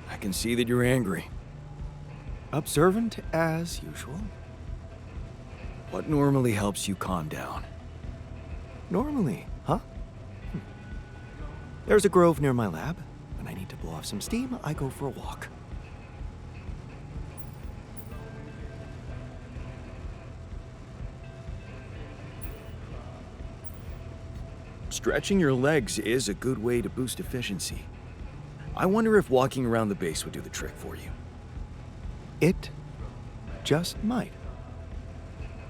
I can see that you're angry. Observant as usual. What normally helps you calm down? Normally, huh? There's a grove near my lab. When I need to blow off some steam, I go for a walk. Stretching your legs is a good way to boost efficiency. I wonder if walking around the base would do the trick for you. It just might.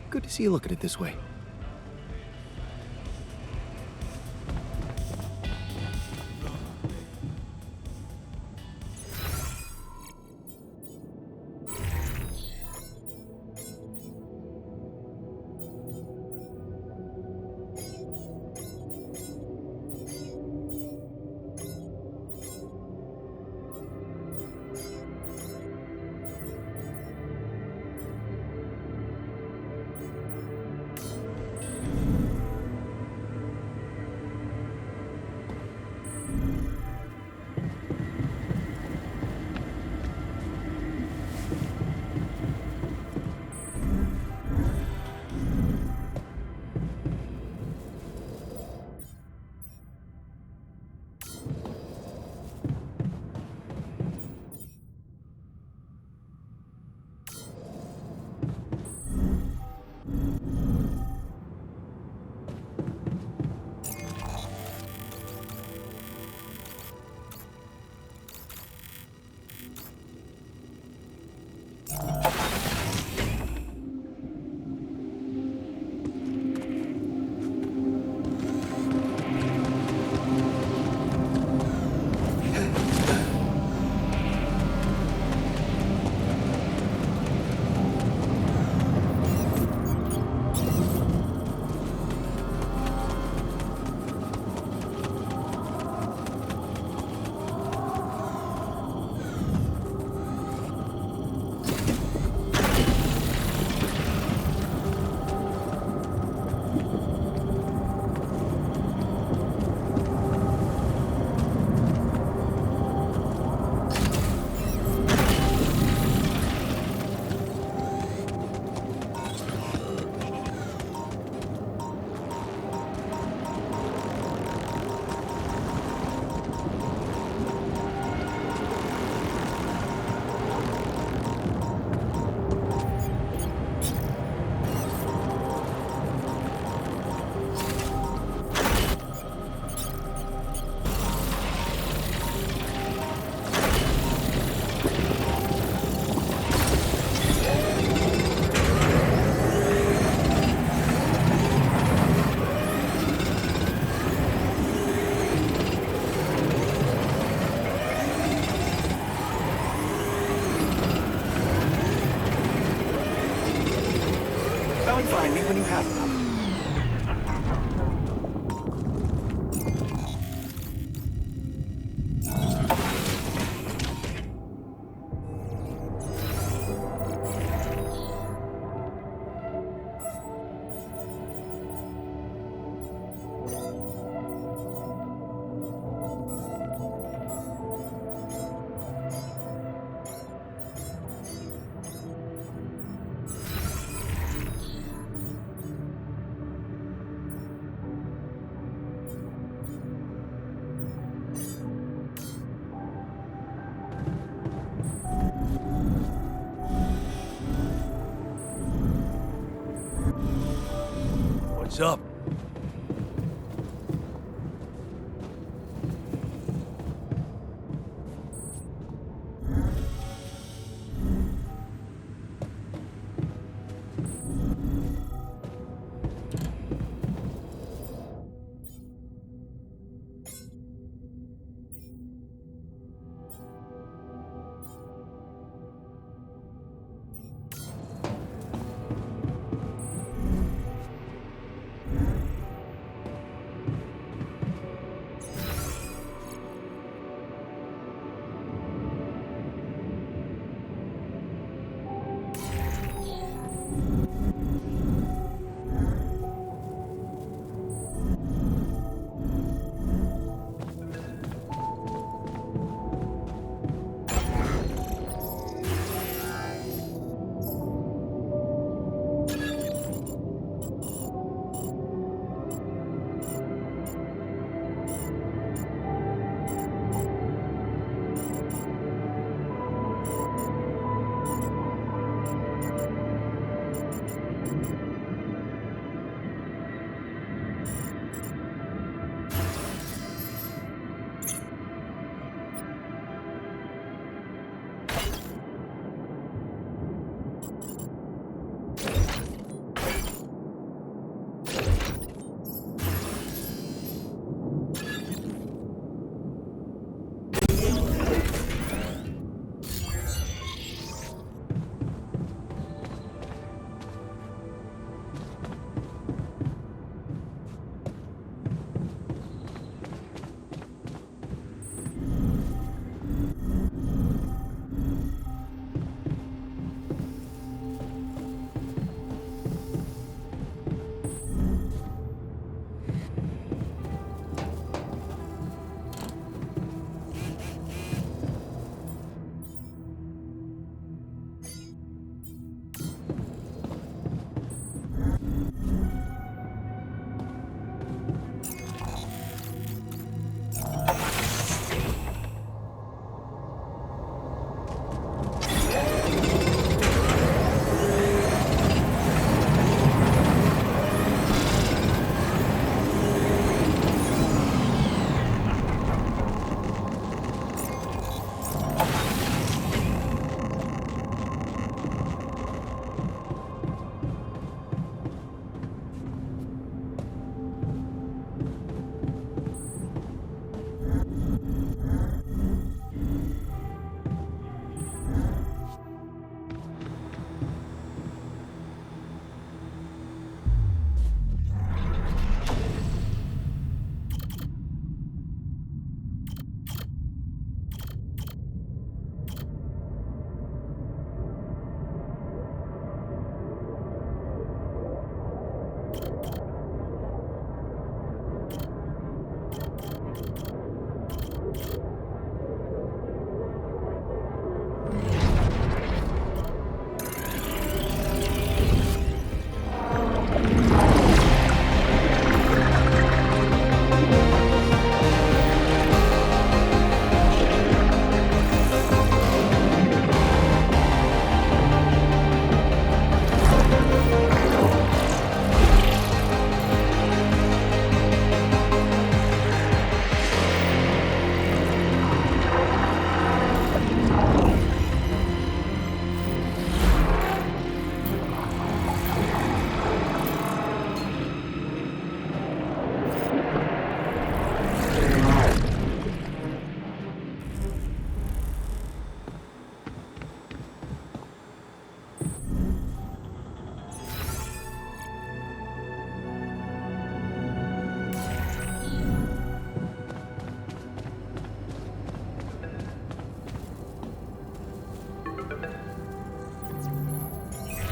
Good to see you look at it this way. Find me when you have them. What's up?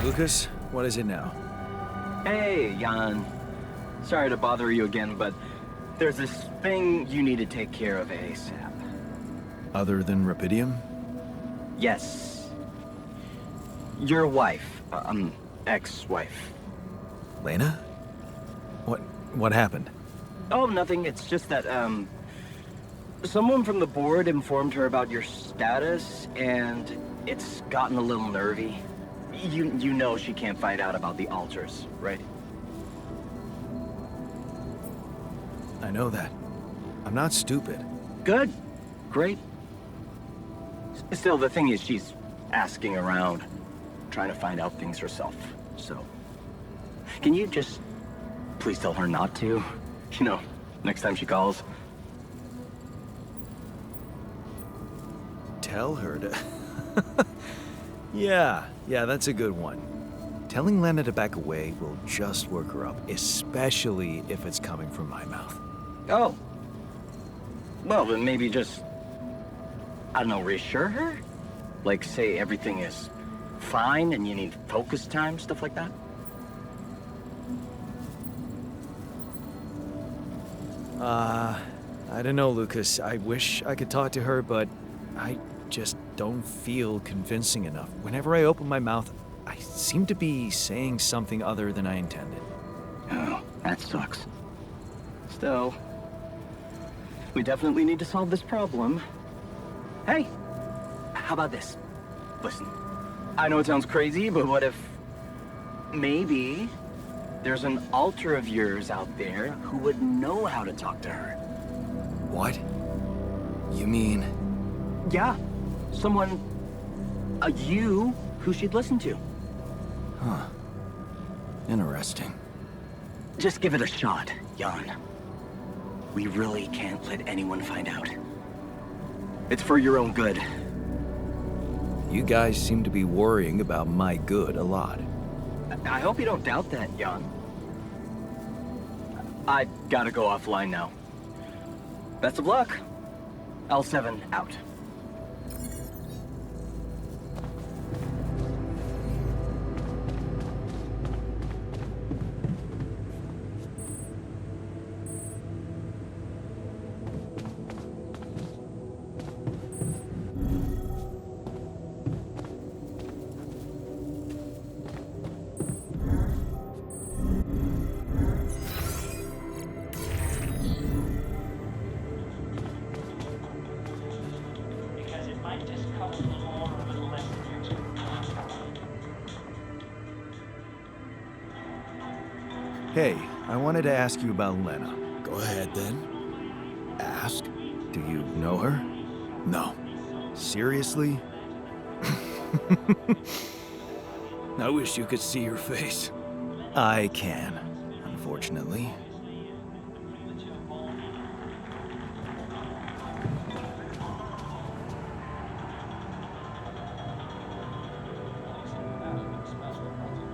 Lucas, what is it now? Hey, Jan. Sorry to bother you again, but there's this thing you need to take care of ASAP. Other than Rapidium? Yes. Your wife, ex-wife. Lena? What happened? Oh, nothing. It's just that, someone from the board informed her about your status, and it's gotten a little nervy. You know she can't find out about the altars, right? I know that. I'm not stupid. Good. Great. Still, the thing is, she's asking around, trying to find out things herself. So, can you just please tell her not to? You know, next time she calls. Tell her to... Yeah, that's a good one. Telling Lena to back away will just work her up, especially if it's coming from my mouth. Oh. Well, then maybe just, I don't know, reassure her? Like, say everything is fine and you need focus time, stuff like that? I don't know, Lucas. I wish I could talk to her, but I just don't feel convincing enough. Whenever I open my mouth, I seem to be saying something other than I intended. Oh, that sucks. Still, we definitely need to solve this problem. Hey, how about this? Listen, I know it sounds crazy, but what if maybe there's an alter of yours out there who would know how to talk to her? What? You mean... Yeah, someone, you, who she'd listen to. Huh. Interesting. Just give it a shot, Jan. We really can't let anyone find out. It's for your own good. You guys seem to be worrying about my good a lot. I hope you don't doubt that, Jan. I gotta go offline now. Best of luck. L7 out. Because it might just cost a little more or a little less than you expect. Hey, I wanted to ask you about Lena. Go ahead, then. Ask? Do you know her? No. Seriously? I wish you could see her face. I can, unfortunately.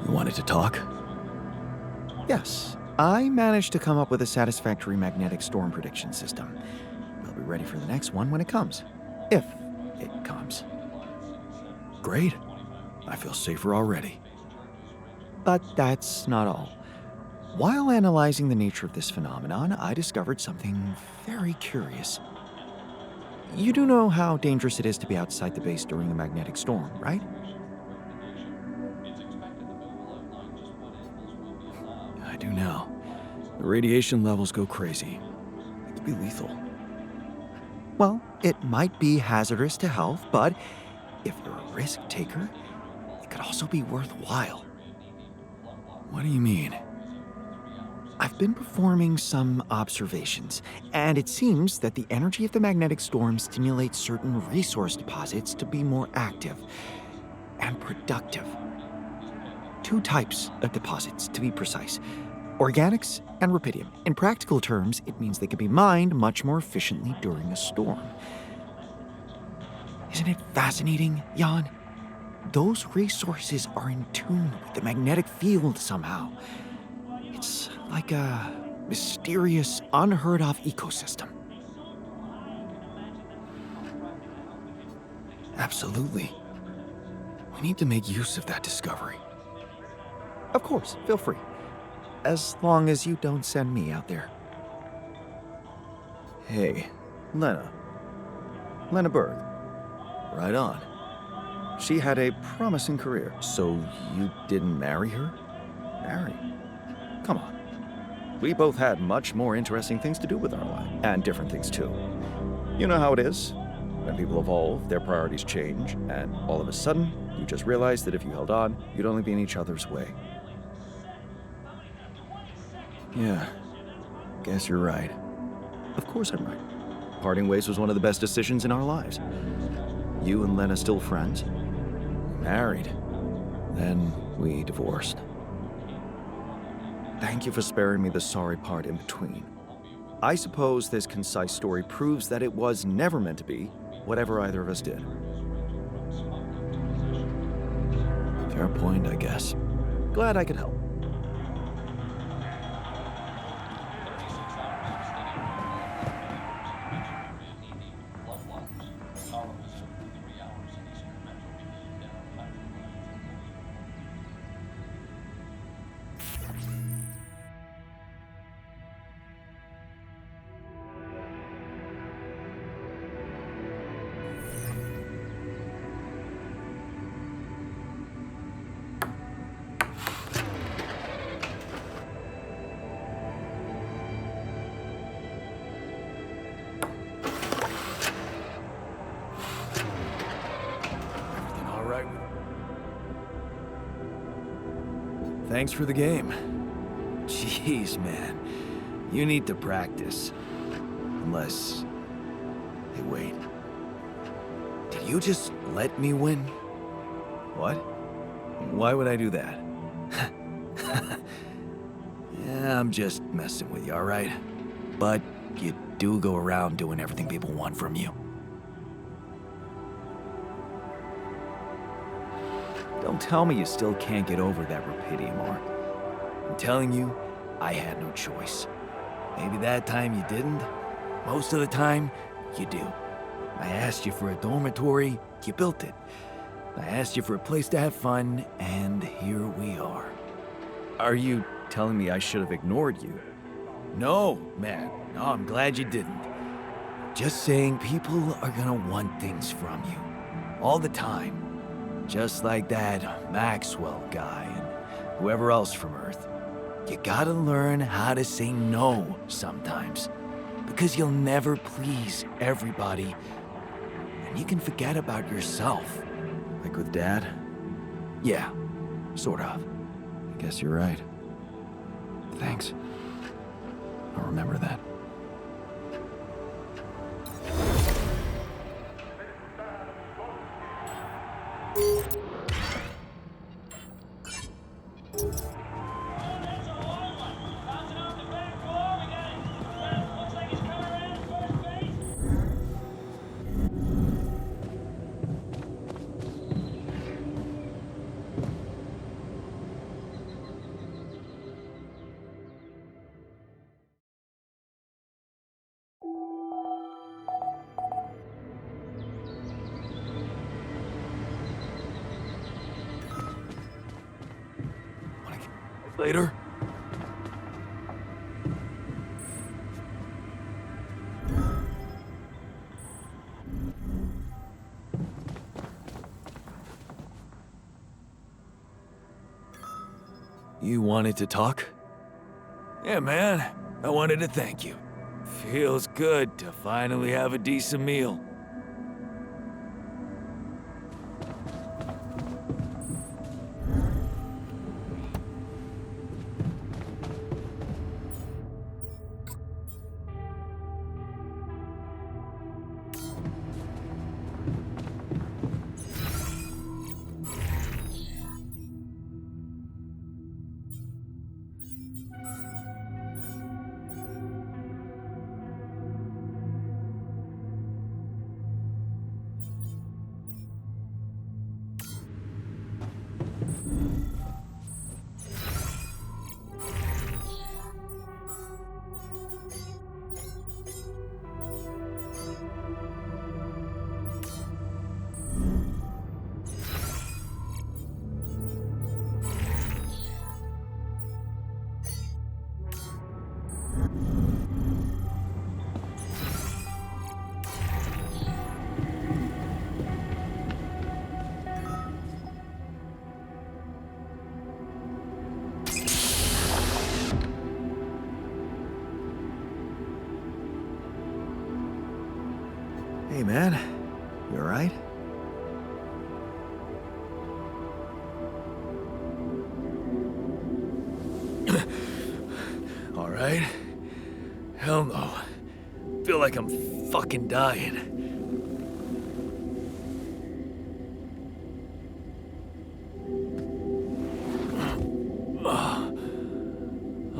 You wanted to talk? Yes, I managed to come up with a satisfactory magnetic storm prediction system. We'll be ready for the next one when it comes. If it comes. Great. I feel safer already. But that's not all. While analyzing the nature of this phenomenon, I discovered something very curious. You do know how dangerous it is to be outside the base during a magnetic storm, right? I do now. The radiation levels go crazy. It could be lethal. Well, it might be hazardous to health, but if you're a risk taker, it could also be worthwhile. What do you mean? I've been performing some observations, and it seems that the energy of the magnetic storm stimulates certain resource deposits to be more active and productive. 2 types of deposits, to be precise. Organics and rupidium. In practical terms, it means they can be mined much more efficiently during a storm. Isn't it fascinating, Jan? Those resources are in tune with the magnetic field somehow. It's like a mysterious, unheard of ecosystem. Absolutely. We need to make use of that discovery. Of course, feel free. As long as you don't send me out there. Hey, Lena. Lena Berg. Right on. She had a promising career, so you didn't marry her? Marry? Come on. We both had much more interesting things to do with our life, and different things too. You know how it is. When people evolve, their priorities change, and all of a sudden, you just realize that if you held on, you'd only be in each other's way. Yeah, guess you're right. Of course I'm right. Parting ways was one of the best decisions in our lives. You and Lena still friends? Married. Then we divorced. Thank you for sparing me the sorry part in between. I suppose this concise story proves that it was never meant to be, whatever either of us did. Fair point, I guess. Glad I could help. Thanks for the game. Jeez, man. You need to practice. Unless... Hey, wait. Did you just let me win? What? Why would I do that? Yeah, I'm just messing with you, alright? But you do go around doing everything people want from you. Don't tell me you still can't get over that rapidity mark. I'm telling you, I had no choice. Maybe that time you didn't. Most of the time, you do. I asked you for a dormitory, you built it. I asked you for a place to have fun, and here we are. Are you telling me I should have ignored you? No, man. No, I'm glad you didn't. Just saying people are gonna want things from you. All the time. Just like that Maxwell guy and whoever else from Earth. You gotta learn how to say no sometimes. Because you'll never please everybody. And you can forget about yourself. Like with Dad? Yeah, sort of. I guess you're right. Thanks. I'll remember that. Later. You wanted to talk? Yeah, man. I wanted to thank you. Feels good to finally have a decent meal. Hey, man. You alright? Alright? Hell no. Feel like I'm fucking dying.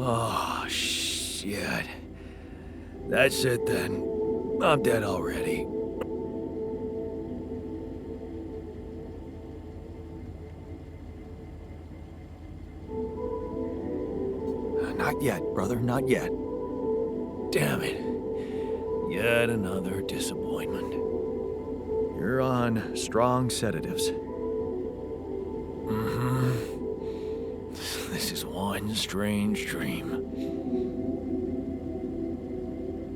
Oh, shit. That's it then. I'm dead already. Not yet, brother, not yet. Damn it. Yet another disappointment. You're on strong sedatives. This is one strange dream.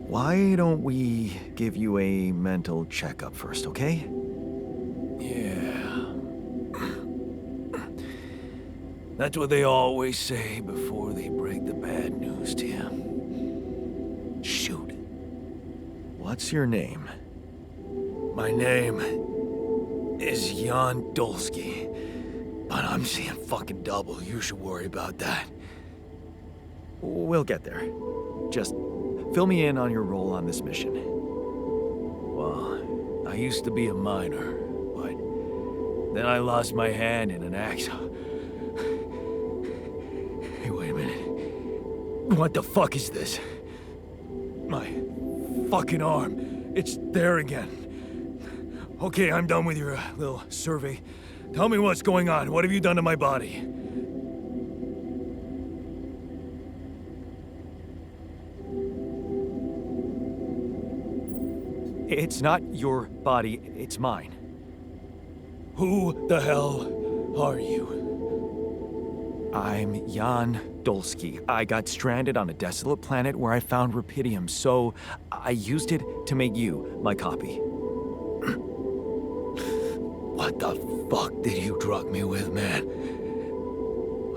Why don't we give you a mental checkup first, okay? Yeah. That's what they always say before they break the bad news to you. Shoot. What's your name? My name is Jan Dolsky, but I'm seeing fucking double. You should worry about that. We'll get there. Just fill me in on your role on this mission. Well, I used to be a miner, but then I lost my hand in an accident. Hey, wait a minute. What the fuck is this? My fucking arm. It's there again. Okay, I'm done with your little survey. Tell me what's going on. What have you done to my body? It's not your body, it's mine. Who the hell are you? I'm Jan Dolsky. I got stranded on a desolate planet where I found rupidium, so I used it to make you my copy. What the fuck did you drug me with, man?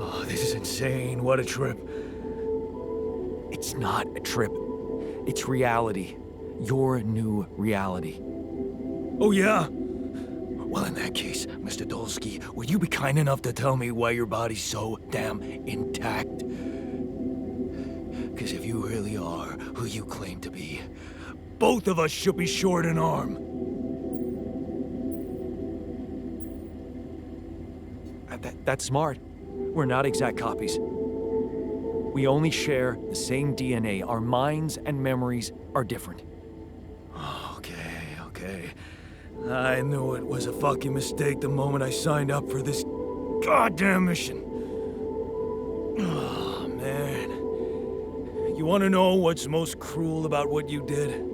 Oh, this is insane. What a trip. It's not a trip. It's reality. Your new reality. Oh, yeah? Well, in that case, Mr. Dolsky, would you be kind enough to tell me why your body's so damn intact? Because if you really are who you claim to be, both of us should be short an arm. That's smart. We're not exact copies. We only share the same DNA. Our minds and memories are different. Okay. I knew it was a fucking mistake the moment I signed up for this goddamn mission. Oh, man. You want to know what's most cruel about what you did?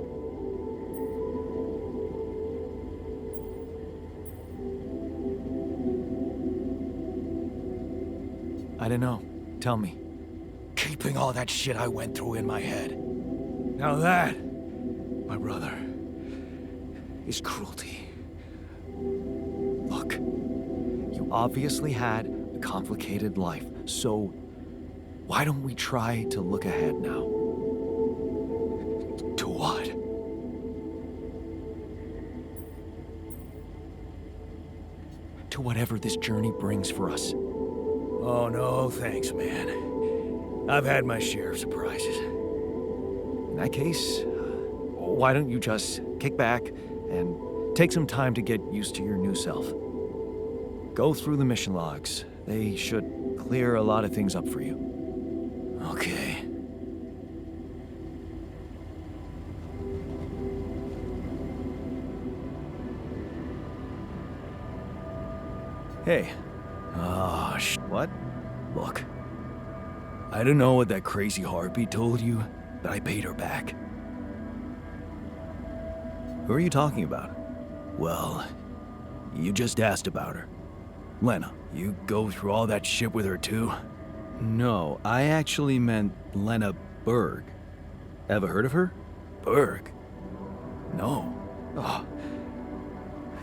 I don't know. Tell me. Keeping all that shit I went through in my head. Now that, my brother, is cruelty. Look, you obviously had a complicated life, so why don't we try to look ahead now? To what? To whatever this journey brings for us. Oh, no, thanks, man. I've had my share of surprises. In that case, why don't you just kick back and take some time to get used to your new self? Go through the mission logs. They should clear a lot of things up for you. Okay. Hey. Oh, What? Look. I don't know what that crazy harpy told you, but I paid her back. Who are you talking about? Well, you just asked about her. Lena, you go through all that shit with her too? No, I actually meant Lena Berg. Ever heard of her? Berg? No. Oh,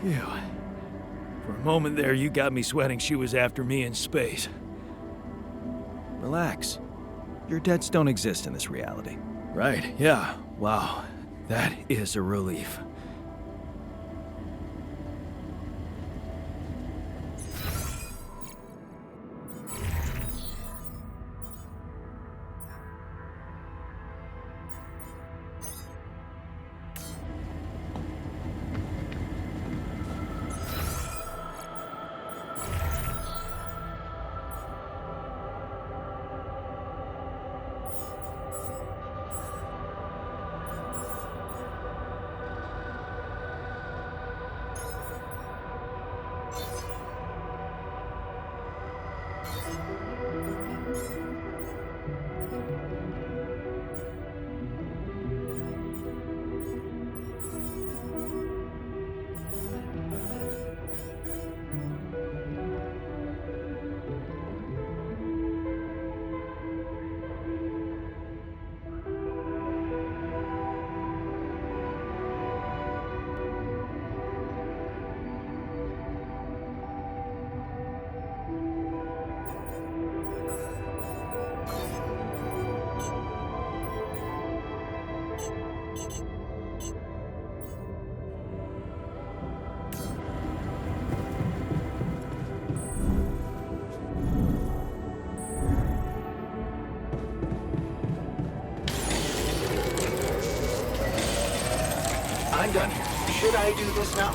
Phew. For a moment there, you got me sweating she was after me in space. relax. Your debts don't exist in this reality. Right, yeah. Wow. That is a relief. I do this now?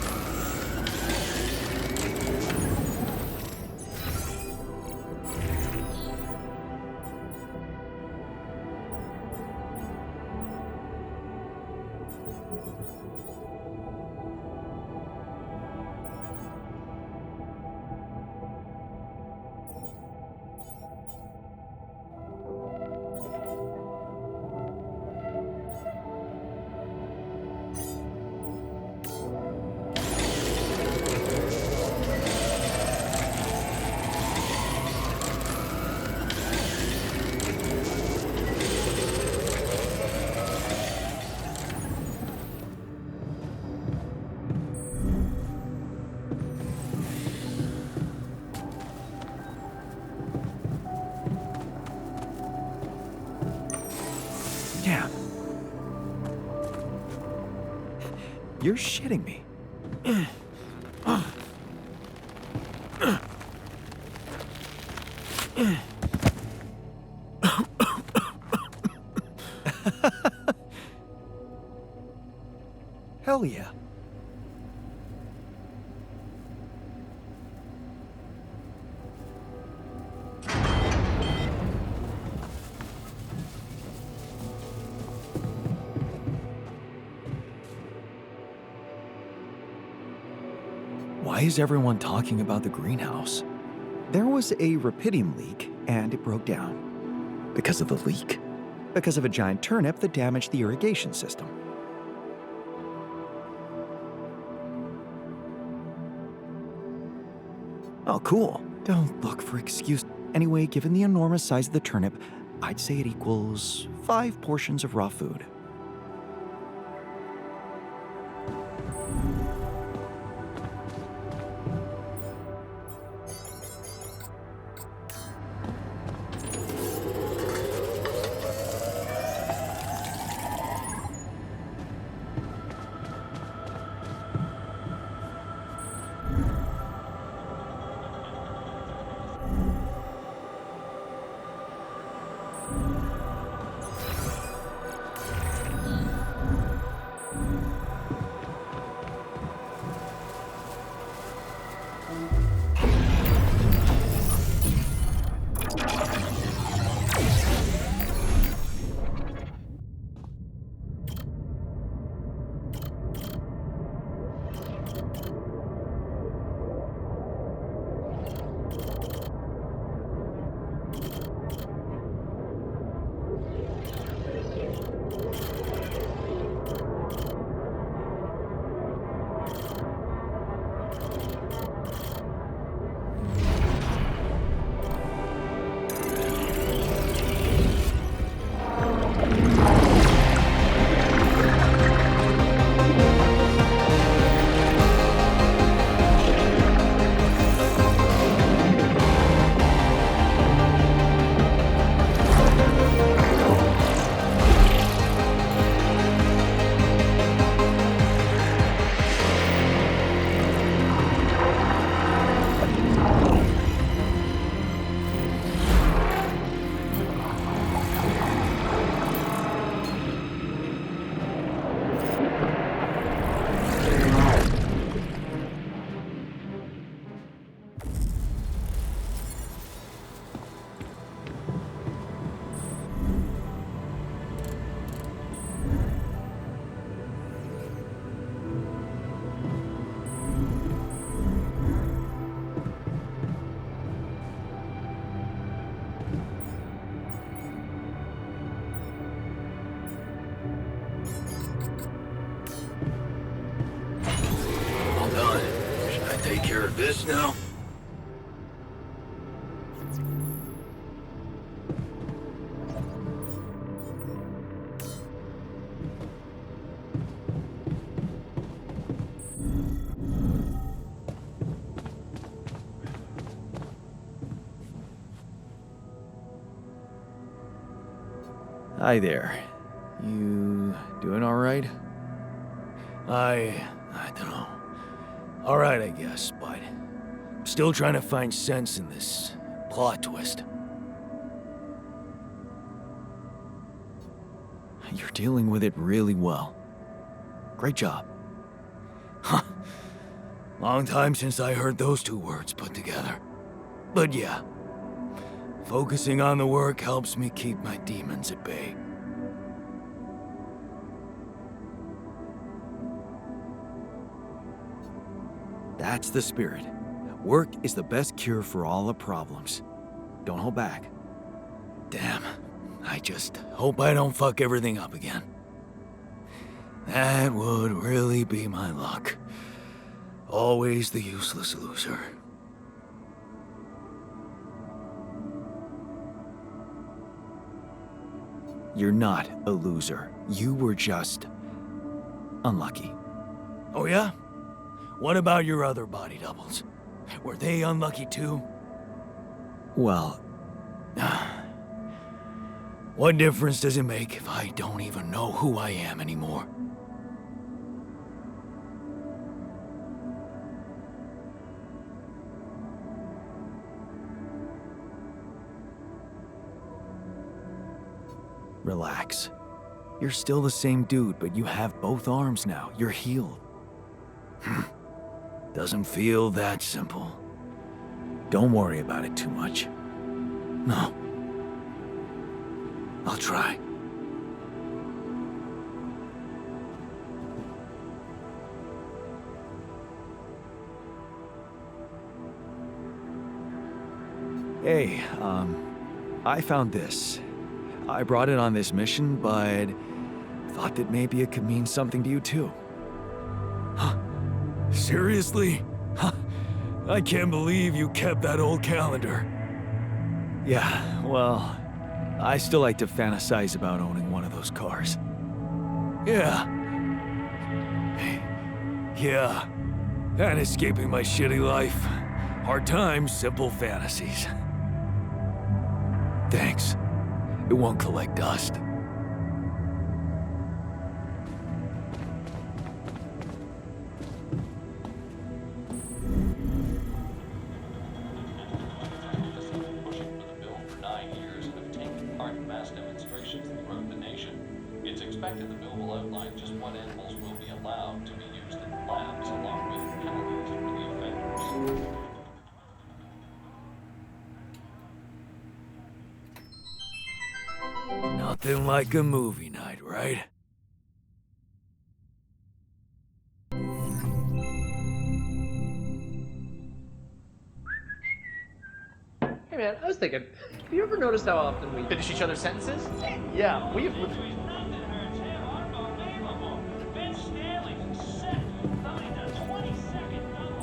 Damn. You're shitting me. Hell yeah. Why is everyone talking about the greenhouse? There was a rapidium leak, and it broke down. Because of the leak? Because of a giant turnip that damaged the irrigation system. Oh, cool. Don't look for excuse. Anyway, given the enormous size of the turnip, I'd say it equals 5 portions of raw food. Take care of this now? Hi there. You doing all right? I don't know. All right, I guess, but I'm still trying to find sense in this plot twist. You're dealing with it really well. Great job. Long time since I heard those two words put together. But yeah, focusing on the work helps me keep my demons at bay. That's the spirit. Work is the best cure for all the problems. Don't hold back. Damn, I just hope I don't fuck everything up again. That would really be my luck. Always the useless loser. You're not a loser. You were just unlucky. Oh yeah? What about your other body doubles? Were they unlucky too? Well, What difference does it make if I don't even know who I am anymore? relax. You're still the same dude, but you have both arms now. You're healed. Doesn't feel that simple. Don't worry about it too much. No. I'll try. Hey, I found this. I brought it on this mission, but thought that maybe it could mean something to you too. Seriously? I can't believe you kept that old calendar. Yeah, well, I still like to fantasize about owning one of those cars. Yeah. Yeah. And escaping my shitty life. Hard times, simple fantasies. Thanks. It won't collect dust. Pushing for the bill for 9 years and have taken part in mass demonstrations throughout the nation. It's expected the bill will outline just what animals will be allowed to be used in labs, along with penalties for the offenders. Nothing like a movie night, right? Hey man, I was thinking, have you ever noticed how often we finish each other's sentences? Yeah, we've... Vince Stanley's set. Somebody does 20-second double.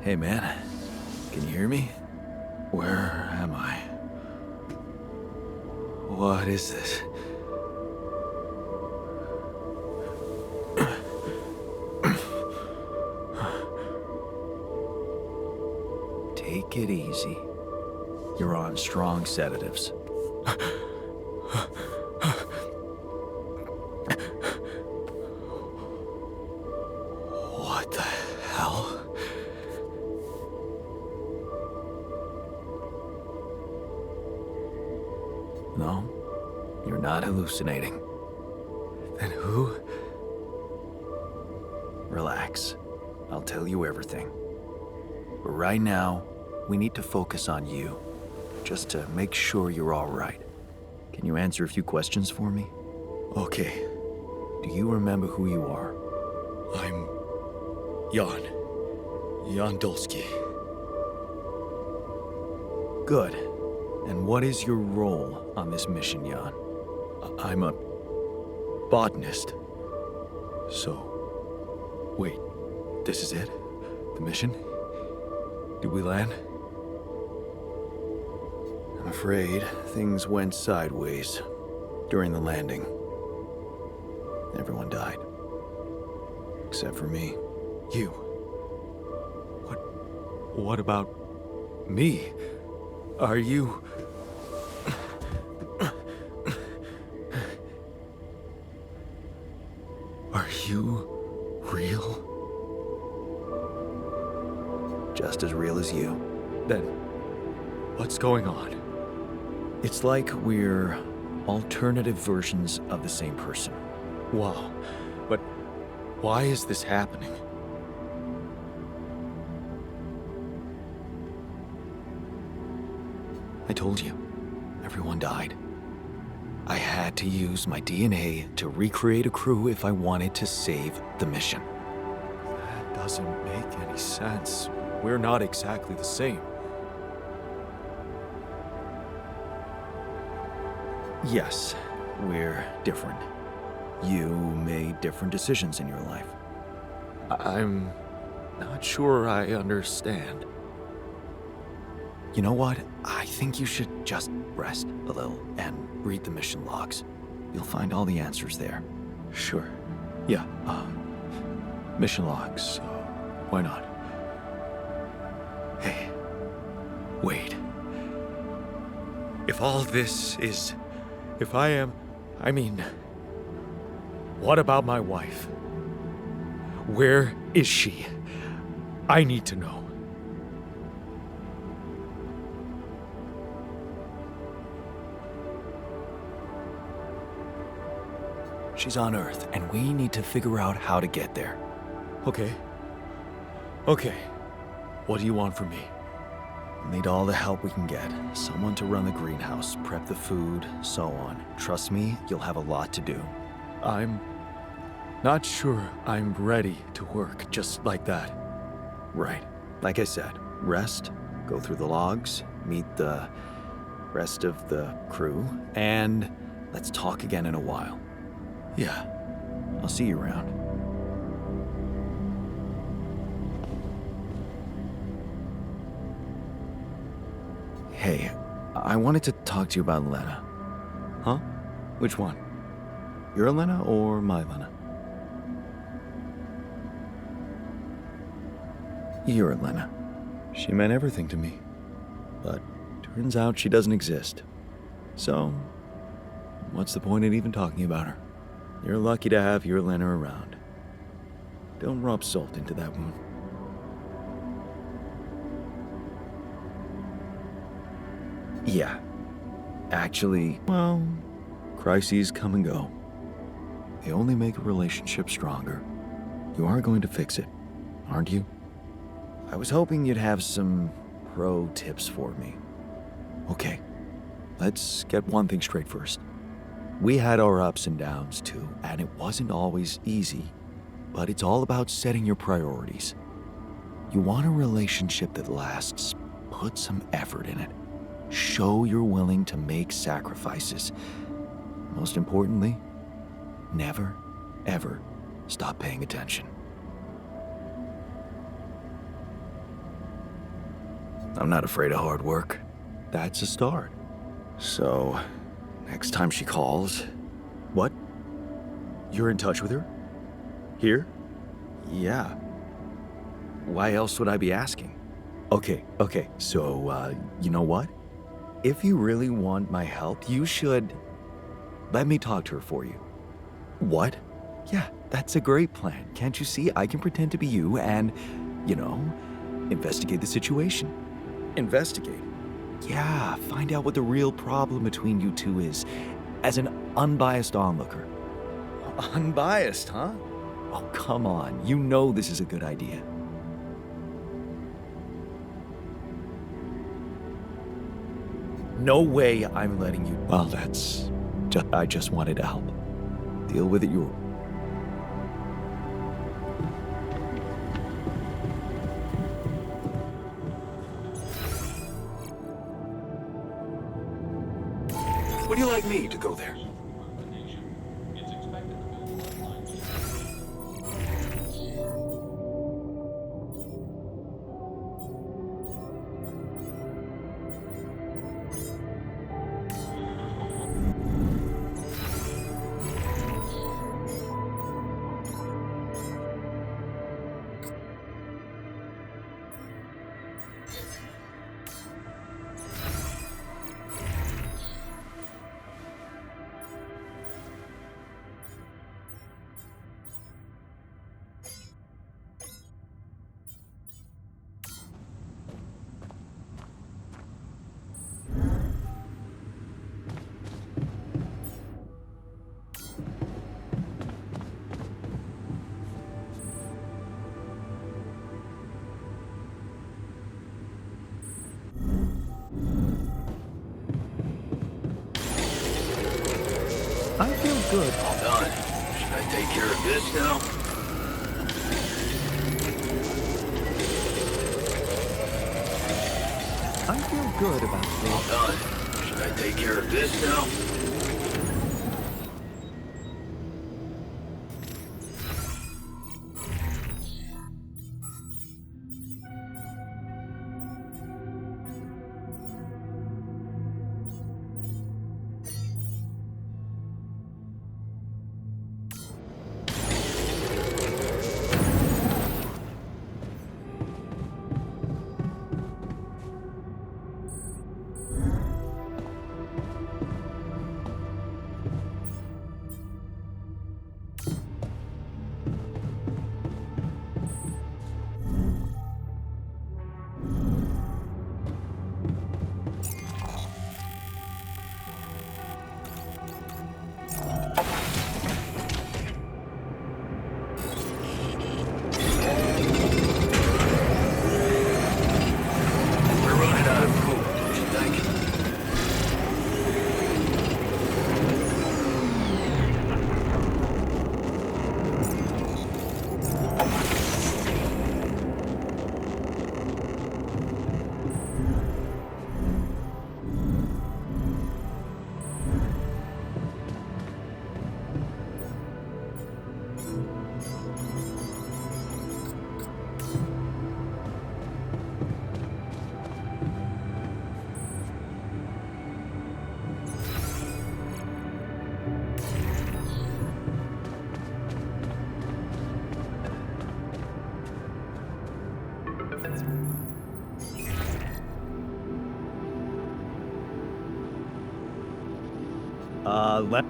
Hey man, can you hear me? Where am I? What is this? Take it easy. You're on strong sedatives. What the hell? No, you're not hallucinating. Then who? Relax. I'll tell you everything. But right now, we need to focus on you, just to make sure you're all right. Can you answer a few questions for me? Okay, Do you remember who you are? I'm Jan. Jan Dolsky. Good. And what is your role on this mission, Jan? I'm a botanist. So, wait, this is it? The mission? Did we land? I'm afraid things went sideways during the landing. Everyone died. Except for me. You. What about me? Are you... Are you real? Just as real as you. Then, what's going on? It's like we're alternative versions of the same person. Wow, but why is this happening? I told you, everyone died. I had to use my DNA to recreate a crew if I wanted to save the mission. That doesn't make any sense. We're not exactly the same. Yes, we're different. You made different decisions in your life. I'm not sure I understand. You know what? I think you should just rest a little and read the mission logs. You'll find all the answers there. Sure. Yeah, mission logs. Why not? Hey, wait. If all this is... If I am... I mean... What about my wife? Where is she? I need to know. She's on Earth, and we need to figure out how to get there. Okay. Okay. What do you want from me? We'll need all the help we can get. Someone to run the greenhouse, prep the food, so on. Trust me, you'll have a lot to do. I'm not sure I'm ready to work just like that. Right. Like I said, rest, go through the logs, meet the rest of the crew, and let's talk again in a while. Yeah. I'll see you around. Hey, I wanted to talk to you about Lena. Huh? Which one? Your Lena or my Lena? Your Lena. She meant everything to me. But turns out she doesn't exist. So, what's the point in even talking about her? You're lucky to have your Lena around. Don't rub salt into that wound. Yeah. Actually, well, crises come and go. They only make a relationship stronger. You are going to fix it, aren't you? I was hoping you'd have some pro tips for me. Okay, let's get one thing straight first. We had our ups and downs too, and it wasn't always easy, but it's all about setting your priorities. You want a relationship that lasts, put some effort in it. Show you're willing to make sacrifices. Most importantly, never, ever stop paying attention. I'm not afraid of hard work. That's a start. So, next time she calls... What? You're in touch with her? Here? Yeah. Why else would I be asking? Okay. So, you know what? If you really want my help, you should let me talk to her for you. What? Yeah, that's a great plan. Can't you see? I can pretend to be you and, you know, investigate the situation. Investigate? Yeah, find out what the real problem between you two is, as an unbiased onlooker. Unbiased, huh? Oh, come on. You know this is a good idea. No way I'm letting you. Well, I just wanted to help. Deal with it your. Would you like me to go there? Throughout the nation, it's expected the billable outline. I feel good. All done. Should I take care of this now? I feel good about All this. done. Should I take care of this now? We're running out of food, don't you think?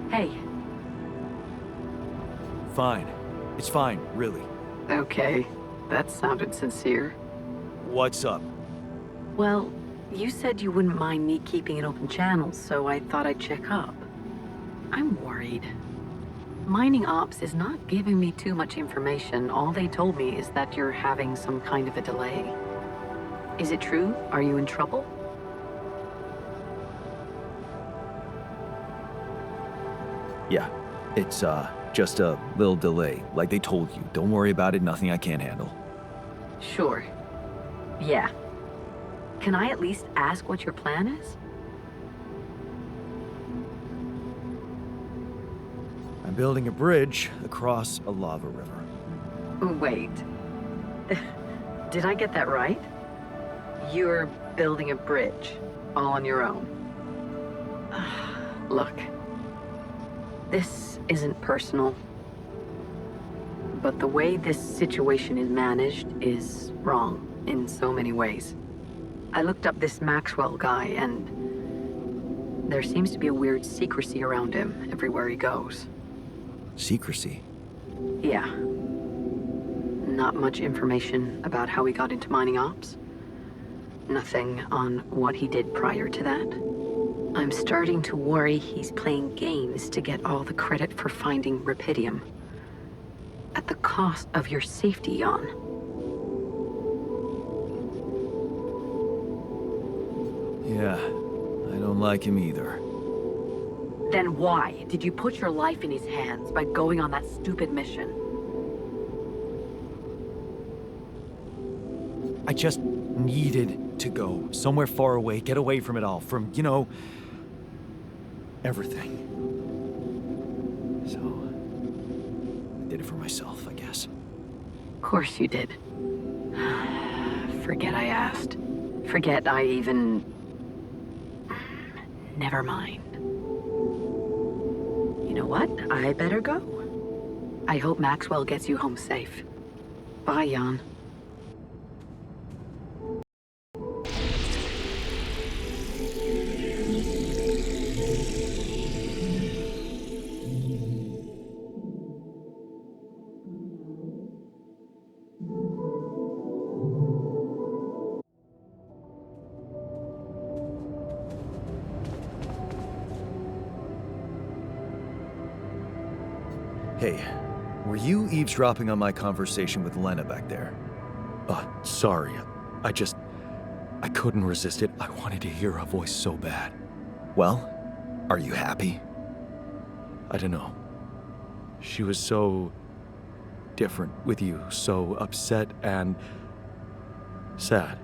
Hey, Fine. It's fine, really. okay. That sounded sincere. What's up? Well, you said you wouldn't mind me keeping an open channel, so I thought I'd check up. I'm worried. Mining Ops is not giving me too much information. All they told me is that you're having some kind of a delay. Is it true? Are you in trouble? Yeah, it's just a little delay, like they told you. Don't worry about it, nothing I can't handle. Sure. Yeah. Can I at least ask what your plan is? I'm building a bridge across a lava river. Wait. Did I get that right? You're building a bridge, all on your own. Look, this isn't personal, but the way this situation is managed is wrong in so many ways. I looked up this Maxwell guy, and there seems to be a weird secrecy around him everywhere he goes. Secrecy? Yeah. Not much information about how he got into mining ops. Nothing on what he did prior to that. I'm starting to worry he's playing games to get all the credit for finding Rapidium. At the cost of your safety, Jan. Yeah, I don't like him either. Then why did you put your life in his hands by going on that stupid mission? I just needed to go somewhere far away, get away from it all, from, everything. So, I did it for myself, I guess. Of course you did. Forget I asked. Forget I even... Never mind. You know what? I better go. I hope Maxwell gets you home safe. Bye, Jan. Hey, were you eavesdropping on my conversation with Lena back there? Sorry. I couldn't resist it. I wanted to hear her voice so bad. Well, are you happy? I don't know. She was so different with you, so upset and sad.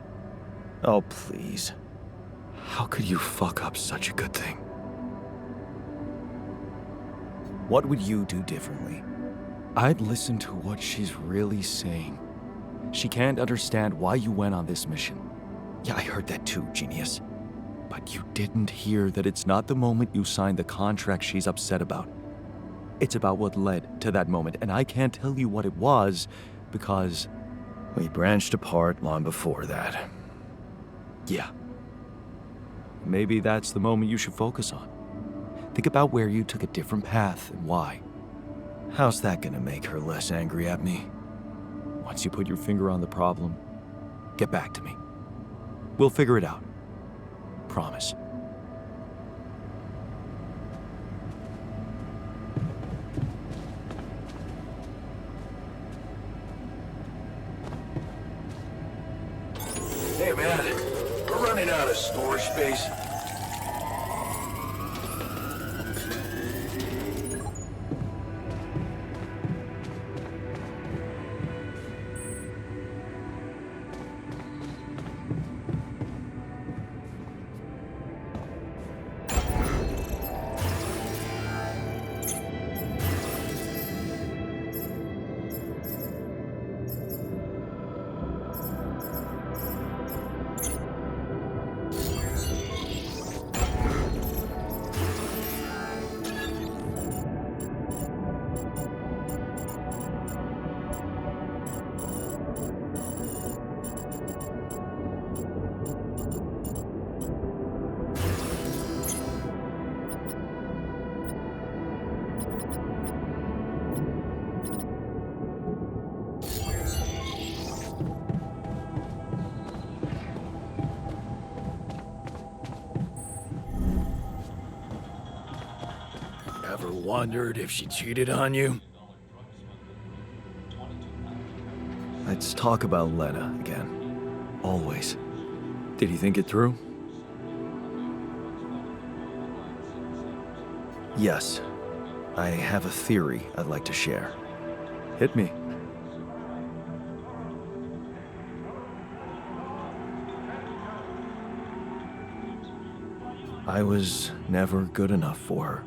Oh, please. How could you fuck up such a good thing? What would you do differently? I'd listen to what she's really saying. She can't understand why you went on this mission. Yeah, I heard that too, genius. But you didn't hear that it's not the moment you signed the contract she's upset about. It's about what led to that moment, and I can't tell you what it was because we branched apart long before that. Yeah. Maybe that's the moment you should focus on. Think about where you took a different path and why. How's that gonna make her less angry at me? Once you put your finger on the problem, get back to me. We'll figure it out. Promise. Hey man, we're running out of storage space. Ever wondered if she cheated on you? Let's talk about Lena again. Always. Did you think it through? Yes. I have a theory I'd like to share. Hit me. I was never good enough for her.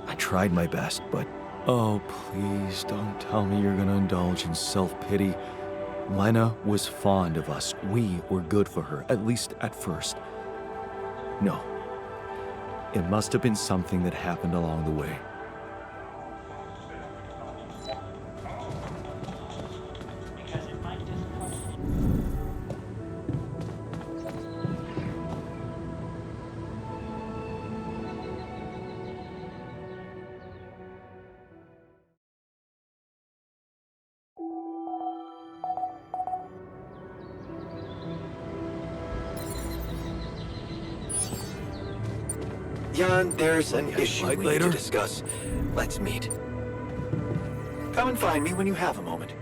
I tried my best, but... Oh, please don't tell me you're gonna indulge in self-pity. Lena was fond of us. We were good for her, at least at first. No. It must have been something that happened along the way. Because it might disappoint Jan, there's an Okay, issue we fight need later? to discuss. Let's meet. Come and find me when you have a moment.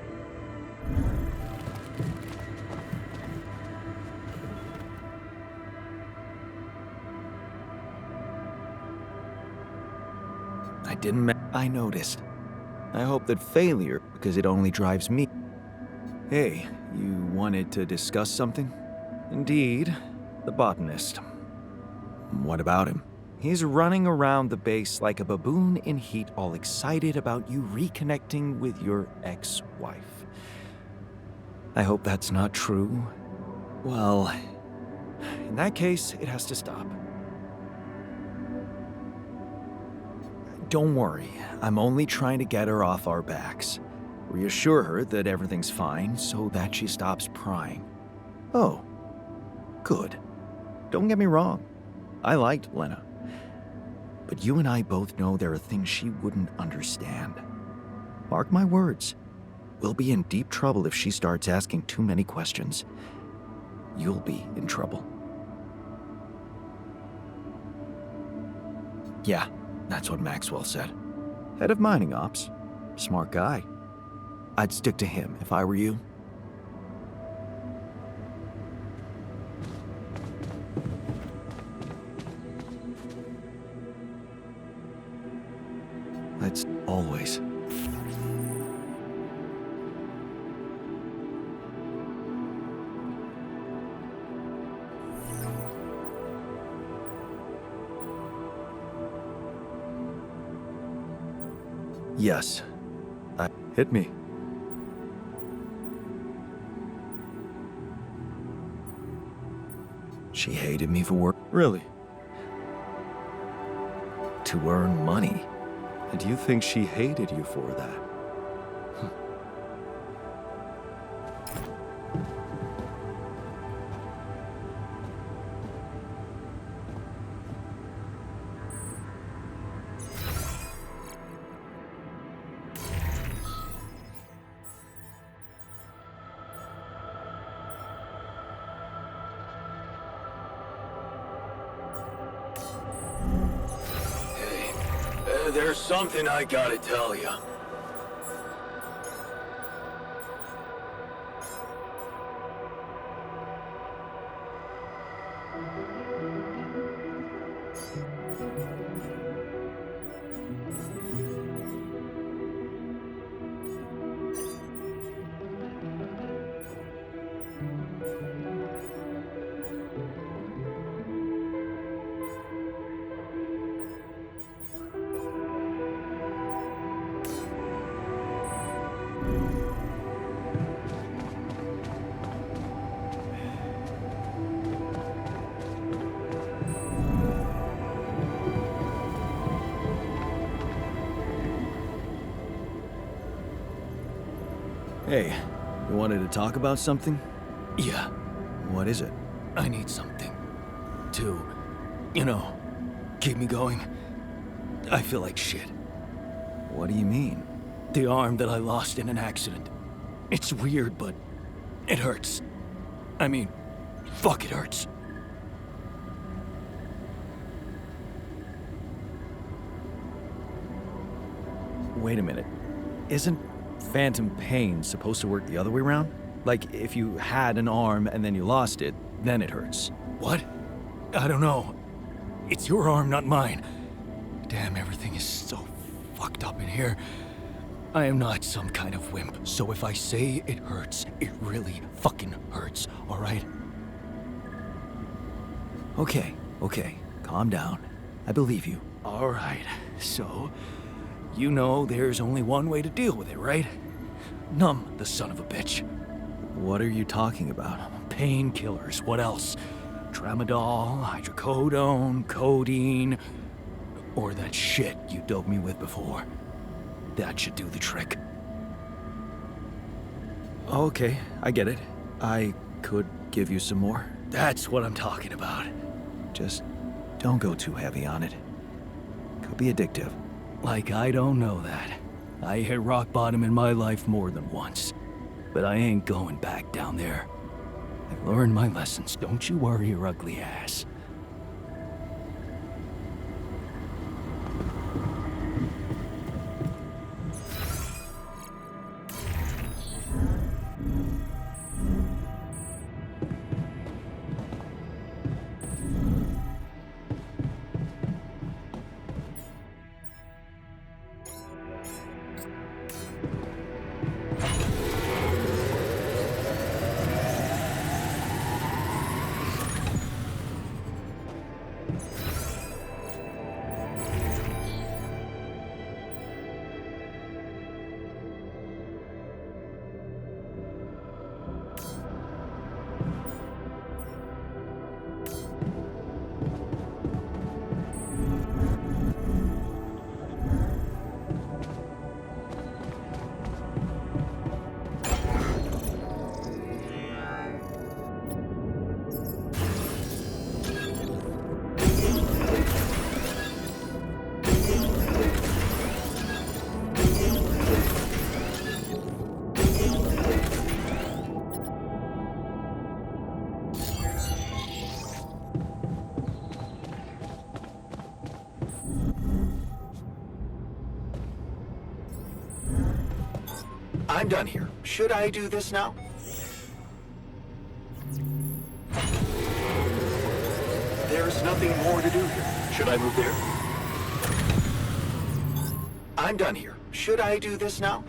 I didn't I noticed. I hope that failure, because it only drives me. Hey, you wanted to discuss something? Indeed, the botanist. What about him? He's running around the base like a baboon in heat, all excited about you reconnecting with your ex-wife. I hope that's not true. Well, in that case, it has to stop. Don't worry, I'm only trying to get her off our backs. Reassure her that everything's fine so that she stops prying. Oh, good. Don't get me wrong. I liked Lena. But you and I both know there are things she wouldn't understand. Mark my words. We'll be in deep trouble if she starts asking too many questions. You'll be in trouble. Yeah, that's what Maxwell said. Head of mining ops. Smart guy. I'd stick to him if I were you. That's always. Yes. Hit me. She hated me for work. Really? To earn money. And you think she hated you for that? There's something I gotta tell you. Hey, you wanted to talk about something? Yeah, What is it? I need something to, keep me going. I feel like shit. What do you mean? The arm that I lost in an accident. It's weird, but it hurts. I mean, fuck, it hurts. Wait a minute. Isn't phantom pain supposed to work the other way around? Like, if you had an arm and then you lost it, then it hurts. What? I don't know. It's your arm, not mine. Damn, everything is so fucked up in here. I am not some kind of wimp, so if I say it hurts, it really fucking hurts, alright? Okay, calm down. I believe you. Alright, so, you know there's only one way to deal with it, right? Numb the son of a bitch. What are you talking about? Painkillers, what else? Tramadol, hydrocodone, codeine, or that shit you doped me with before. That should do the trick. Okay, I get it. I could give you some more. That's what I'm talking about. Just don't go too heavy on it. Could be addictive. Like I don't know that. I hit rock bottom in my life more than once. But I ain't going back down there. I've learned my lessons, don't you worry your ugly ass. I'm done here. Should I do this now? There's nothing more to do here. Should I move there? I'm done here. Should I do this now?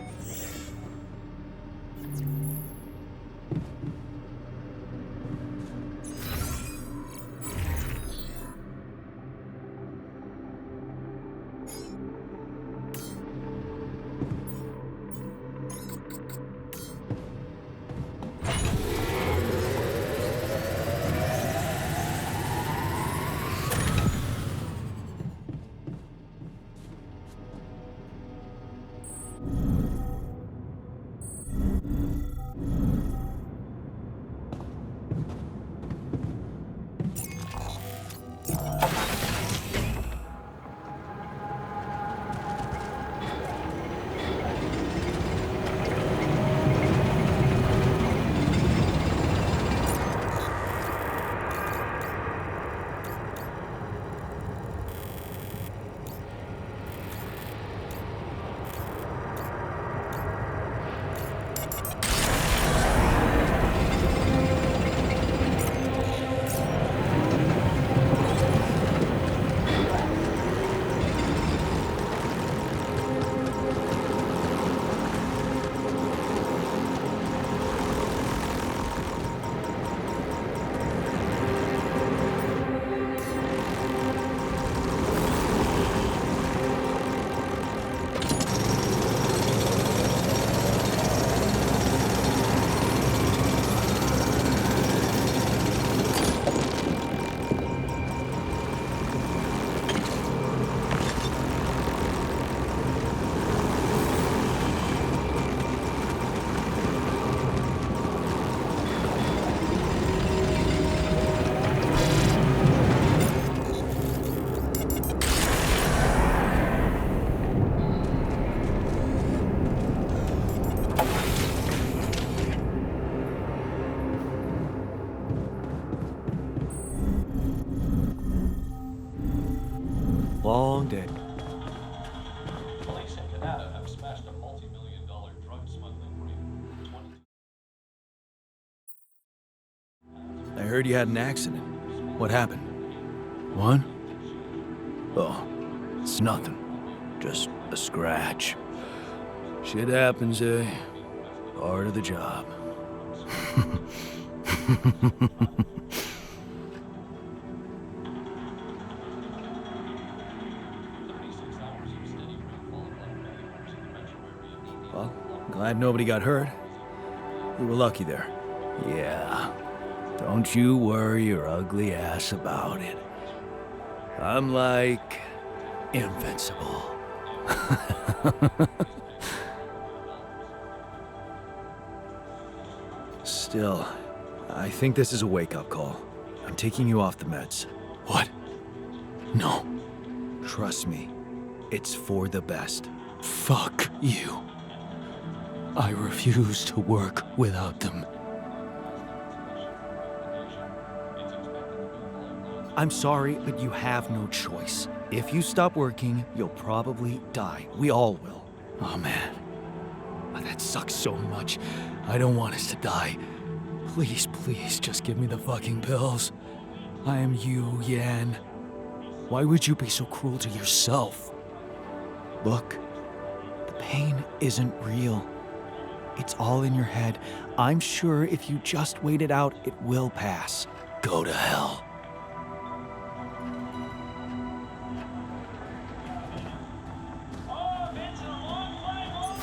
Long day. Police in Canada have smashed a multi-million-dollar drug smuggling ring. 20 I heard you had an accident. What happened? What? Oh, it's nothing. Just a scratch. Shit happens, eh? Part of the job. Well, I'm glad nobody got hurt. We were lucky there. Yeah. Don't you worry your ugly ass about it. I'm like invincible. Still, I think this is a wake-up call. I'm taking you off the meds. What? No. Trust me, it's for the best. Fuck you. I refuse to work without them. I'm sorry, but you have no choice. If you stop working, you'll probably die. We all will. Oh man. That sucks so much. I don't want us to die. Please, please, just give me the fucking pills. I am you, Yan. Why would you be so cruel to yourself? Look, the pain isn't real. It's all in your head. I'm sure if you just wait it out, it will pass. Go to hell. Oh, been a long flight home.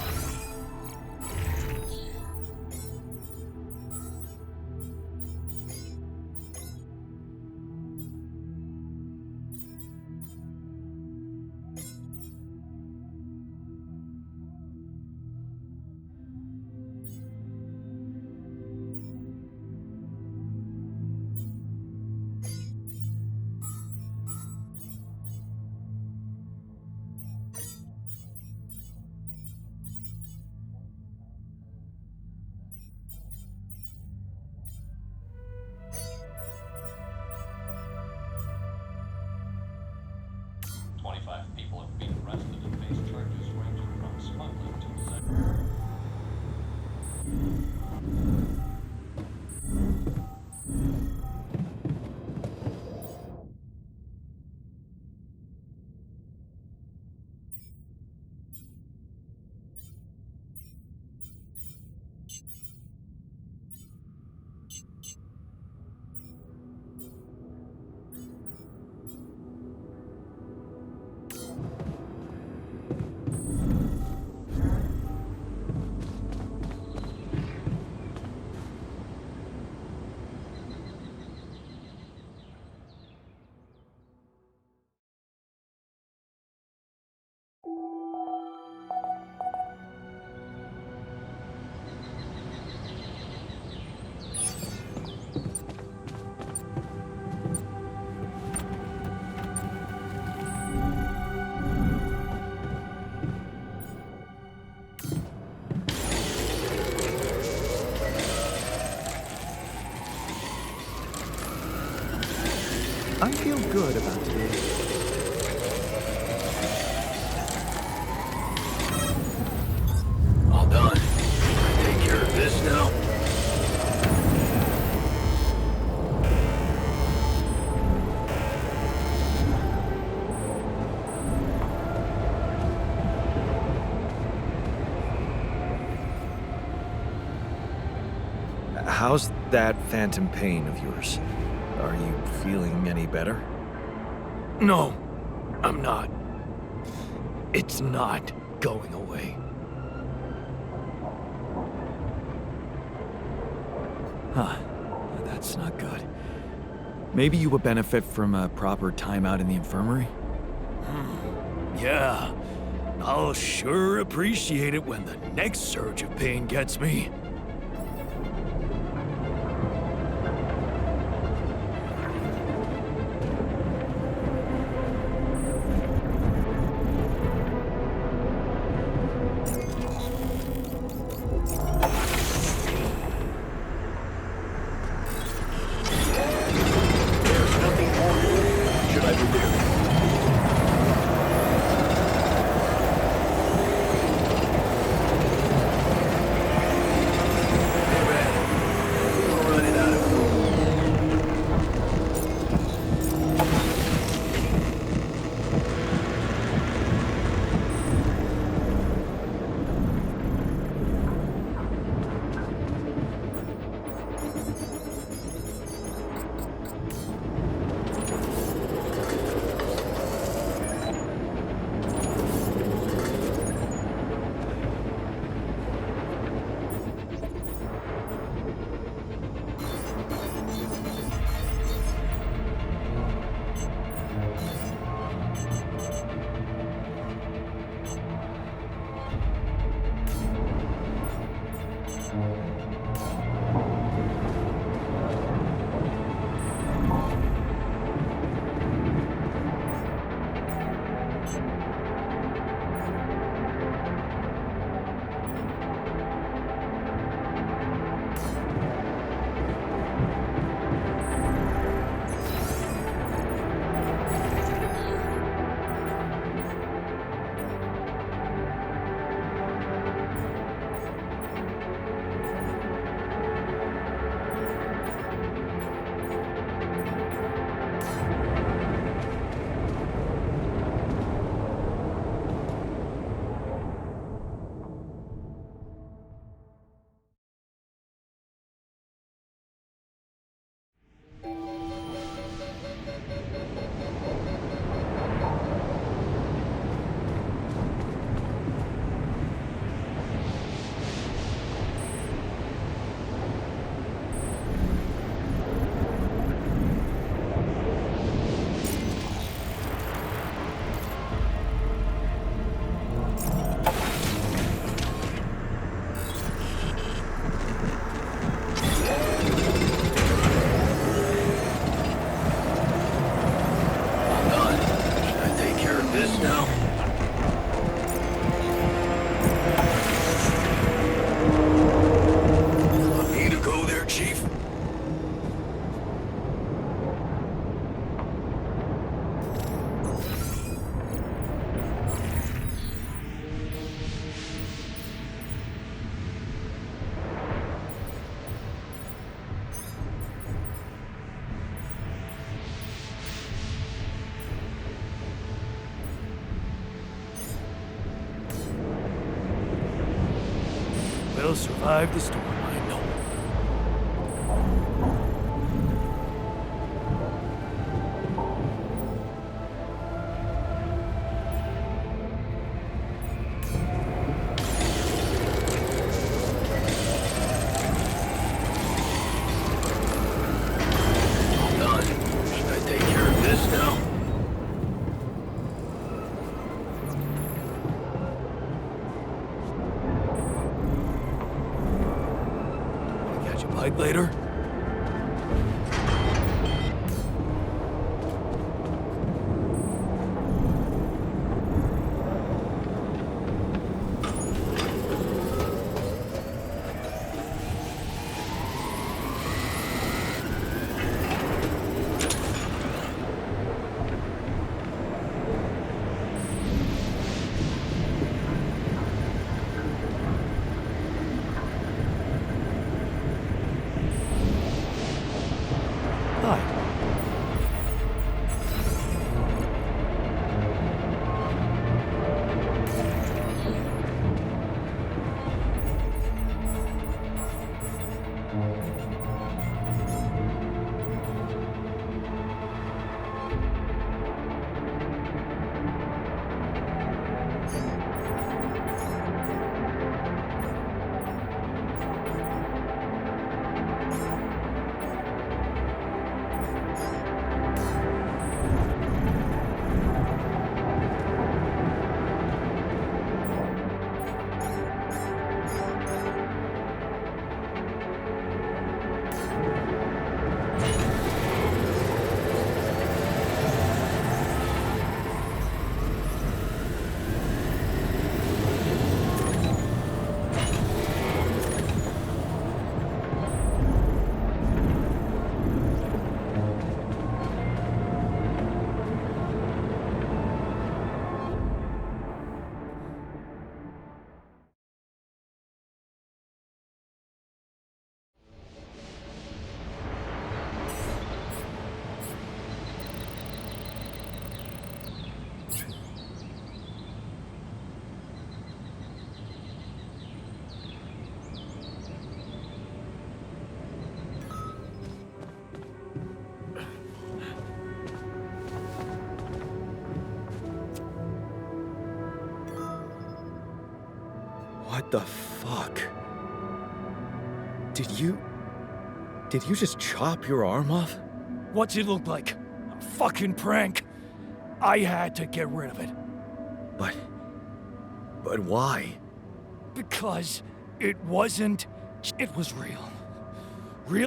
People have been arrested and face charges ranging from smuggling to possession. I feel good about today. All done. Take care of this now. How's that phantom pain of yours? Are you feeling any better? No, I'm not. It's not going away. Huh. That's not good. Maybe you would benefit from a proper timeout in the infirmary? Yeah, I'll sure appreciate it when the next surge of pain gets me. We'll survive the storm, I know. Done. Should I take care of this now? Catch a bite later? inside. What the fuck? Did you just chop your arm off? What's it look like? A fucking prank. I had to get rid of it. But why? Because it wasn't. It was real. Real.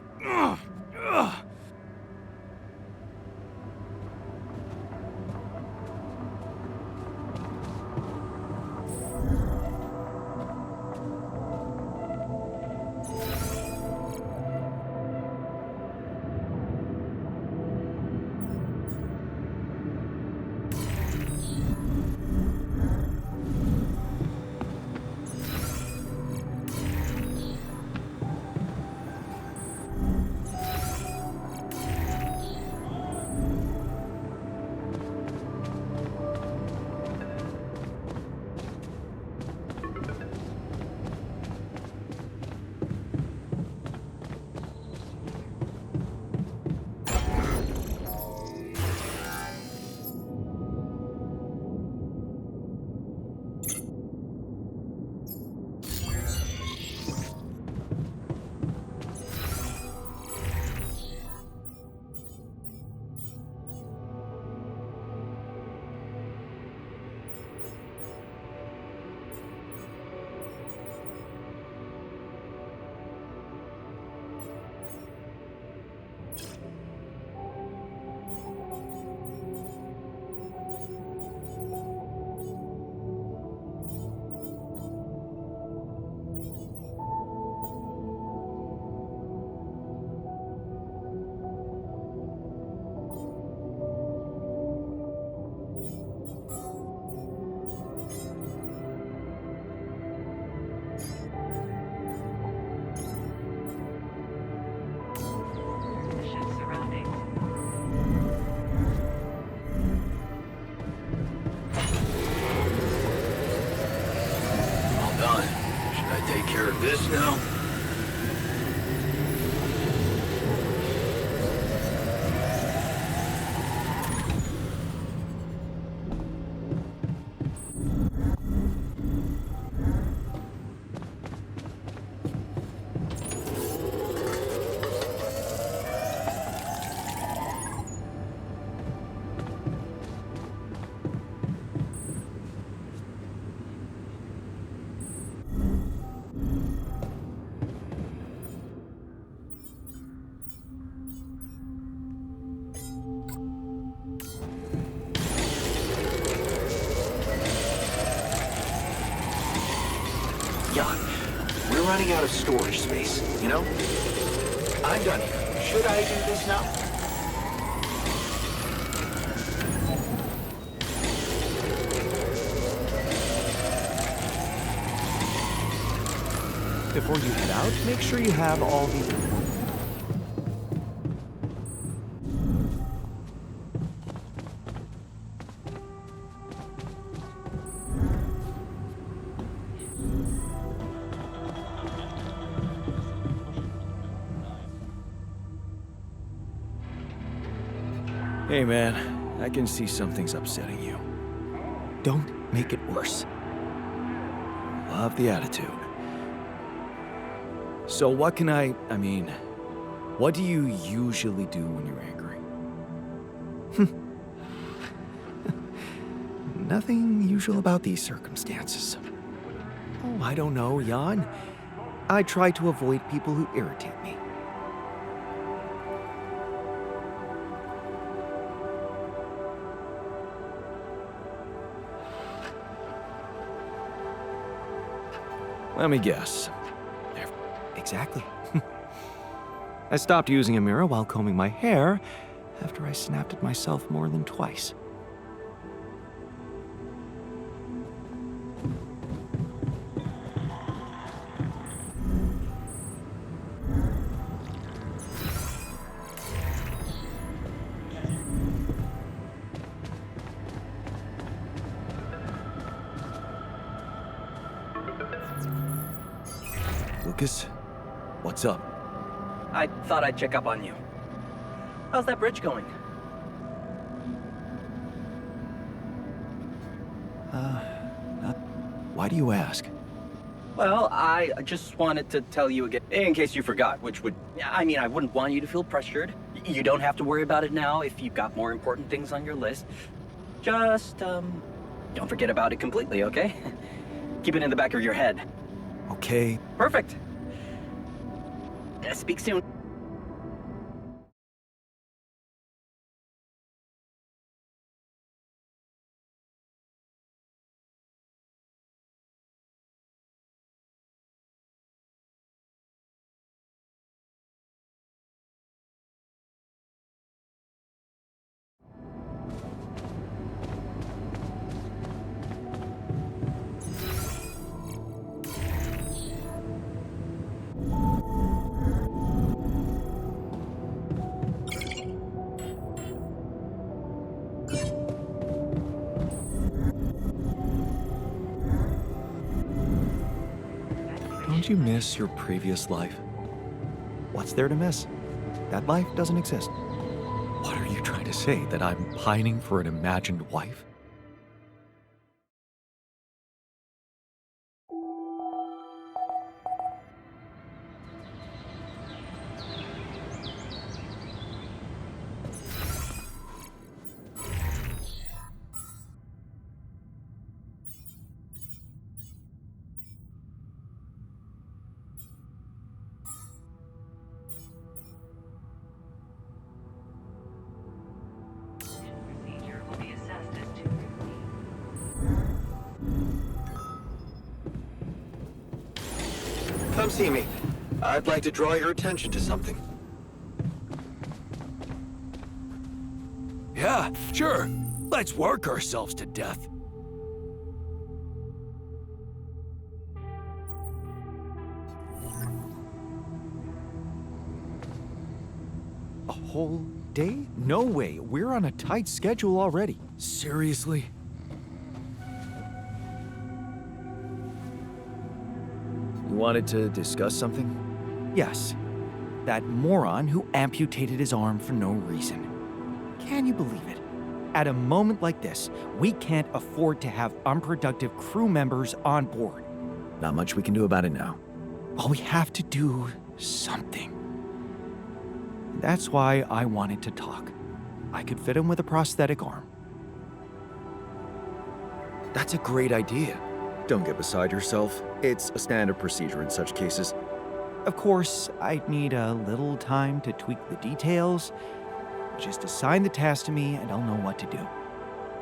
This now? We're running out of storage space, you know? I'm done here. Should I do this now? Before you head out, make sure you have all the... Hey man, I can see something's upsetting you. Don't make it worse. Love the attitude. So what can I mean, what do you usually do when you're angry? Nothing usual about these circumstances. Oh, I don't know, Jan. I try to avoid people who irritate me. Let me guess. Exactly. I stopped using a mirror while combing my hair after I snapped at myself more than twice. Lucas, what's up? I thought I'd check up on you. How's that bridge going? Why do you ask? Well, I just wanted to tell you again, in case you forgot, which would, I mean, I wouldn't want you to feel pressured. You don't have to worry about it now if you've got more important things on your list. Just, don't forget about it completely, okay? Keep it in the back of your head. Okay. Perfect. Speak soon. Don't you miss your previous life? What's there to miss? That life doesn't exist. What are you trying to say? That I'm pining for an imagined wife? Procedure will be assessed as 2:15. Come see me. I'd like to draw your attention to something. Yeah, sure. Let's work ourselves to death. A whole day? No way. We're on a tight schedule already. Seriously? You wanted to discuss something? Yes. That moron who amputated his arm for no reason. Can you believe it? At a moment like this, we can't afford to have unproductive crew members on board. Not much we can do about it now. Well, we have to do something. That's why I wanted to talk. I could fit him with a prosthetic arm. That's a great idea. Don't get beside yourself. It's a standard procedure in such cases. Of course, I'd need a little time to tweak the details. Just assign the task to me and I'll know what to do.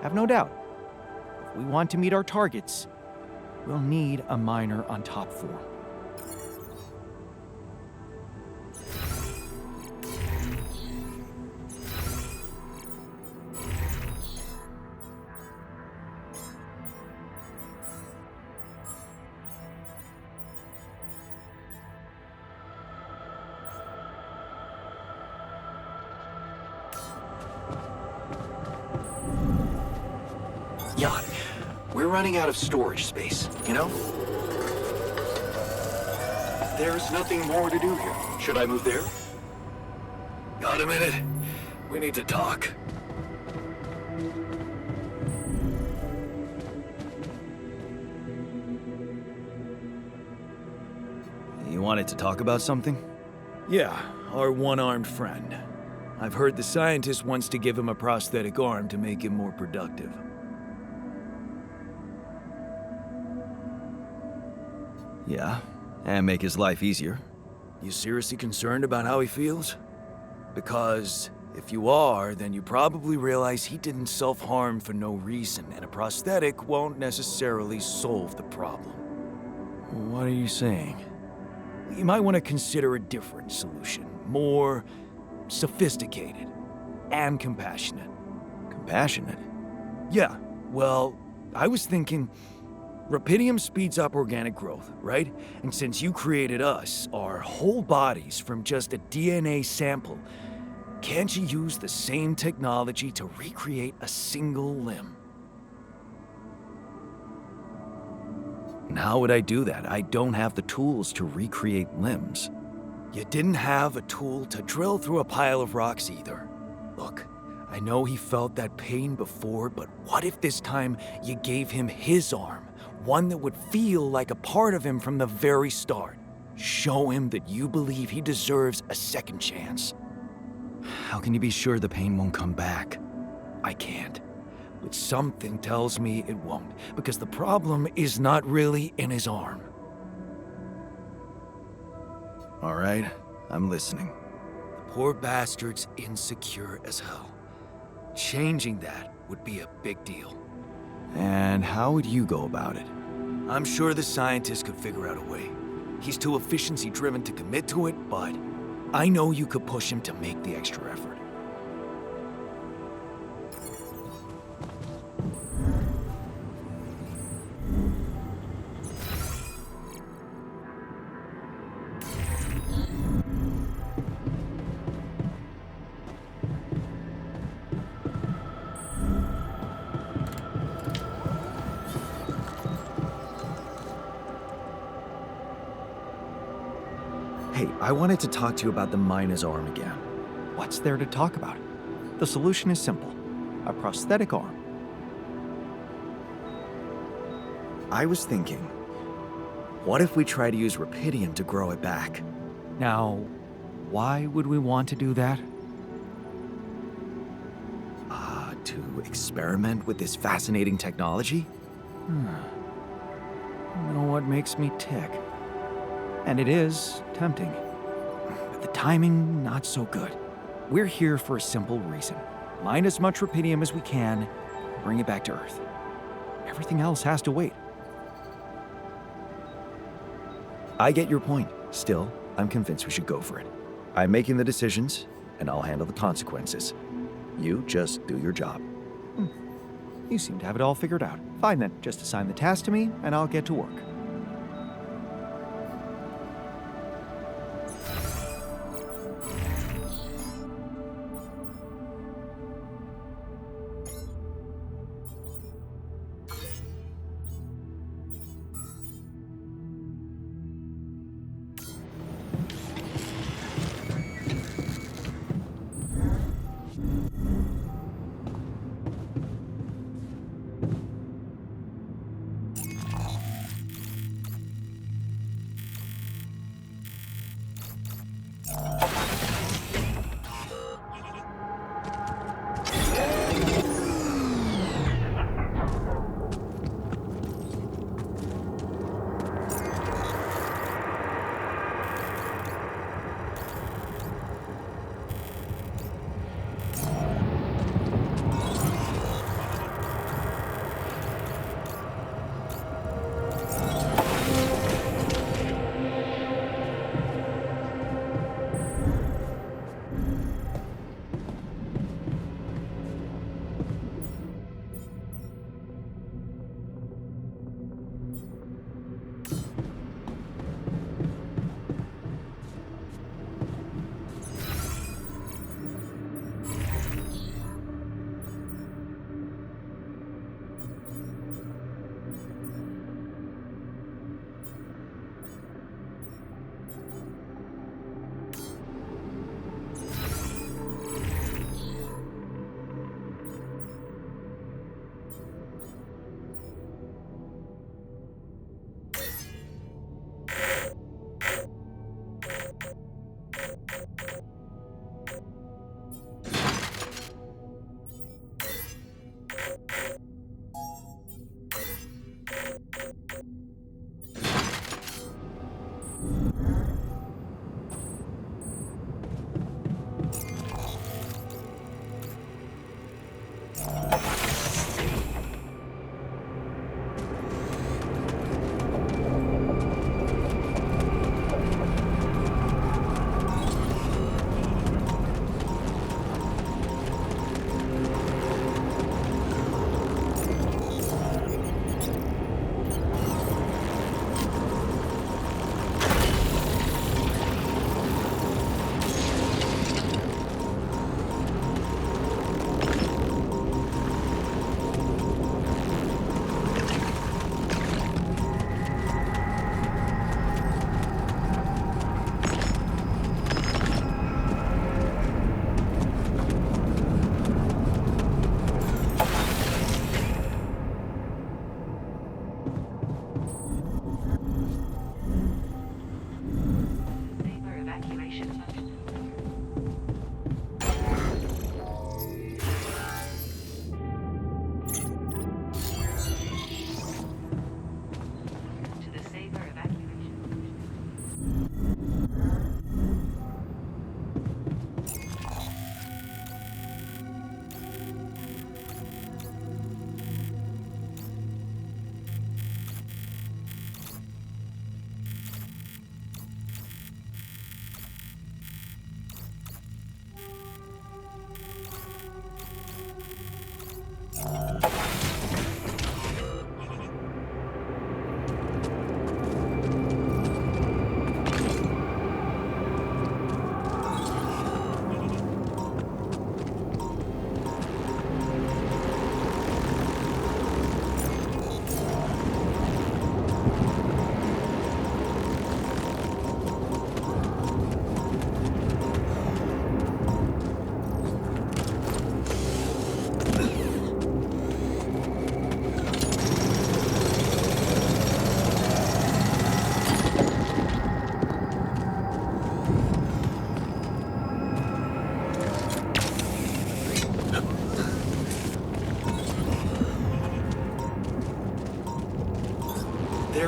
Have no doubt. If we want to meet our targets, we'll need a miner on top form. Jan, we're running out of storage space, you know? There's nothing more to do here. Should I move there? Got a minute? We need to talk. You wanted to talk about something? Yeah, our one-armed friend. I've heard the scientist wants to give him a prosthetic arm to make him more productive. Yeah, and make his life easier. You seriously concerned about how he feels? Because if you are, then you probably realize he didn't self-harm for no reason, and a prosthetic won't necessarily solve the problem. What are you saying? You might want to consider a different solution, more sophisticated and compassionate. Compassionate? Yeah, well, I was thinking Rapidium speeds up organic growth, right? And since you created us, our whole bodies from just a DNA sample, can't you use the same technology to recreate a single limb? And how would I do that? I don't have the tools to recreate limbs. You didn't have a tool to drill through a pile of rocks either. Look, I know he felt that pain before, but what if this time you gave him his arm? One that would feel like a part of him from the very start. Show him that you believe he deserves a second chance. How can you be sure the pain won't come back? I can't. But something tells me it won't, because the problem is not really in his arm. All right, I'm listening. The poor bastard's insecure as hell. Changing that would be a big deal. And how would you go about it? I'm sure the scientist could figure out a way. He's too efficiency-driven to commit to it, but I know you could push him to make the extra effort. Hey, I wanted to talk to you about the miner's arm again. What's there to talk about? The solution is simple. A prosthetic arm. I was thinking, what if we try to use Rapidium to grow it back? Now, why would we want to do that? To experiment with this fascinating technology? You know what makes me tick? And it is tempting. But the timing, not so good. We're here for a simple reason. Mine as much Rapidium as we can, bring it back to Earth. Everything else has to wait. I get your point. Still, I'm convinced we should go for it. I'm making the decisions, and I'll handle the consequences. You just do your job. You seem to have it all figured out. Fine then, just assign the task to me, and I'll get to work.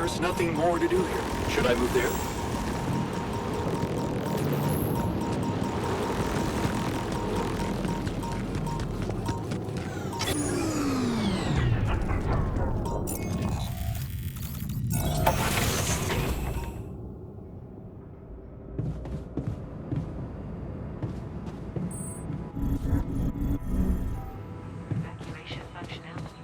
There's nothing more to do here. Should I move there? Evacuation functionality.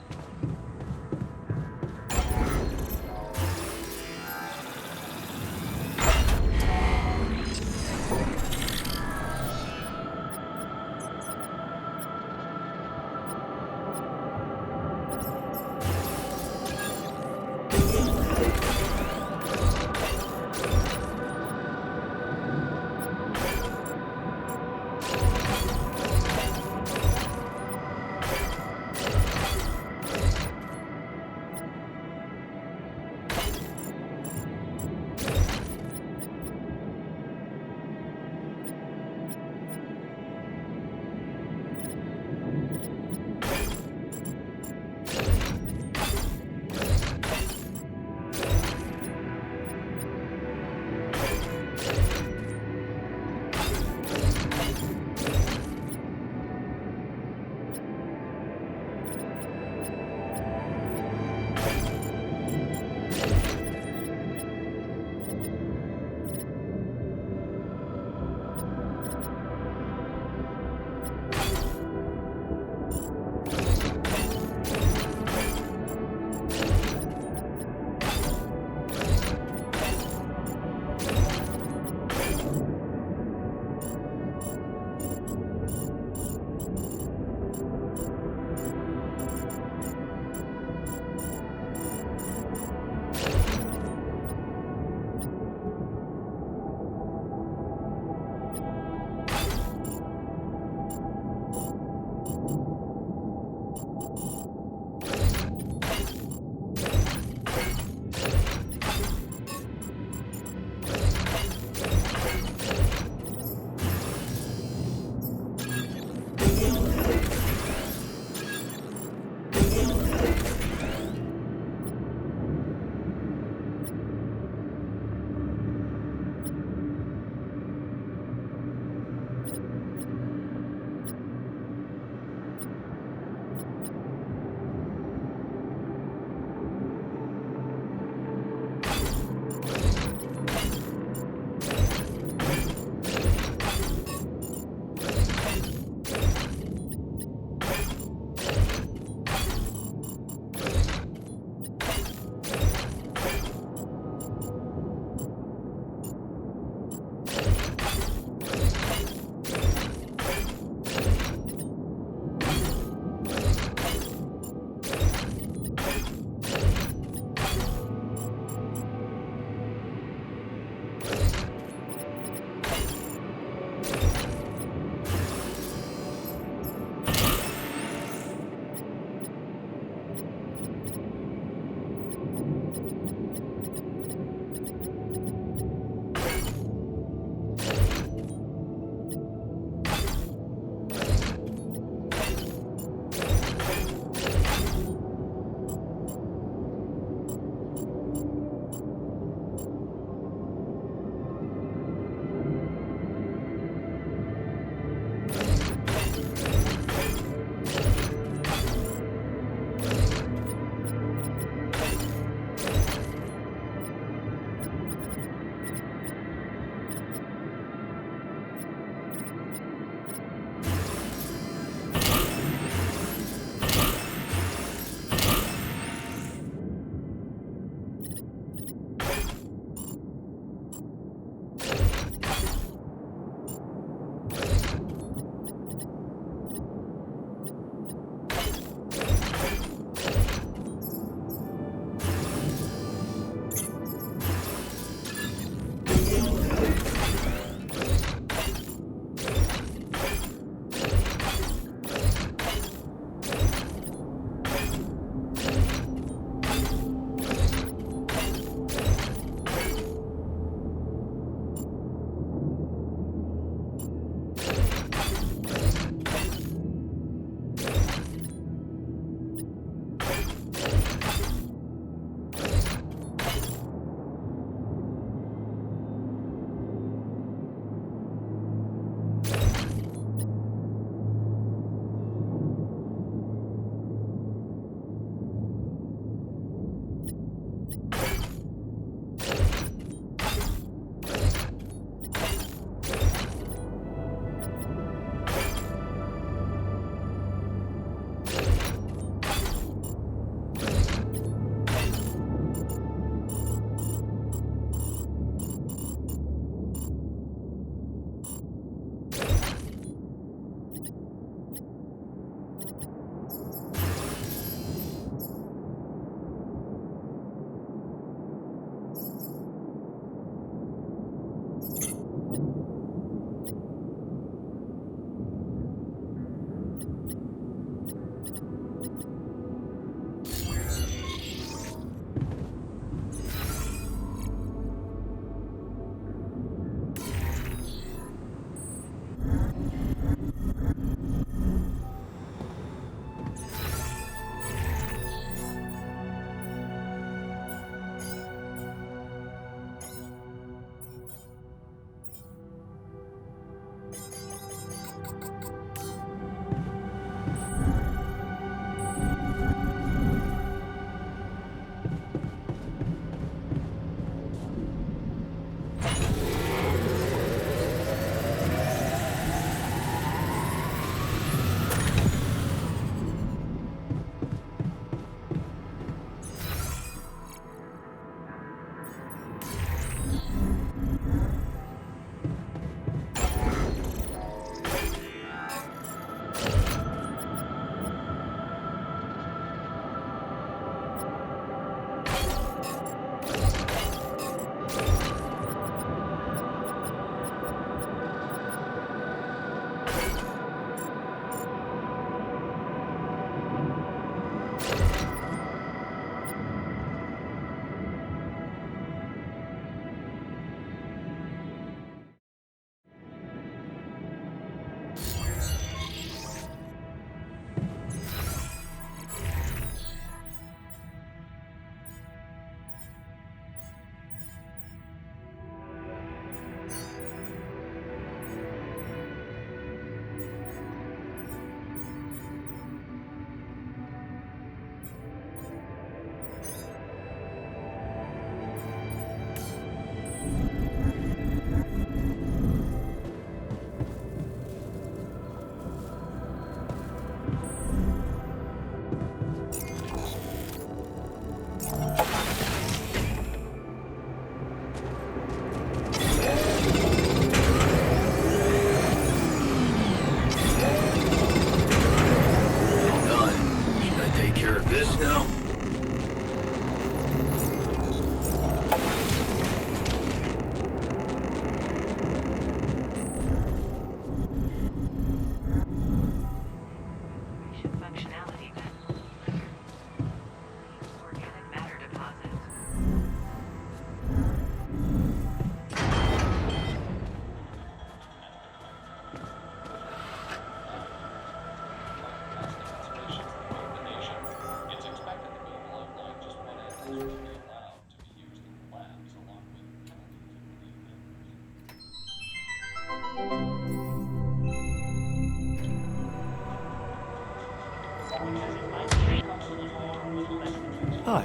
because it might be coming for a little less than you. Hi.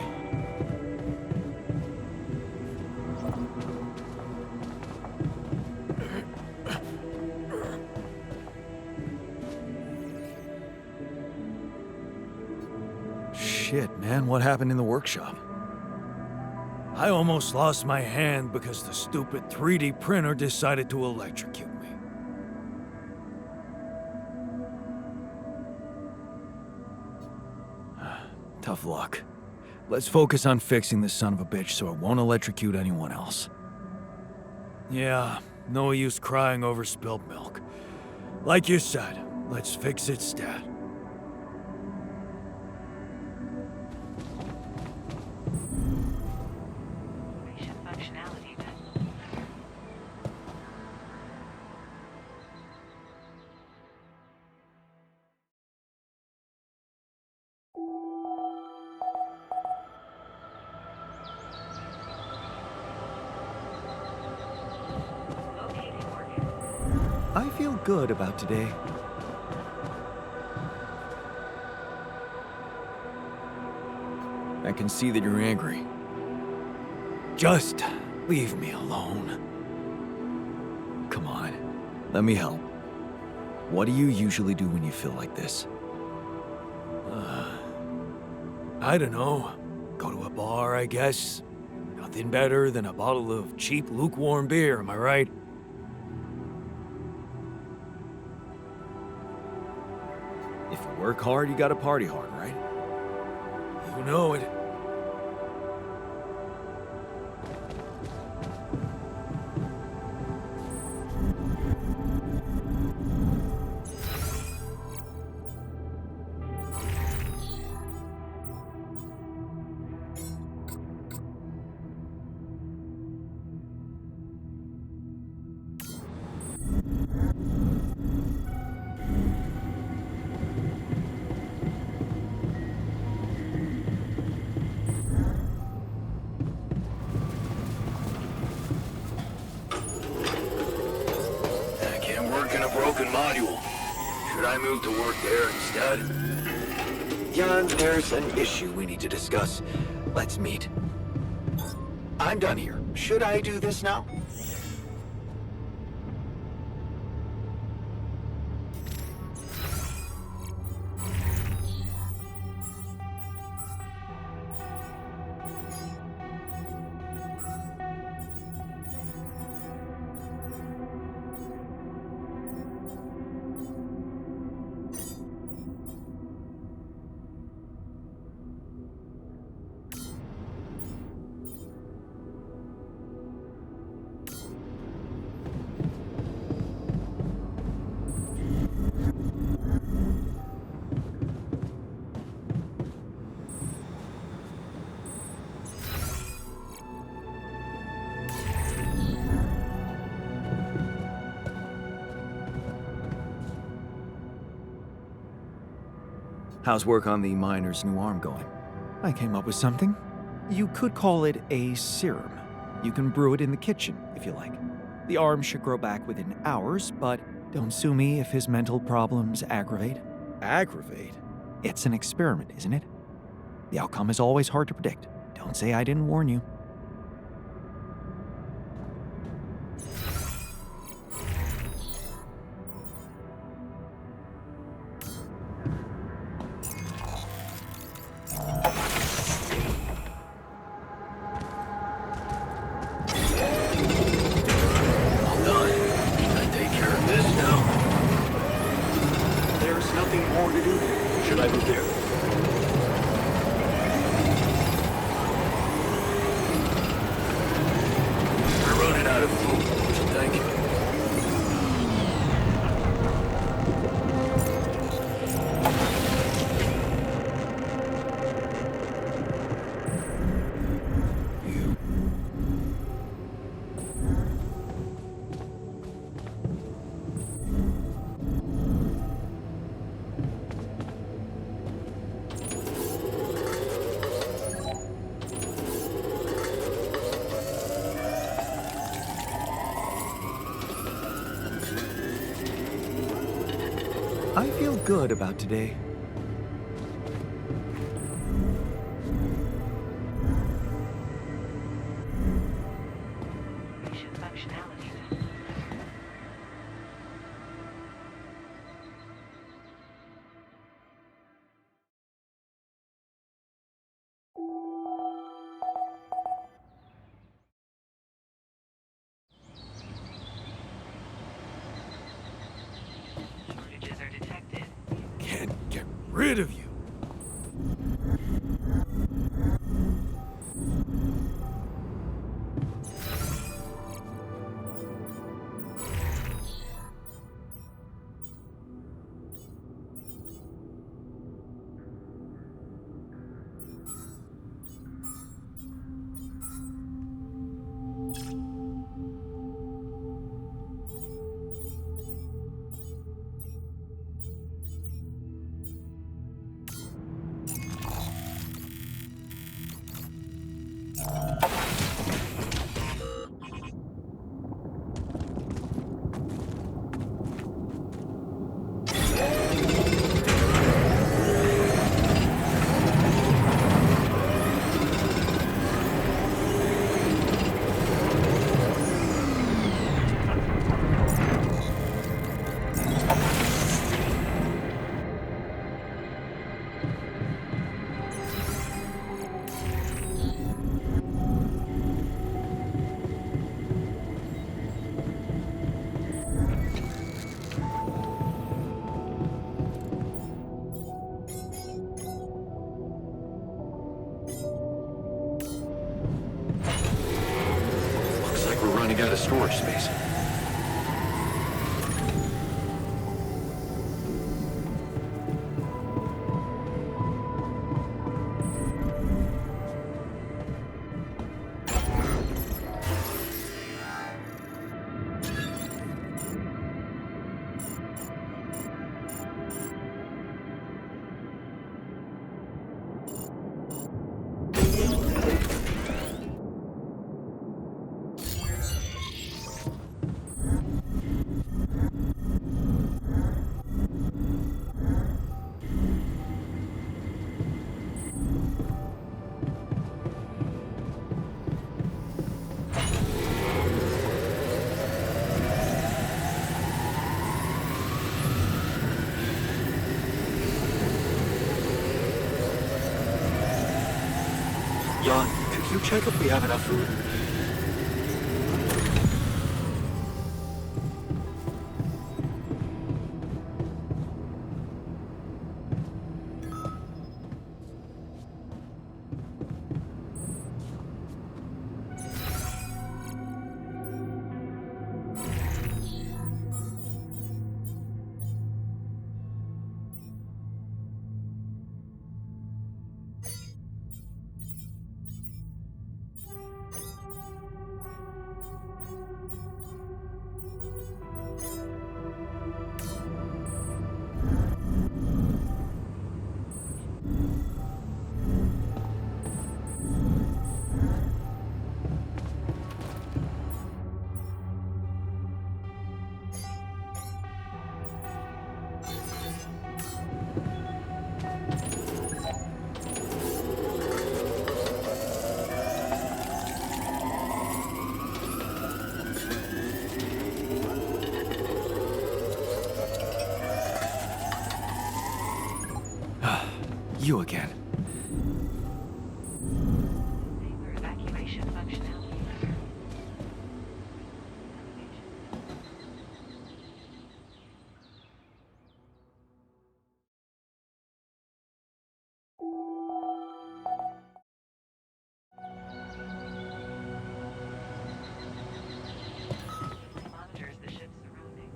Shit, man, what happened in the workshop? I almost lost my hand because the stupid 3D printer decided to electrocute me. Tough luck. Let's focus on fixing this son of a bitch so it won't electrocute anyone else. Yeah, no use crying over spilled milk. Like you said, let's fix it stat. Functionality then. I feel good about today. I can see that you're angry. Just leave me alone. Come on, let me help. What do you usually do when you feel like this? I don't know. Go to a bar, I guess. Nothing better than a bottle of cheap, lukewarm beer, am I right? If you work hard, you gotta party hard, right? You know it. I can't work in a broken module. Should I move to work there instead? Jan, there's an issue we need to discuss. Let's meet. I'm done here. Should I do this now? How's work on the miner's new arm going? I came up with something. You could call it a serum. You can brew it in the kitchen, if you like. The arm should grow back within hours, but don't sue me if his mental problems aggravate. Aggravate? It's an experiment, isn't it? The outcome is always hard to predict. Don't say I didn't warn you. All done. Can I take care of this now? There's nothing more to do. Should I move there? We're running out of food. What you think? I feel good about today. rid of you. Looks like we're running out of storage space. Jan, could you check if we have enough food? You again. Evacuation functionality. Monitors the ship's surroundings.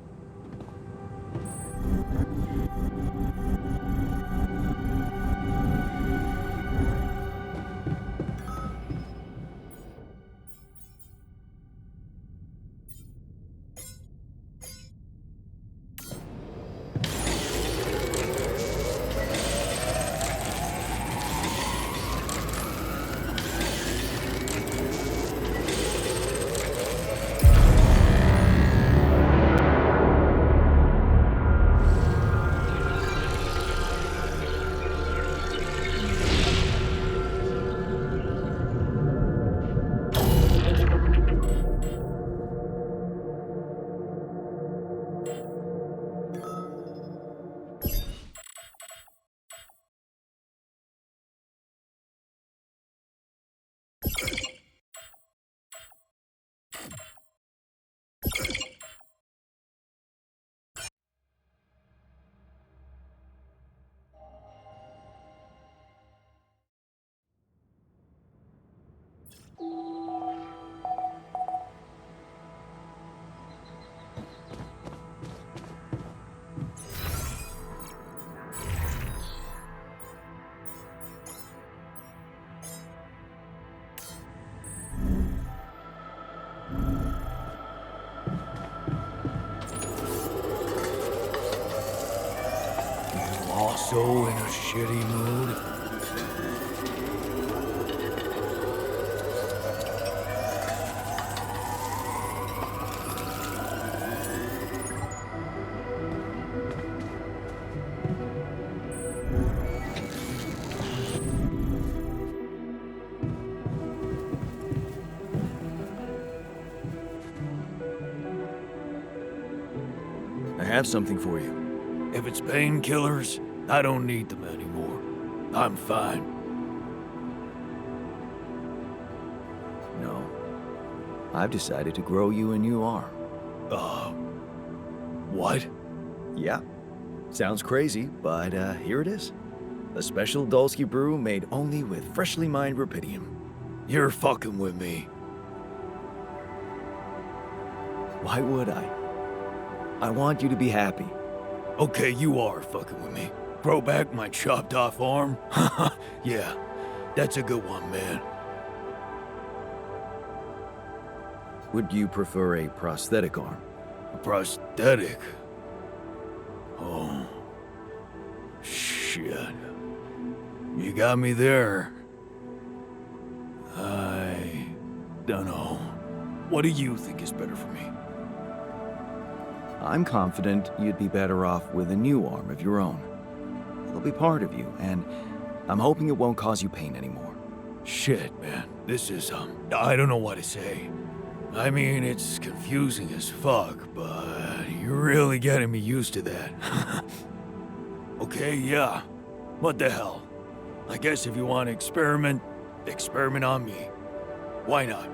so in a shitty mood. I have something for you. If it's painkillers, I don't need them anymore. I'm fine. No. I've decided to grow you a new arm. What? Yeah. Sounds crazy, but here it is. A special Dulski brew made only with freshly mined rupidium. You're fucking with me. Why would I? I want you to be happy. Okay, you are fucking with me. Grow back my chopped off arm? Yeah, that's a good one, man. Would you prefer a prosthetic arm? A prosthetic? Oh. Shit. You got me there. I don't know. What do you think is better for me? I'm confident you'd be better off with a new arm of your own. It'll be part of you, and I'm hoping it won't cause you pain anymore. Shit, man. This is, I don't know what to say. I mean, it's confusing as fuck, but you're really getting me used to that. Okay, yeah. What the hell? I guess if you want to experiment on me. Why not?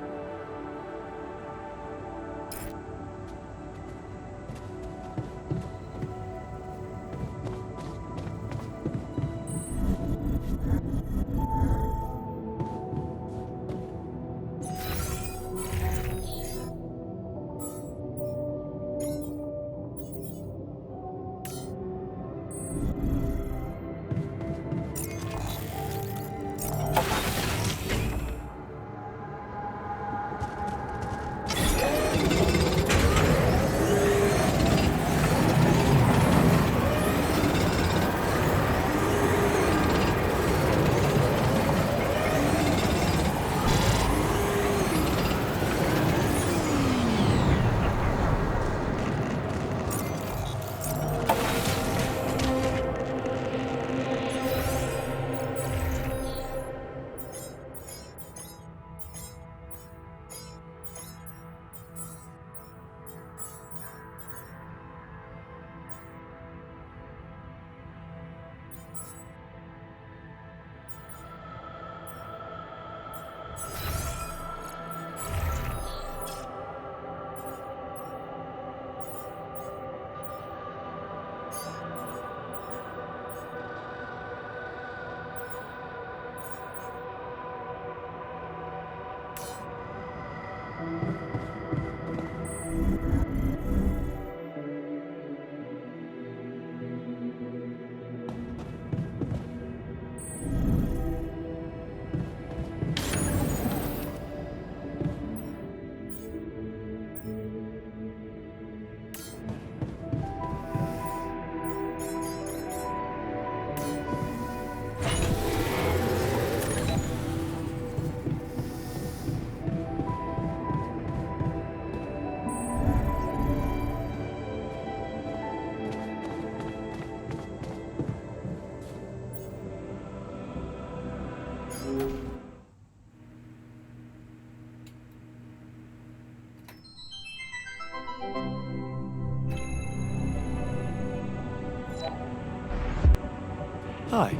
Hi.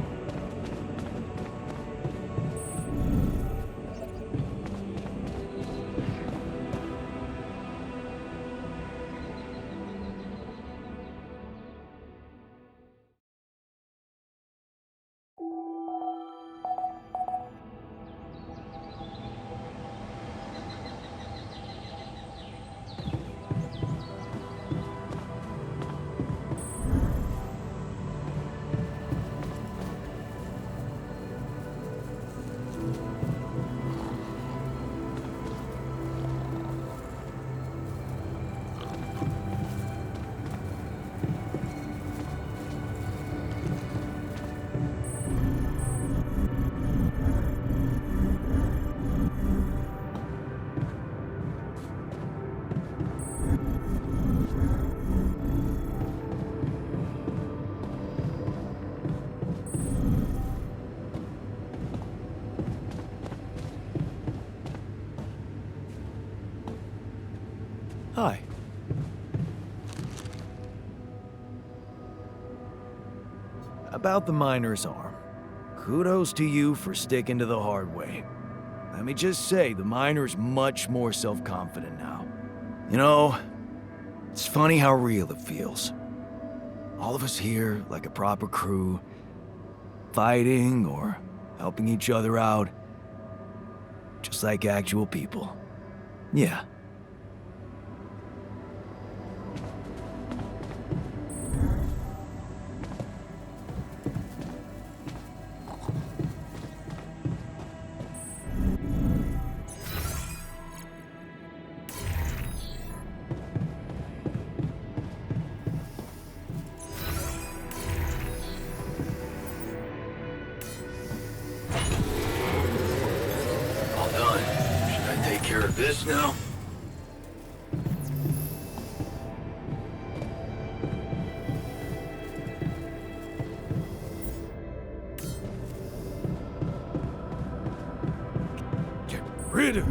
Hi. About the miner's arm. Kudos to you for sticking to the hard way. Let me just say, the miner's much more self-confident now. You know, it's funny how real it feels. All of us here, like a proper crew, fighting or helping each other out. Just like actual people. Yeah. All done. Should I take care of this now? Get rid of...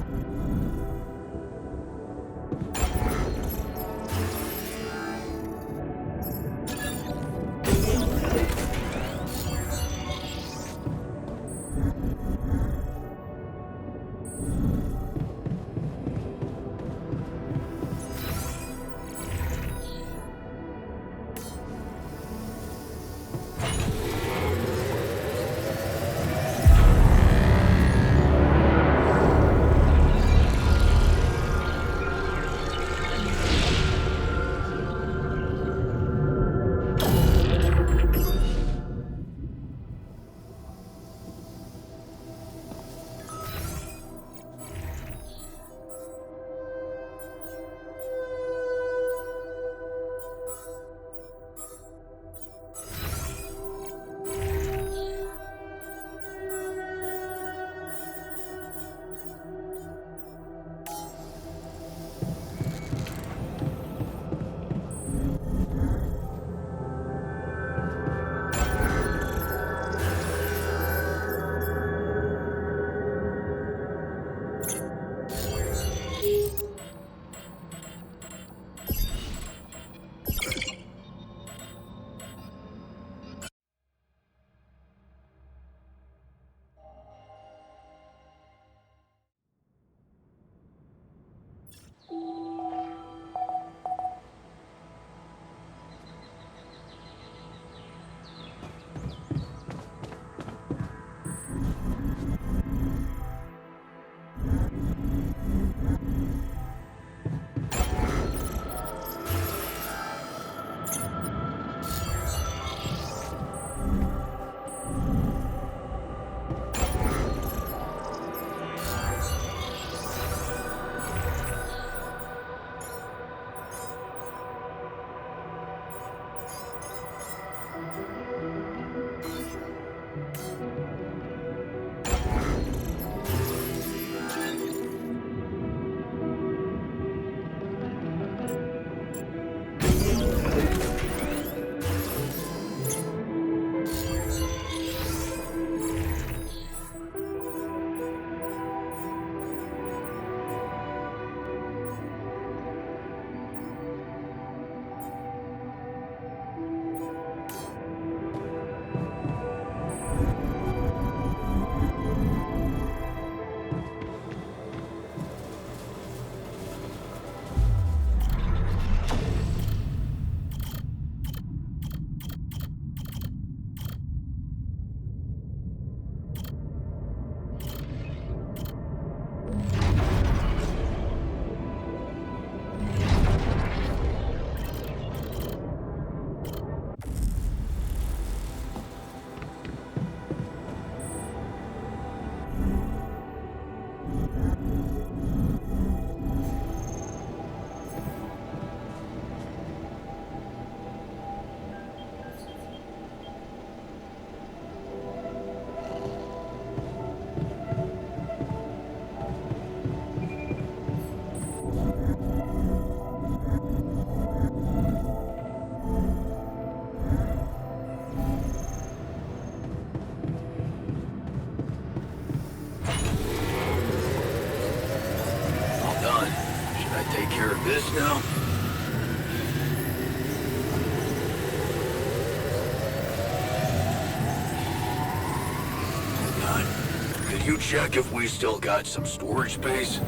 you check if we still got some storage space?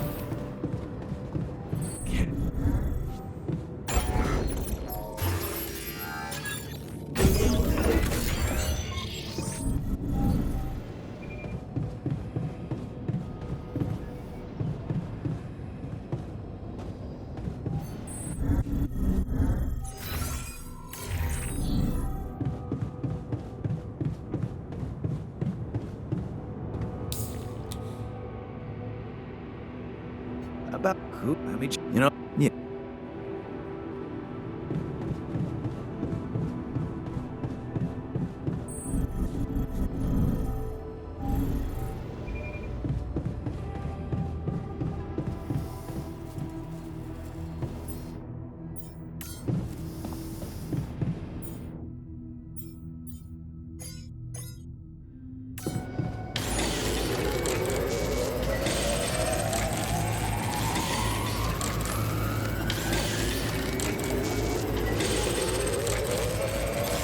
About who? I mean, you know, yeah.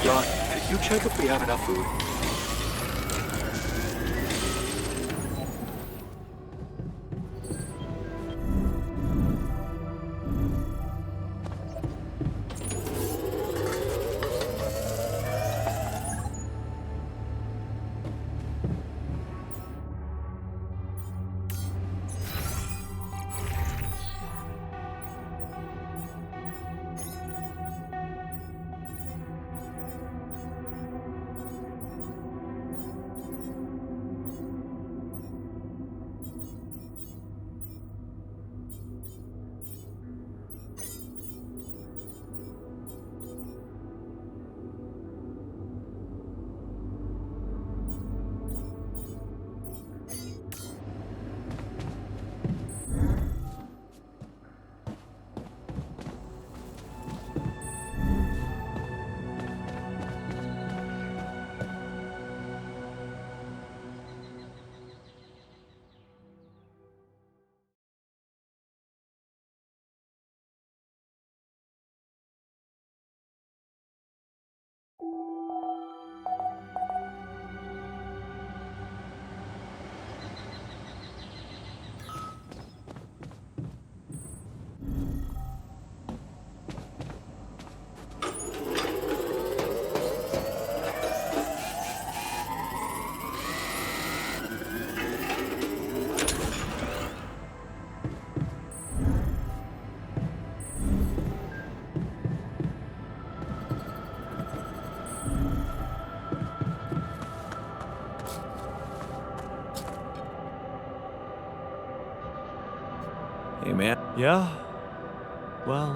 John, could you check if we have enough food? Hey, man. Yeah? Well,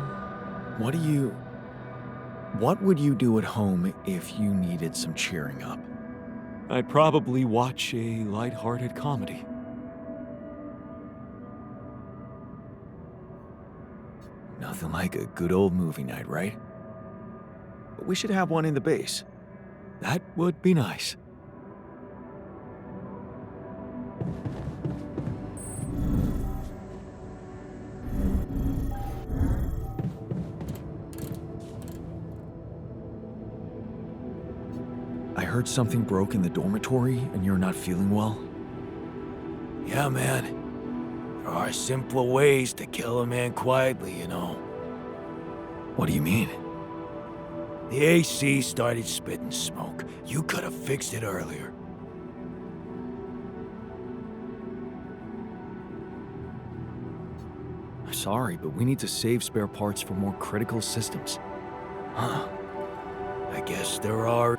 what would you do at home if you needed some cheering up? I'd probably watch a lighthearted comedy. Nothing like a good old movie night, right? But we should have one in the base. That would be nice. I heard something broke in the dormitory and you're not feeling well. Yeah, man. There are simpler ways to kill a man quietly, you know. What do you mean? The AC started spitting smoke. You could have fixed it earlier. I'm sorry, but we need to save spare parts for more critical systems. Huh. I guess there are...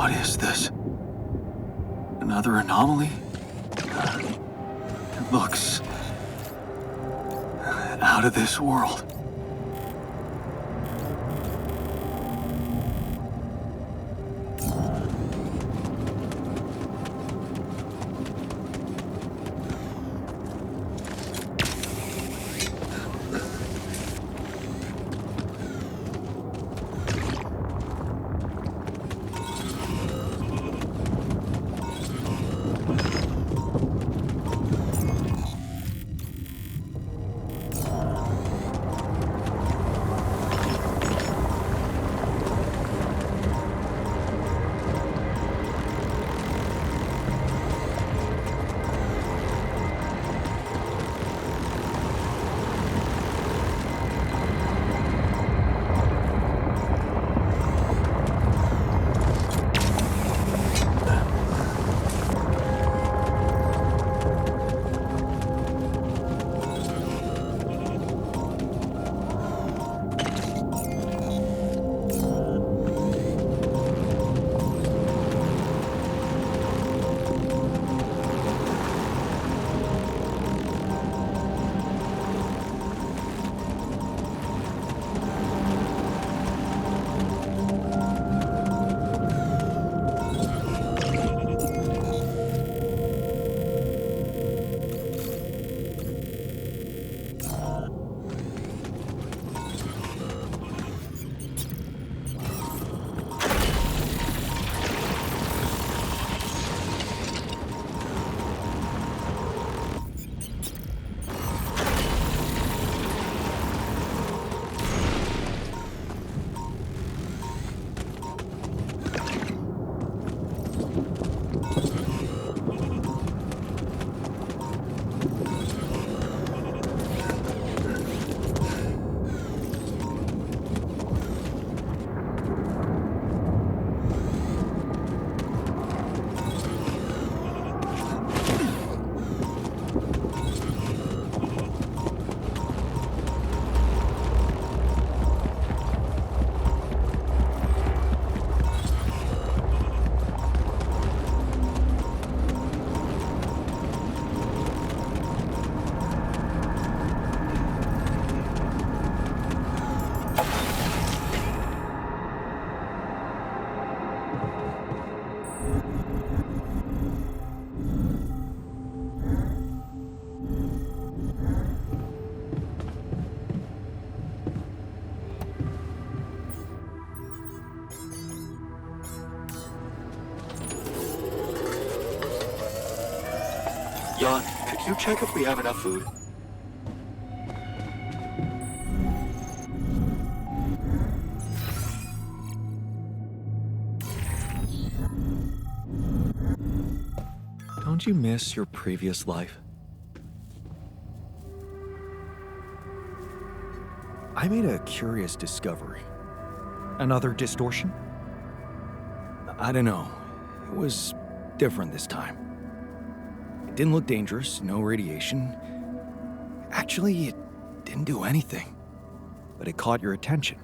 What is this? Another anomaly? It looks out of this world. Jan, could you check if we have enough food? Don't you miss your previous life? I made a curious discovery. Another distortion? I don't know. It was different this time. It didn't look dangerous, no radiation. Actually, it didn't do anything. But it caught your attention.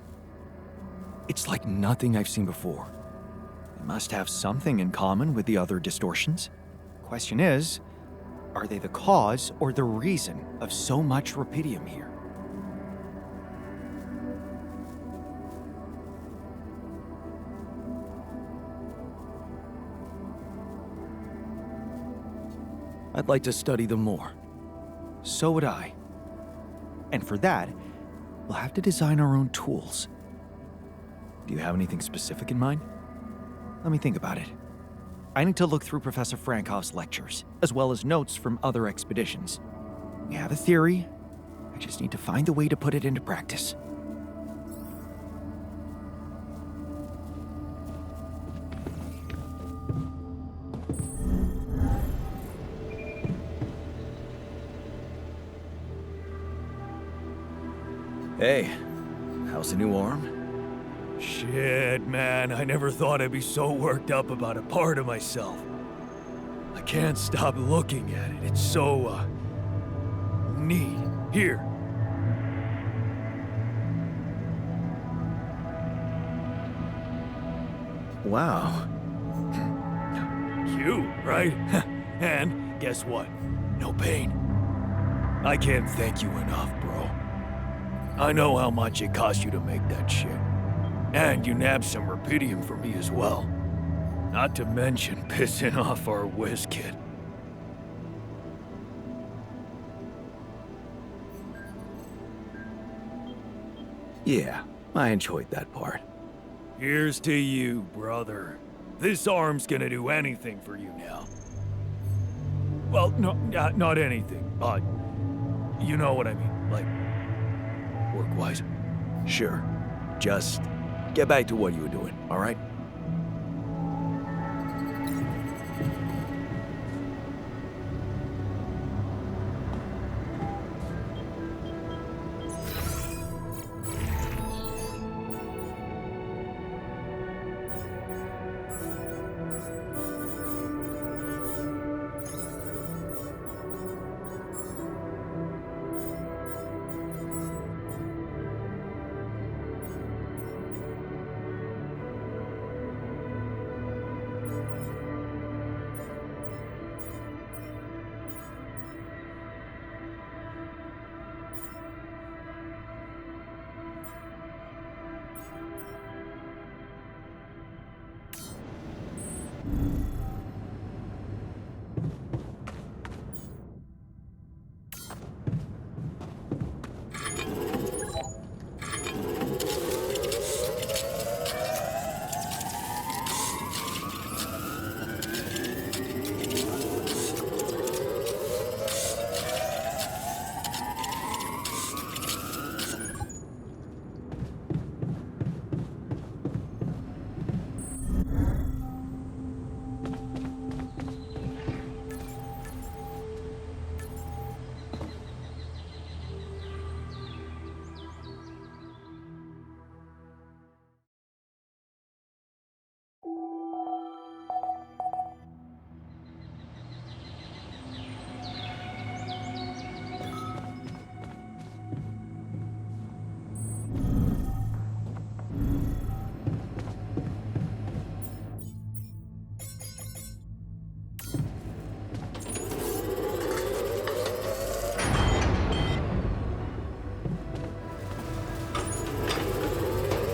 It's like nothing I've seen before. It must have something in common with the other distortions. Question is, are they the cause or the reason of so much rupidium here? I'd like to study them more. So would I. And for that, we'll have to design our own tools. Do you have anything specific in mind? Let me think about it. I need to look through Professor Frankov's lectures, as well as notes from other expeditions. We have a theory. I just need to find a way to put it into practice. Hey, how's the new arm? Shit, man, I never thought I'd be so worked up about a part of myself. I can't stop looking at it. It's so, neat. Here. Wow. you, right? And guess what? No pain. I can't thank you enough, bro. I know how much it cost you to make that shit. And you nabbed some rupidium for me as well. Not to mention pissing off our whiz kid. Yeah, I enjoyed that part. Here's to you, brother. This arm's gonna do anything for you now. Well, no, not anything, but you know what I mean, like, work-wise. Sure. Just get back to what you were doing, all right?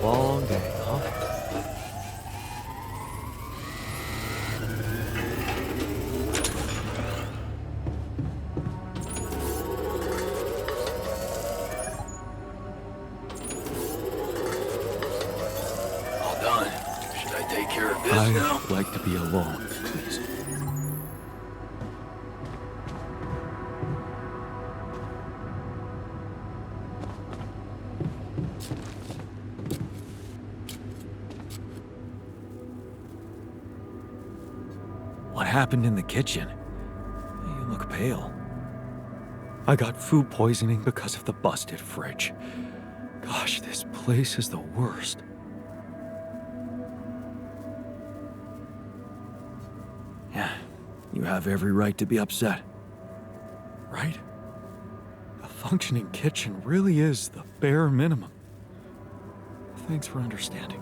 Long day, huh? All done. Should I take care of this now? I'd like to be alone, please. What happened in the kitchen? You look pale. I got food poisoning because of the busted fridge. Gosh, this place is the worst. Yeah, you have every right to be upset. Right? A functioning kitchen really is the bare minimum. Thanks for understanding.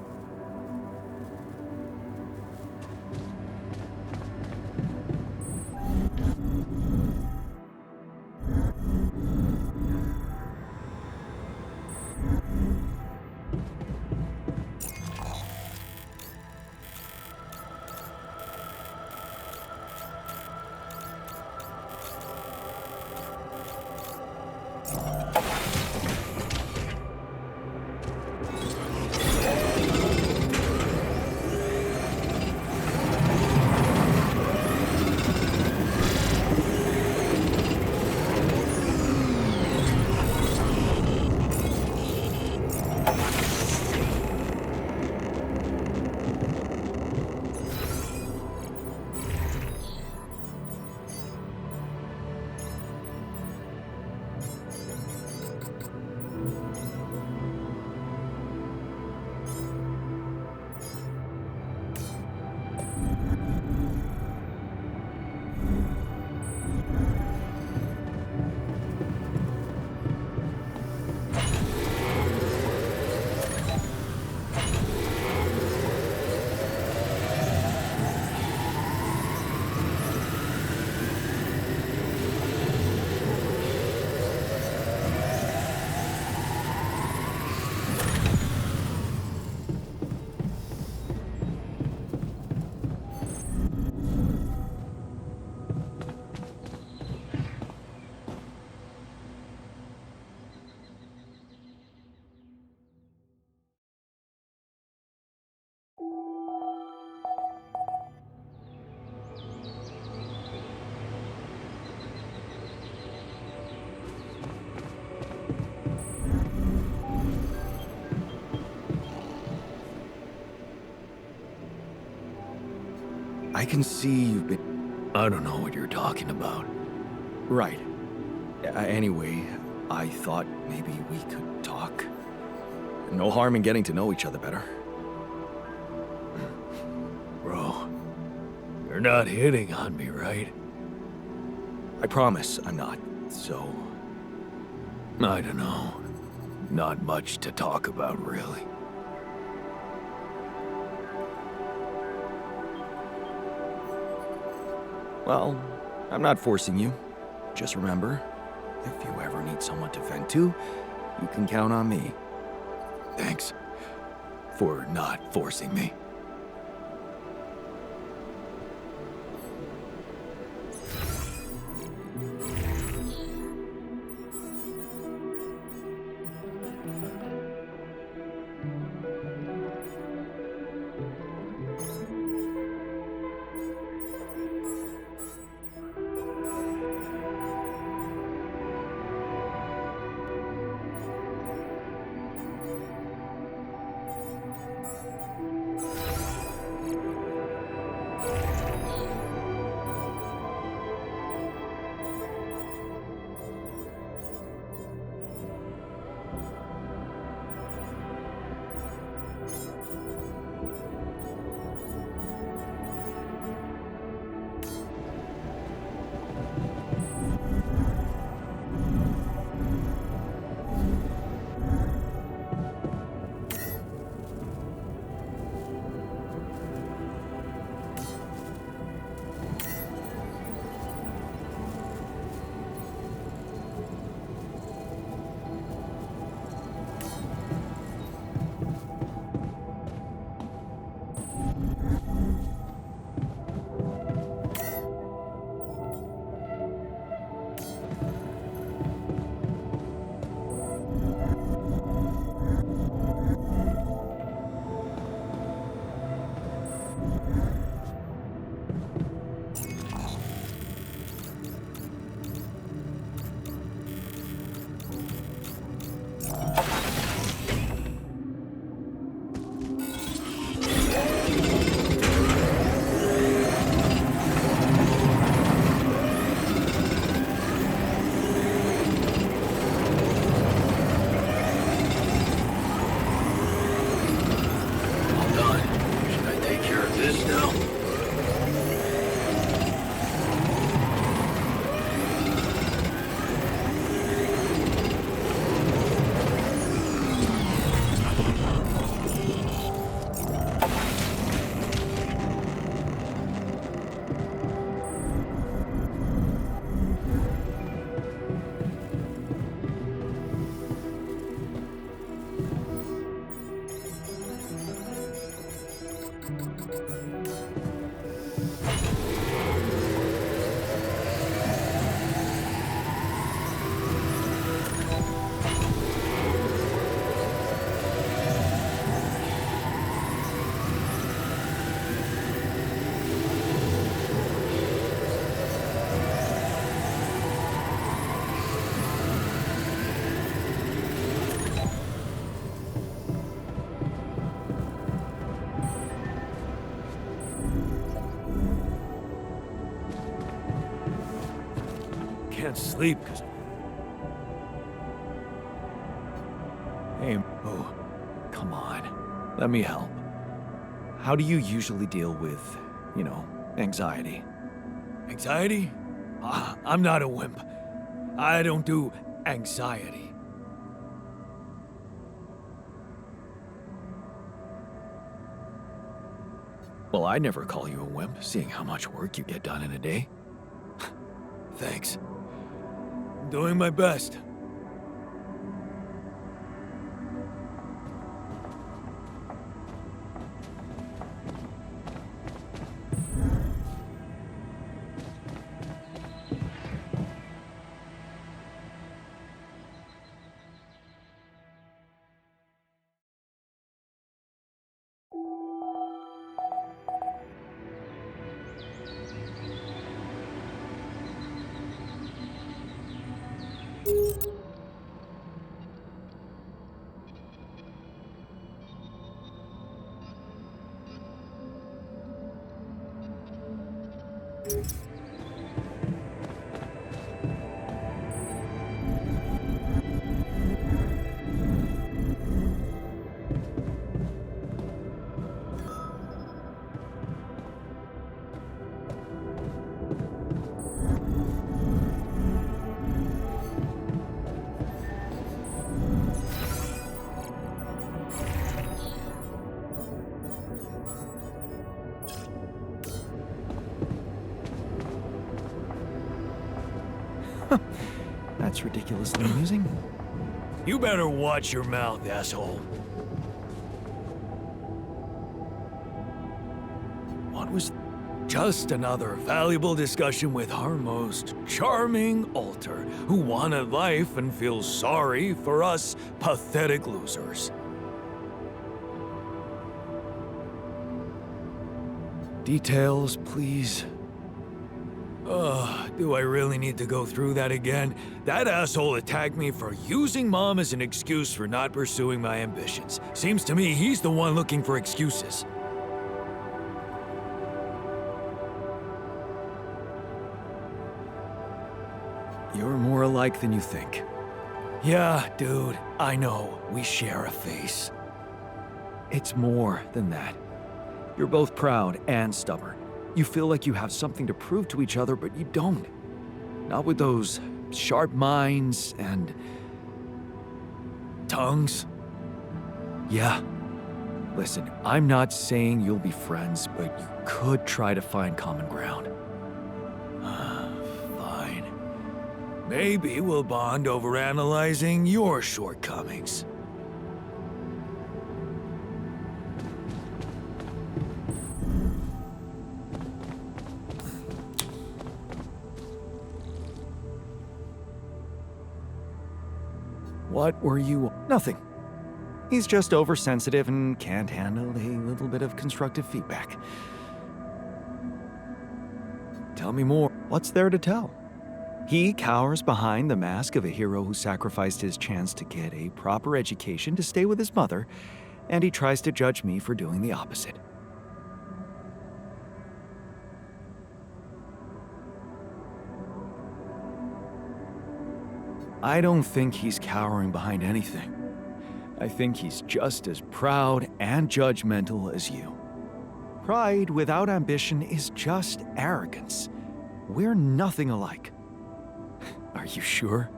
can see you've been... I don't know what you're talking about. Right. Anyway, I thought maybe we could talk. No harm in getting to know each other better. Bro, you're not hitting on me, right? I promise I'm not, so... I don't know. Not much to talk about, really. Well, I'm not forcing you. Just remember, if you ever need someone to vent to, you can count on me. Thanks for not forcing me. Can't sleep because... Hey, Oh, come on. Let me help. how do you usually deal with, anxiety? Anxiety? I'm not a wimp. I don't do anxiety. Well, I'd never call you a wimp, seeing how much work you get done in a day. Thanks. I'm doing my best. That's ridiculously amusing. You better watch your mouth, asshole. What was... Just another valuable discussion with our most charming alter, who wanted life and feels sorry for us pathetic losers. Details, please. Do I really need to go through that again? That asshole attacked me for using Mom as an excuse for not pursuing my ambitions. Seems to me he's the one looking for excuses. You're more alike than you think. Yeah, dude, I know. We share a face. It's more than that. You're both proud and stubborn. You feel like you have something to prove to each other, but you don't. Not with those sharp minds and... tongues? Yeah. Listen, I'm not saying you'll be friends, but you could try to find common ground. Fine. Maybe we'll bond over analyzing your shortcomings. What were you... Nothing. He's just oversensitive and can't handle a little bit of constructive feedback. Tell me more. What's there to tell? He cowers behind the mask of a hero who sacrificed his chance to get a proper education to stay with his mother, and he tries to judge me for doing the opposite. I don't think he's cowering behind anything. I think he's just as proud and judgmental as you. Pride without ambition is just arrogance. We're nothing alike. Are you sure?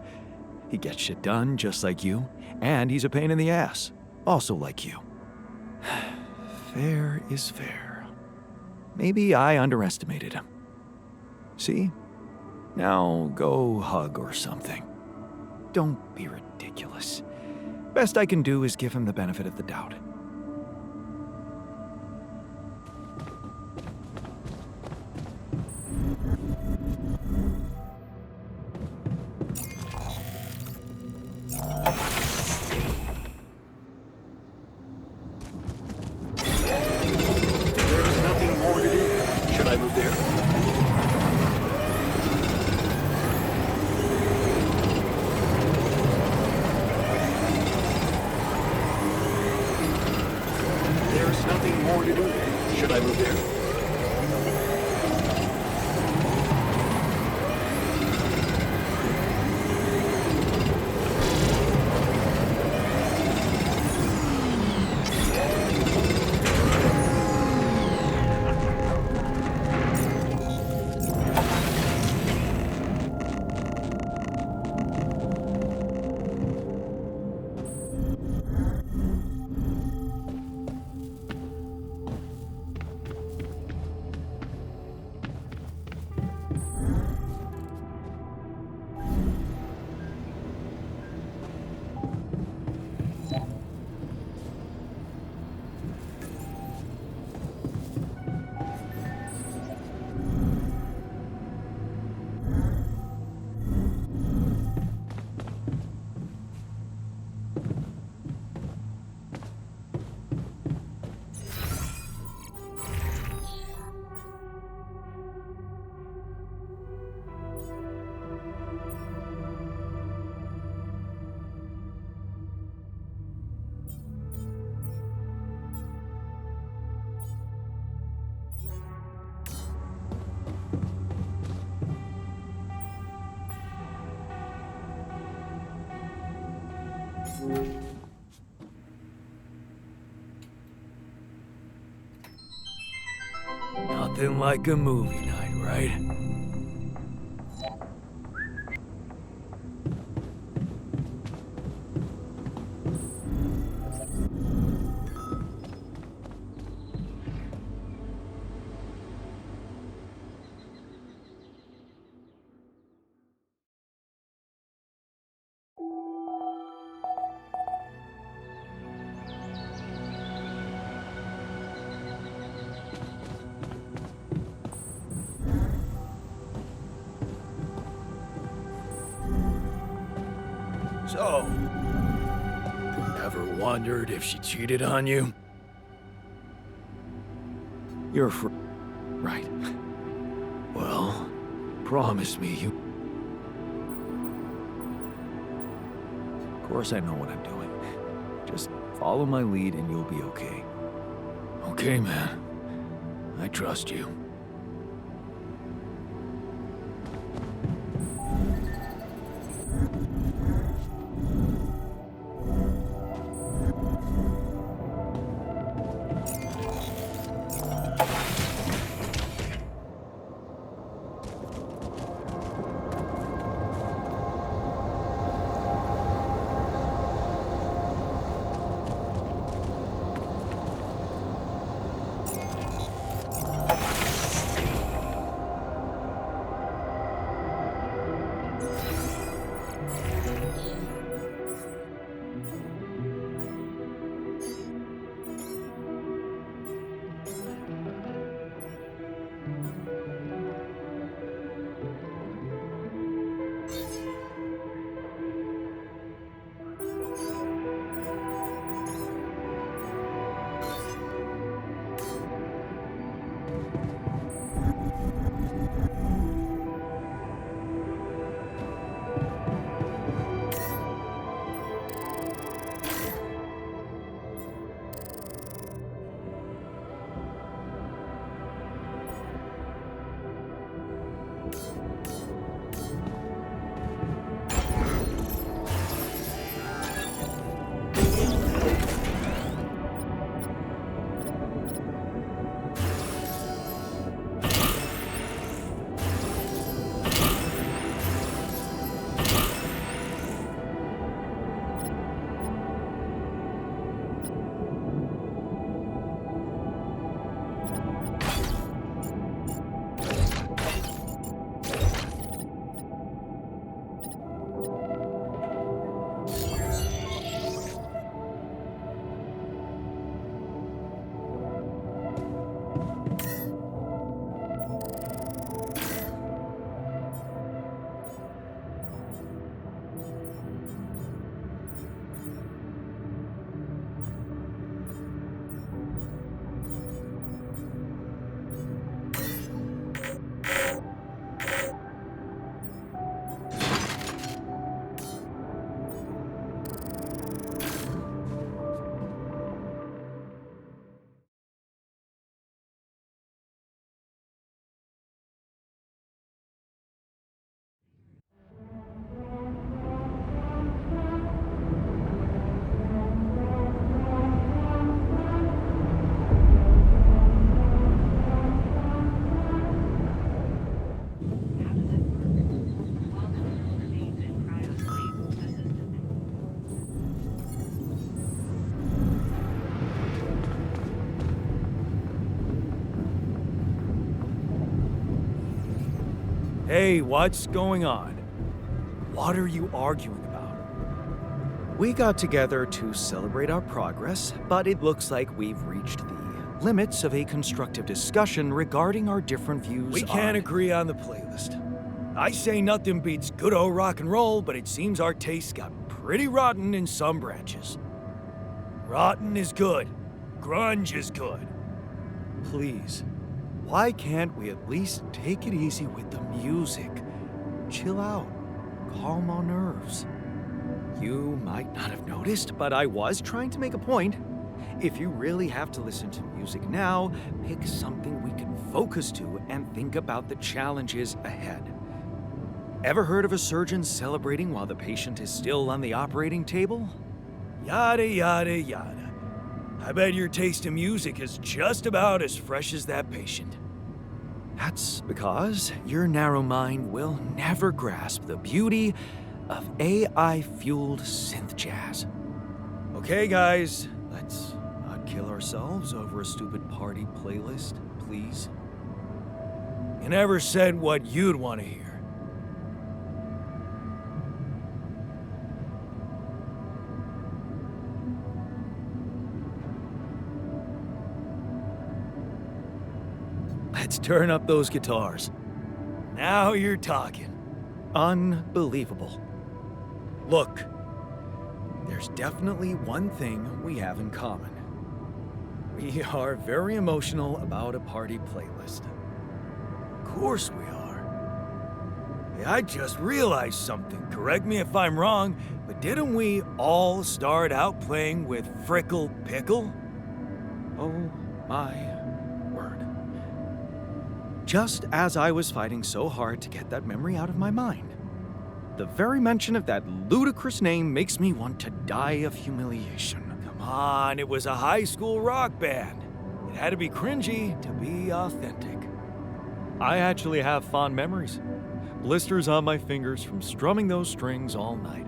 He gets shit done just like you, and he's a pain in the ass, also like you. Fair is fair. Maybe I underestimated him. See? Now go hug or something. Don't be ridiculous. Best I can do is give him the benefit of the doubt. There's nothing more to do. Should I move there? There's nothing more to do. Should I move there? Nothing like a movie night, right? So, ever wondered if she cheated on you? You're right. Well, promise me you... Of course I know what I'm doing. Just follow my lead and you'll be okay. Okay, man. I trust you. Hey, what's going on? What are you arguing about? We got together to celebrate our progress, but it looks like we've reached the limits of a constructive discussion regarding our different views We can't on... agree on the playlist. I say nothing beats good old rock and roll, but it seems our tastes got pretty rotten in some branches. Rotten is good. Grunge is good. Please, why can't we at least take it easy with the music? Chill out. Calm our nerves. You might not have noticed, but I was trying to make a point. If you really have to listen to music now, pick something we can focus to and think about the challenges ahead. Ever heard of a surgeon celebrating while the patient is still on the operating table? Yada, yada, yada. I bet your taste in music is just about as fresh as that patient. That's because your narrow mind will never grasp the beauty of AI-fueled synth jazz. Okay, guys, let's not kill ourselves over a stupid party playlist, please. You never said what you'd want to hear. Let's turn up those guitars. Now you're talking. Unbelievable. Look, there's definitely one thing we have in common. We are very emotional about a party playlist. Of course we are. Hey, I just realized something. Correct me if I'm wrong, but didn't we all start out playing with Frickle Pickle? Oh my word. Just as I was fighting so hard to get that memory out of my mind, the very mention of that ludicrous name makes me want to die of humiliation. Come on, it was a high school rock band. It had to be cringy to be authentic. I actually have fond memories. Blisters on my fingers from strumming those strings all night.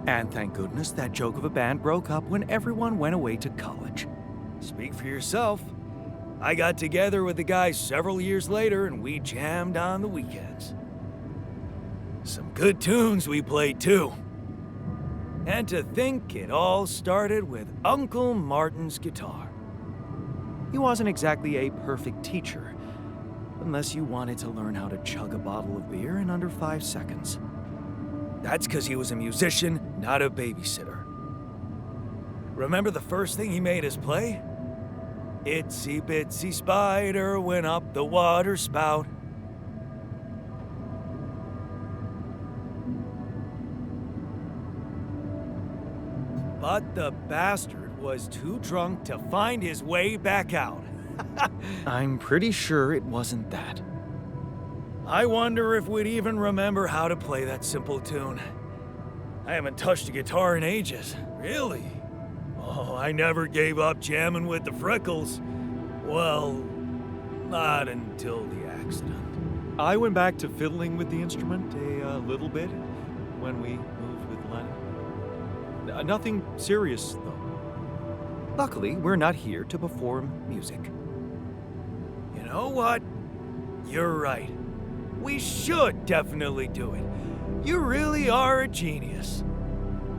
And thank goodness that joke of a band broke up when everyone went away to college. Speak for yourself. I got together with the guys several years later and we jammed on the weekends. Some good tunes we played too. And to think it all started with Uncle Martin's guitar. He wasn't exactly a perfect teacher, unless you wanted to learn how to chug a bottle of beer in under 5 seconds. That's because he was a musician, not a babysitter. Remember the first thing he made us play? Itsy bitsy spider went up the water spout. But the bastard was too drunk to find his way back out. I'm pretty sure it wasn't that. I wonder if we'd even remember how to play that simple tune. I haven't touched a guitar in ages. Really? Oh, I never gave up jamming with the Freckles. Well, not until the accident. I went back to fiddling with the instrument a little bit when we moved with Lennon. Nothing serious, though. Luckily, we're not here to perform music. You know what? You're right. We should definitely do it. You really are a genius.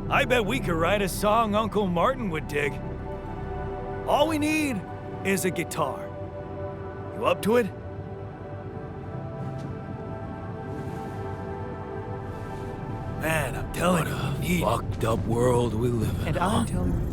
I bet we could write a song Uncle Martin would dig. All we need is a guitar. You up to it? Man, I'm telling you, fucked up world we live in. And I'm telling you.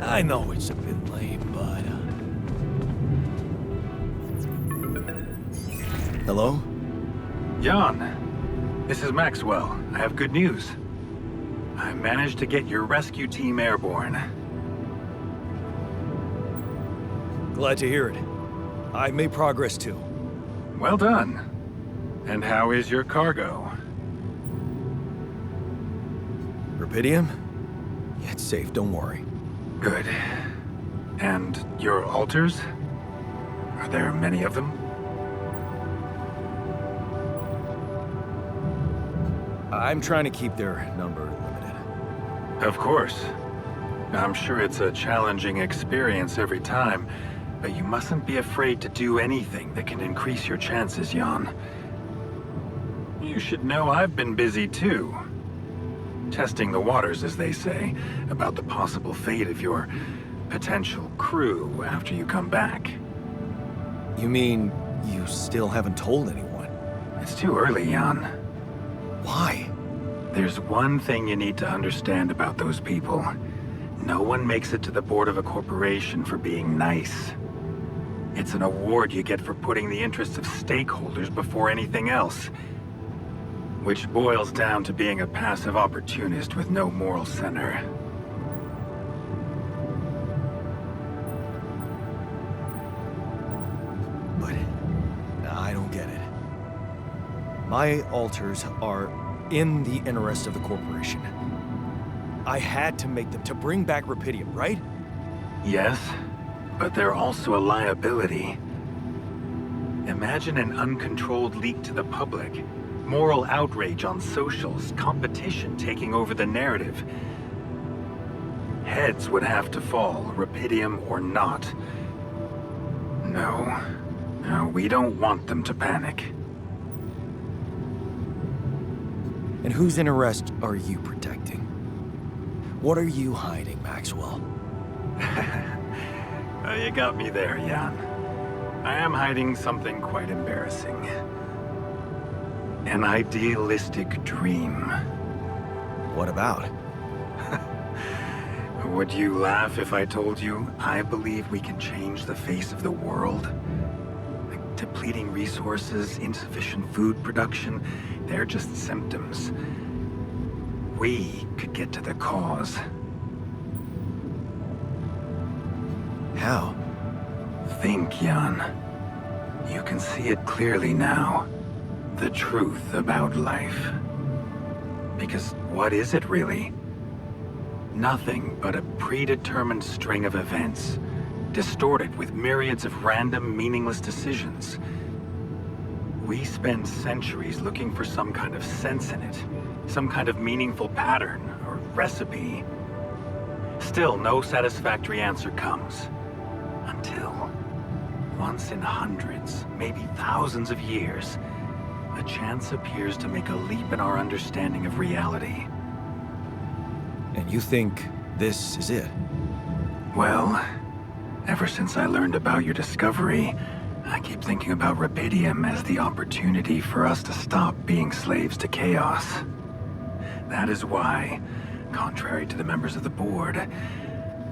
I know it's a bit lame, but... Hello? Jan, this is Maxwell. I have good news. I managed to get your rescue team airborne. Glad to hear it. I've made progress too. Well done. And how is your cargo? Rapidium? Yeah, it's safe, don't worry. Good. And your altars? Are there many of them? I'm trying to keep their number limited. Of course. I'm sure it's a challenging experience every time, but you mustn't be afraid to do anything that can increase your chances, Jan. You should know I've been busy too. Testing the waters, as they say, about the possible fate of your potential crew after you come back. You mean you still haven't told anyone? It's too early, Jan. Why? There's one thing you need to understand about those people. No one makes it to the board of a corporation for being nice. It's an award you get for putting the interests of stakeholders before anything else. Which boils down to being a passive opportunist with no moral center. But I don't get it. My altars are in the interest of the corporation. I had to make them to bring back Rapidium, right? Yes, but they're also a liability. Imagine an uncontrolled leak to the public. Moral outrage on socials, competition taking over the narrative. Heads would have to fall, Rapidium or not. No, we don't want them to panic. And whose interest are you protecting? What are you hiding, Maxwell? You got me there, Jan. I am hiding something quite embarrassing. An idealistic dream. What about? Would you laugh if I told you I believe we can change the face of the world? Like depleting resources, insufficient food production, they're just symptoms. We could get to the cause. How? Think, Jan. You can see it clearly now. The truth about life. Because what is it really? Nothing but a predetermined string of events, distorted with myriads of random, meaningless decisions. We spend centuries looking for some kind of sense in it, some kind of meaningful pattern or recipe. Still, no satisfactory answer comes. Until, once in hundreds, maybe thousands of years, a chance appears to make a leap in our understanding of reality. And you think this is it? Well, ever since I learned about your discovery, I keep thinking about Rapidium as the opportunity for us to stop being slaves to chaos. That is why, contrary to the members of the board,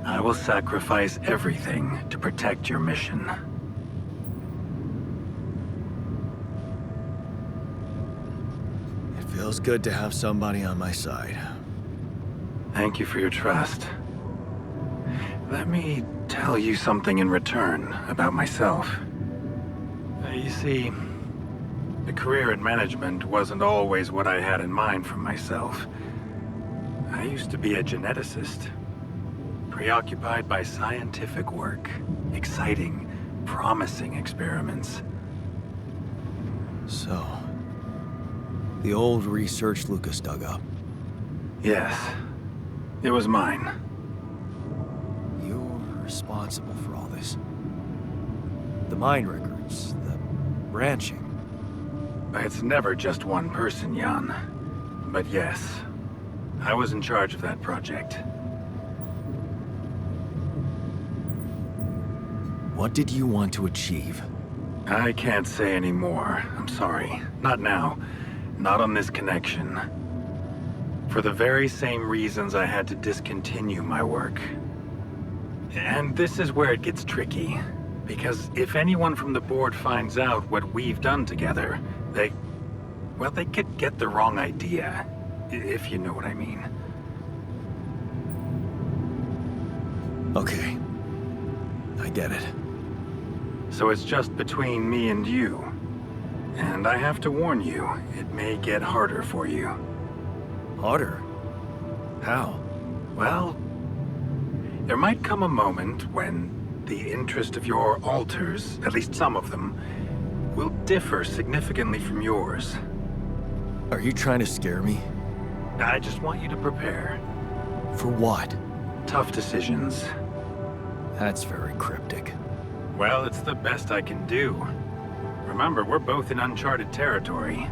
I will sacrifice everything to protect your mission. It feels good to have somebody on my side. Thank you for your trust. Let me tell you something in return about myself. You see, a career in management wasn't always what I had in mind for myself. I used to be a geneticist, preoccupied by scientific work, exciting, promising experiments. So, the old research Lucas dug up. Yes, it was mine. You're responsible for all this. The mine records, the branching. It's never just one person, Jan. But yes, I was in charge of that project. What did you want to achieve? I can't say any more. I'm sorry. Not now. Not on this connection. For the very same reasons I had to discontinue my work. And this is where it gets tricky. Because if anyone from the board finds out what we've done together, they could get the wrong idea. If you know what I mean. Okay. I get it. So it's just between me and you. And I have to warn you, it may get harder for you. Harder? How? Well, there might come a moment when the interest of your alters, at least some of them, will differ significantly from yours. Are you trying to scare me? I just want you to prepare. For what? Tough decisions. That's very cryptic. Well, it's the best I can do. Remember, we're both in uncharted territory.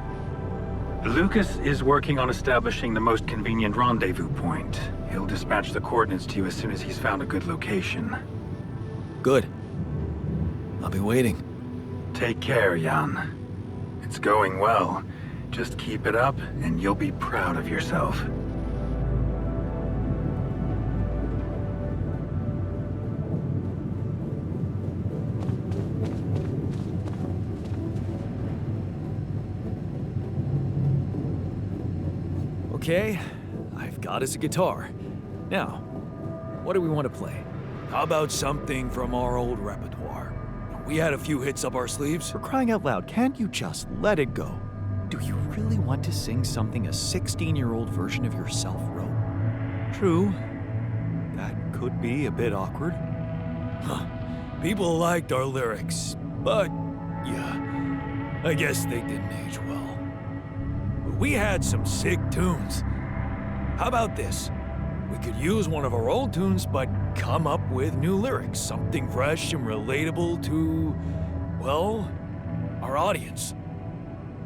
Lucas is working on establishing the most convenient rendezvous point. He'll dispatch the coordinates to you as soon as he's found a good location. Good. I'll be waiting. Take care, Jan. It's going well. Just keep it up, and you'll be proud of yourself. Okay, I've got us a guitar. Now, what do we want to play? How about something from our old repertoire? We had a few hits up our sleeves. For crying out loud, can't you just let it go? Do you really want to sing something a 16-year-old version of yourself wrote? True. That could be a bit awkward. Huh. People liked our lyrics, but yeah, I guess they didn't age well. We had some sick tunes. How about this? We could use one of our old tunes, but come up with new lyrics. Something fresh and relatable to, well, our audience.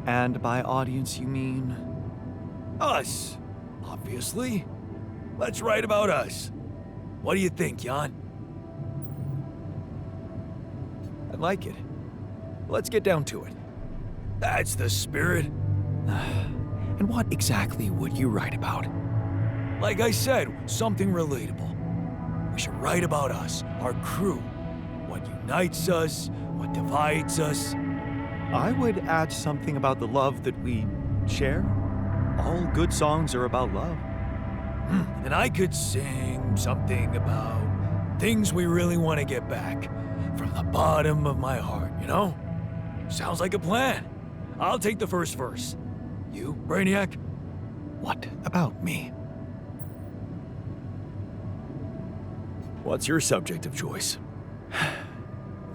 And by audience, you mean? Us, obviously. Let's write about us. What do you think, Jan? I like it. Let's get down to it. That's the spirit. And what exactly would you write about? Like I said, something relatable. We should write about us, our crew. What unites us, what divides us. I would add something about the love that we share. All good songs are about love. And I could sing something about things we really want to get back. From the bottom of my heart, you know? Sounds like a plan. I'll take the first verse. You, Brainiac? What about me? What's your subject of choice?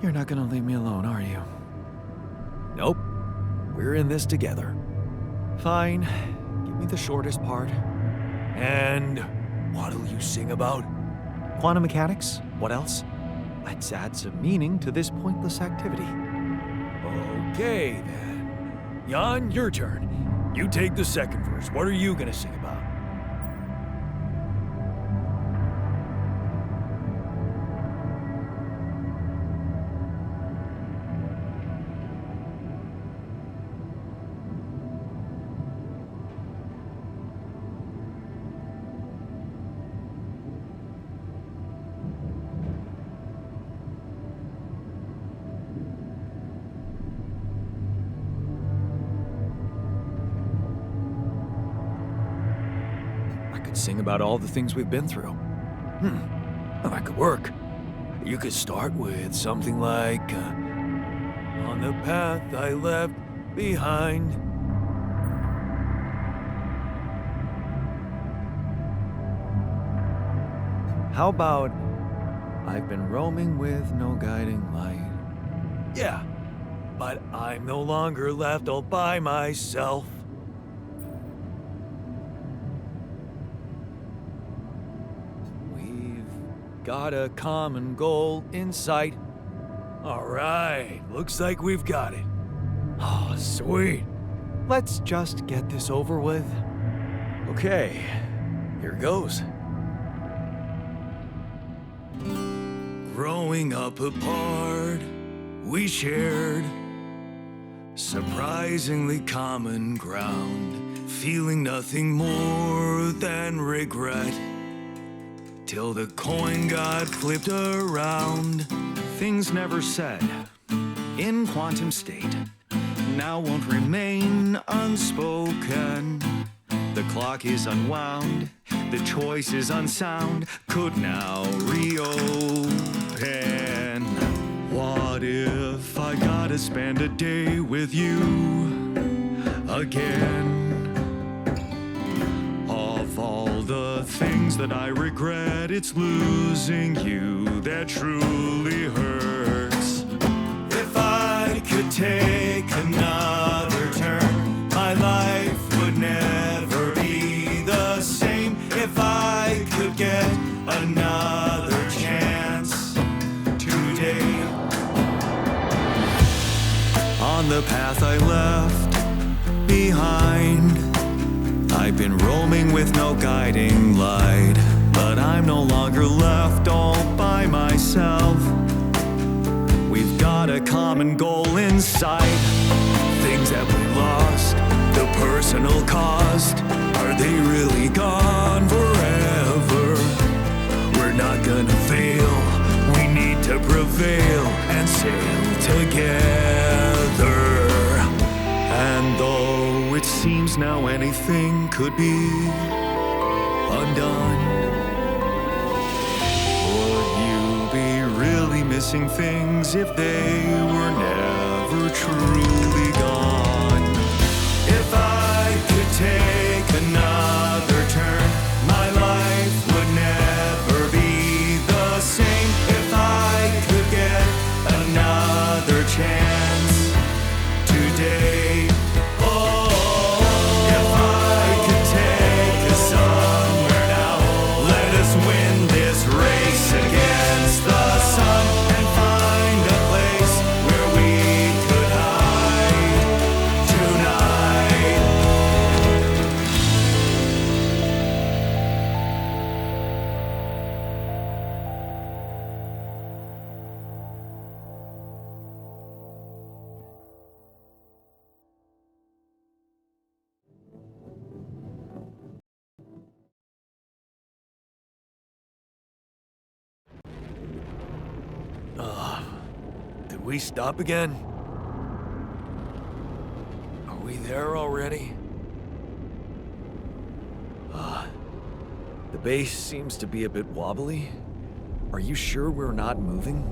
You're not gonna leave me alone, are you? Nope. We're in this together. Fine. Give me the shortest part. And what'll you sing about? Quantum mechanics? What else? Let's add some meaning to this pointless activity. Okay, then. Jan, your turn. You take the second verse. What are you gonna sing about? Sing about all the things we've been through. Well, that could work. You could start with something like, on the path I left behind. How about, I've been roaming with no guiding light? Yeah, but I'm no longer left all by myself. Got a common goal in sight. All right, looks like we've got it. Oh, sweet. Let's just get this over with. Okay, here goes. Growing up apart, we shared surprisingly common ground, feeling nothing more than regret. Till the coin got flipped around. Things never said in quantum state now won't remain unspoken. The clock is unwound, the choice is unsound, could now reopen. What if I gotta spend a day with you again? Of all the things that I regret, it's losing you that truly hurts. If I could take another turn, my life would never be the same. If I could get another chance today. On the path I left behind, I've been roaming with no guiding light, but I'm no longer left all by myself. We've got a common goal in sight. Things that we lost, the personal cost, are they really gone forever? We're not gonna fail, we need to prevail and sail together. And though it seems now anything could be undone, would you be really missing things if they were never truly gone? If I could take another turn, my life would never be the same. If I could get another chance today. Oh, if Should we stop again? Are we there already? The base seems to be a bit wobbly. Are you sure we're not moving?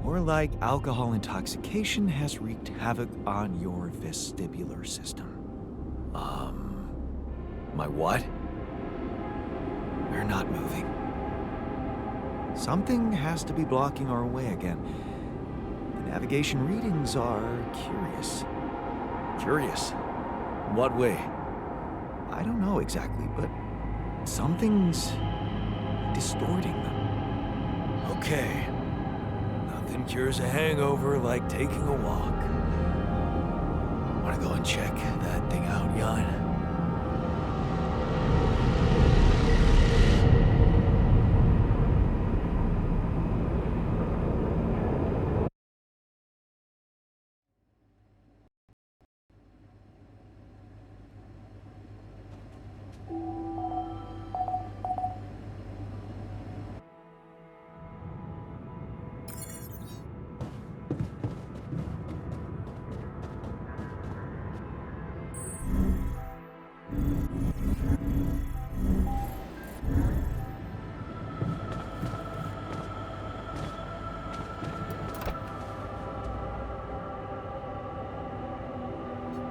Or like alcohol intoxication has wreaked havoc on your vestibular system. My what? We're not moving. Something has to be blocking our way again. The navigation readings are curious. Curious? In what way? I don't know exactly, but something's distorting them. Okay. Nothing cures a hangover like taking a walk. Wanna go and check that thing out, Jan?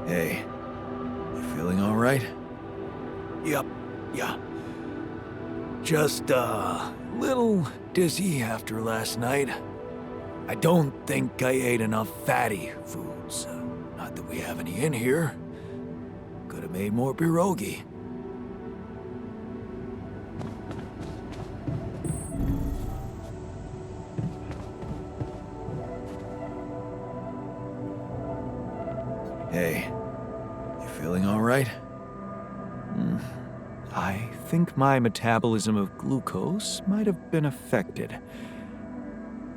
Hey, you feeling all right? Yep, yeah. Just a little dizzy after last night. I don't think I ate enough fatty foods. Not that we have any in here. Could have made more pierogi. Hey, you feeling all right? I think my metabolism of glucose might have been affected.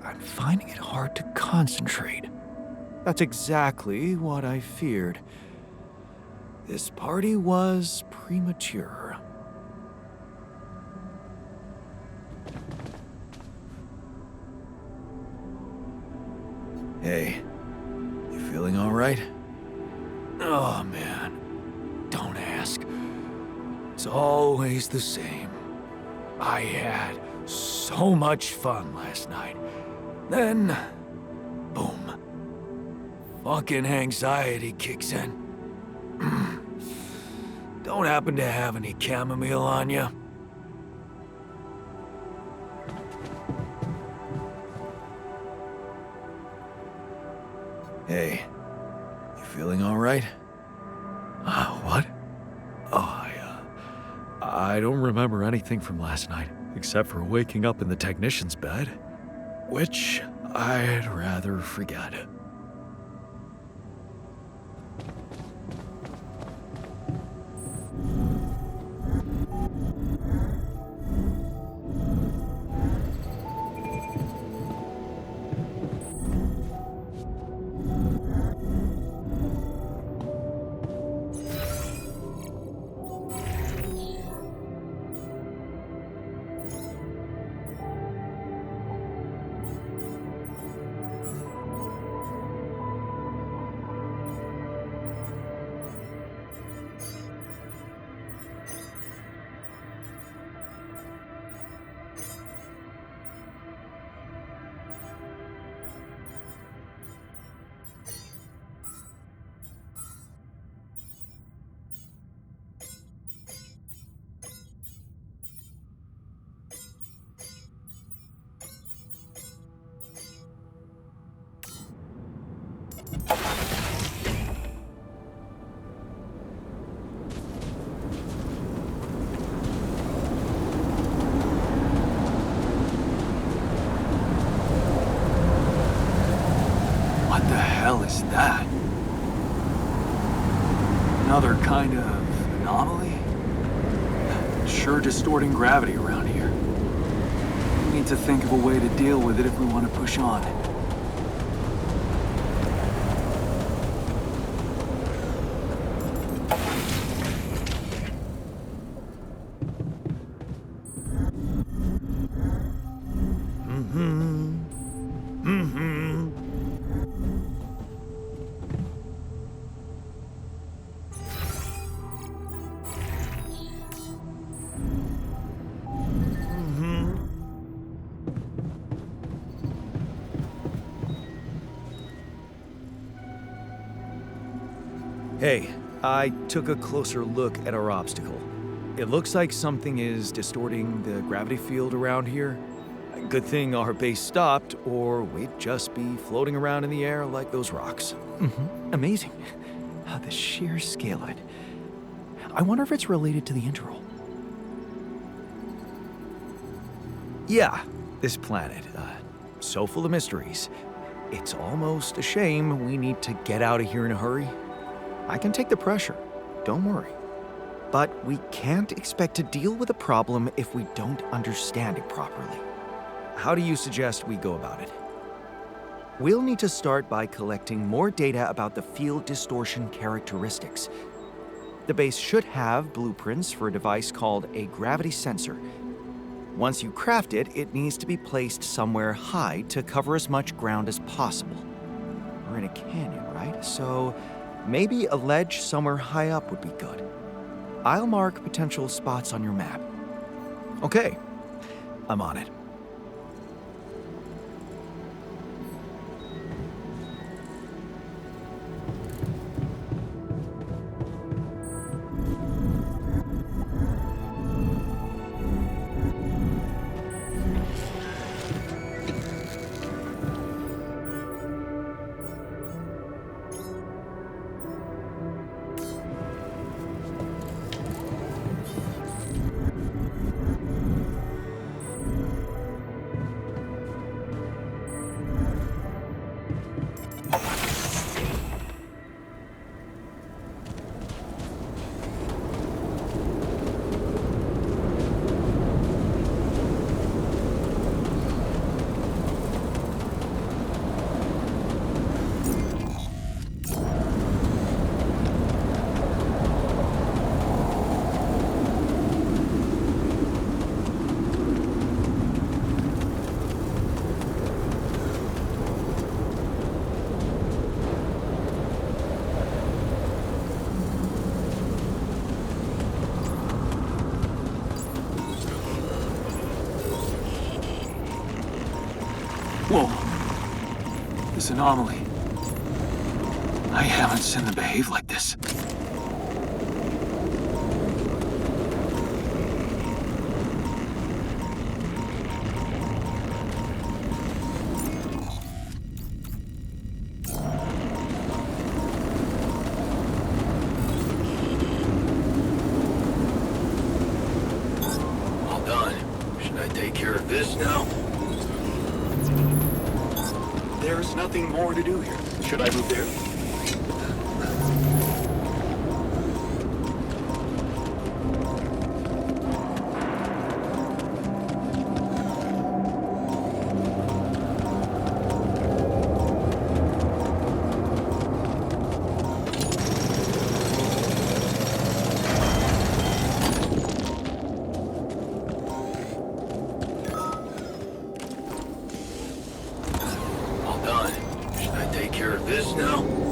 I'm finding it hard to concentrate. That's exactly what I feared. This party was premature. Hey, you feeling all right? Oh, man. Don't ask. It's always the same. I had so much fun last night. Then, boom. Fucking anxiety kicks in. Don't happen to have any chamomile on you? Hey, you feeling all right? What? Oh, I don't remember anything from last night, except for waking up in the technician's bed, which I'd rather forget. What the hell is that? Another kind of anomaly? Sure distorting gravity around here. We need to think of a way to deal with it if we want to push on. Hey, I took a closer look at our obstacle. It looks like something is distorting the gravity field around here. Good thing our base stopped, or we'd just be floating around in the air like those rocks. Amazing. The sheer scale of it. I wonder if it's related to the interval. Yeah, this planet, so full of mysteries. It's almost a shame we need to get out of here in a hurry. I can take the pressure. Don't worry. But we can't expect to deal with a problem if we don't understand it properly. How do you suggest we go about it? We'll need to start by collecting more data about the field distortion characteristics. The base should have blueprints for a device called a gravity sensor. Once you craft it, it needs to be placed somewhere high to cover as much ground as possible. We're in a canyon, right? So maybe a ledge somewhere high up would be good. I'll mark potential spots on your map. Okay, I'm on it. Whoa. This anomaly. I haven't seen them behave like this. All done. Should I take care of this now? There's nothing more to do here. Should I move there? All done. Should I take care of this now?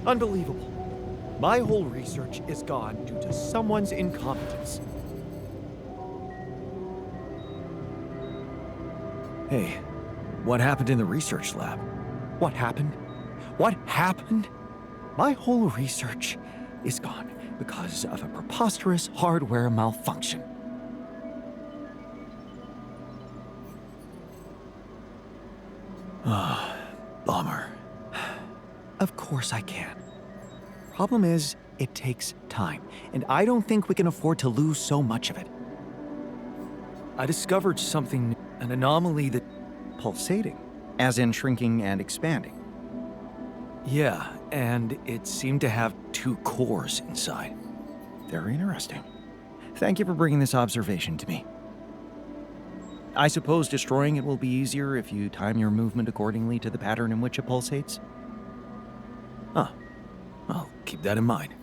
Unbelievable. My whole research is gone due to someone's incompetence. Hey, what happened in the research lab? What happened? What happened? My whole research is gone because of a preposterous hardware malfunction. Ah, bummer. Of course I can. Problem is, it takes time, and I don't think we can afford to lose so much of it. I discovered something, an anomaly that... Pulsating, as in shrinking and expanding. Yeah, and it seemed to have 2 cores inside. Very interesting. Thank you for bringing this observation to me. I suppose destroying it will be easier if you time your movement accordingly to the pattern in which it pulsates? Huh. I'll keep that in mind.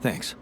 Thanks.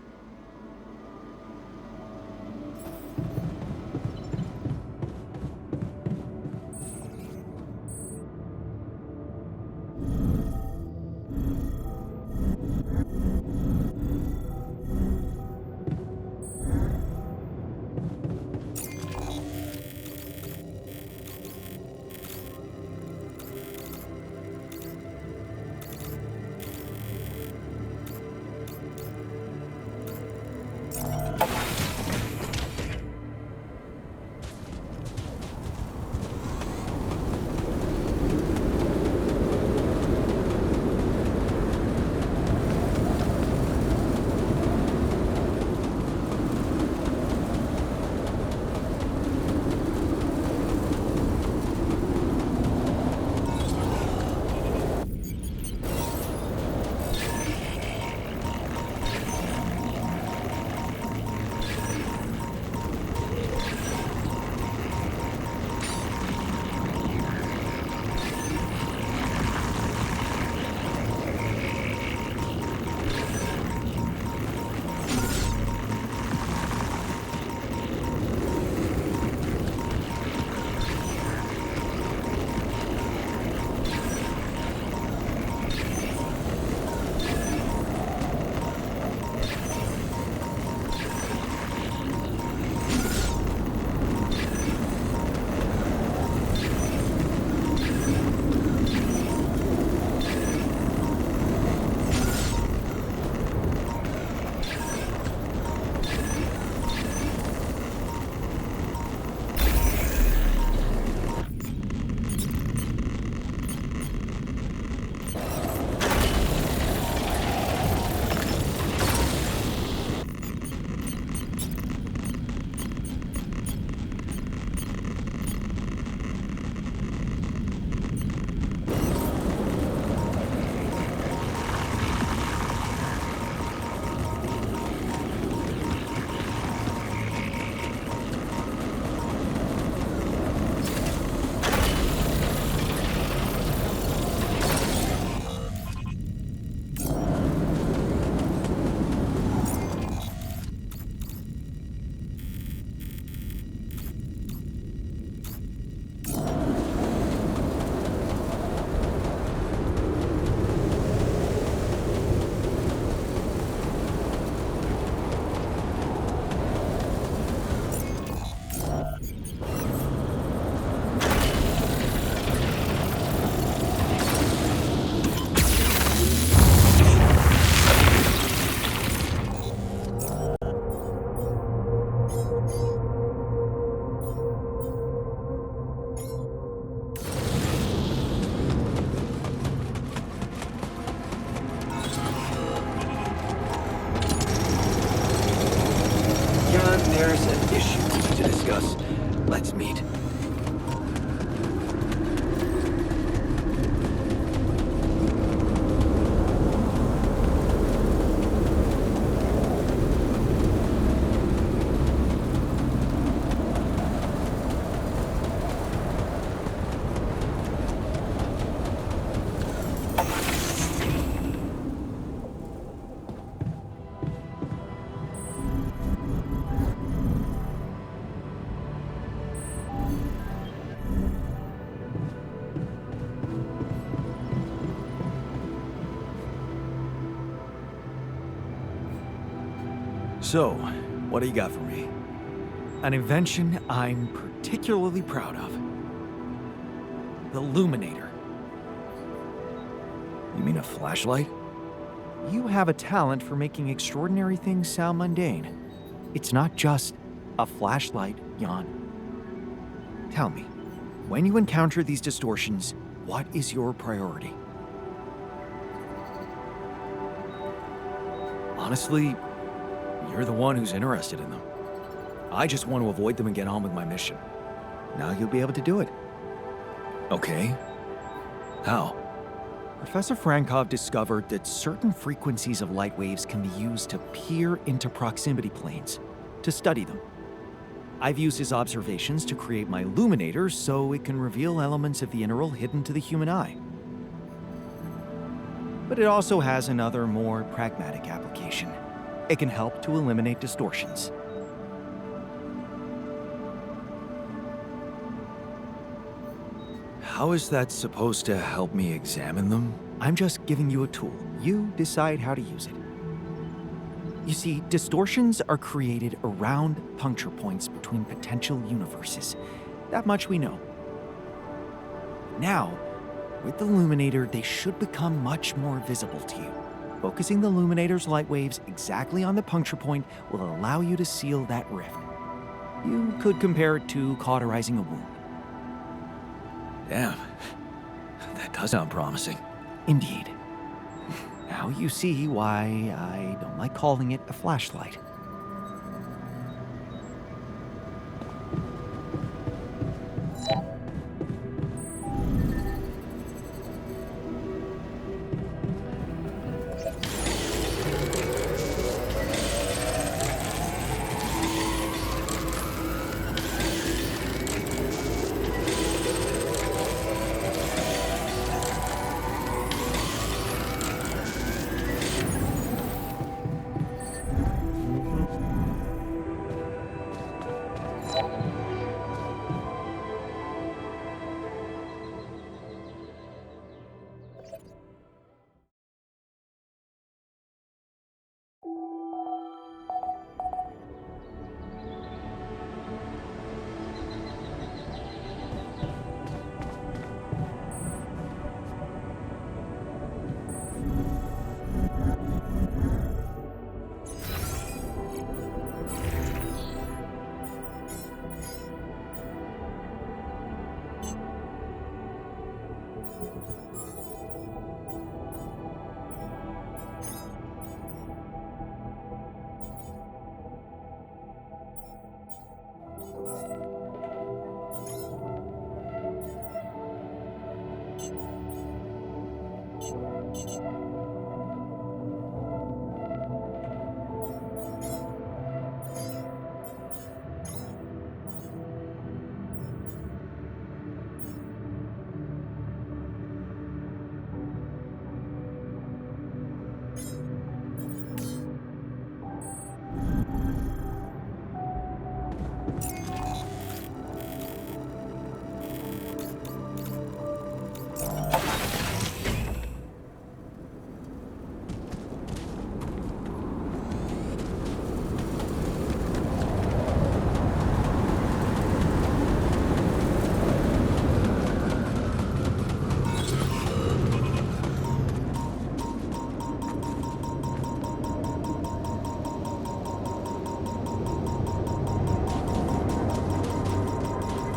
So, what do you got for me? An invention I'm particularly proud of. The Luminator. You mean a flashlight? You have a talent for making extraordinary things sound mundane. It's not just a flashlight, Jan. Tell me, when you encounter these distortions, what is your priority? Honestly, you're the one who's interested in them. I just want to avoid them and get on with my mission. Now you'll be able to do it. Okay. How? Professor Frankov discovered that certain frequencies of light waves can be used to peer into proximity planes, to study them. I've used his observations to create my Luminator so it can reveal elements of the interval hidden to the human eye. But it also has another, more pragmatic application. It can help to eliminate distortions. How is that supposed to help me examine them? I'm just giving you a tool. You decide how to use it. You see, distortions are created around puncture points between potential universes. That much we know. Now, with the Luminator, they should become much more visible to you. Focusing the Luminator's light waves exactly on the puncture point will allow you to seal that rift. You could compare it to cauterizing a wound. Damn. That does sound promising. Indeed. Now you see why I don't like calling it a flashlight.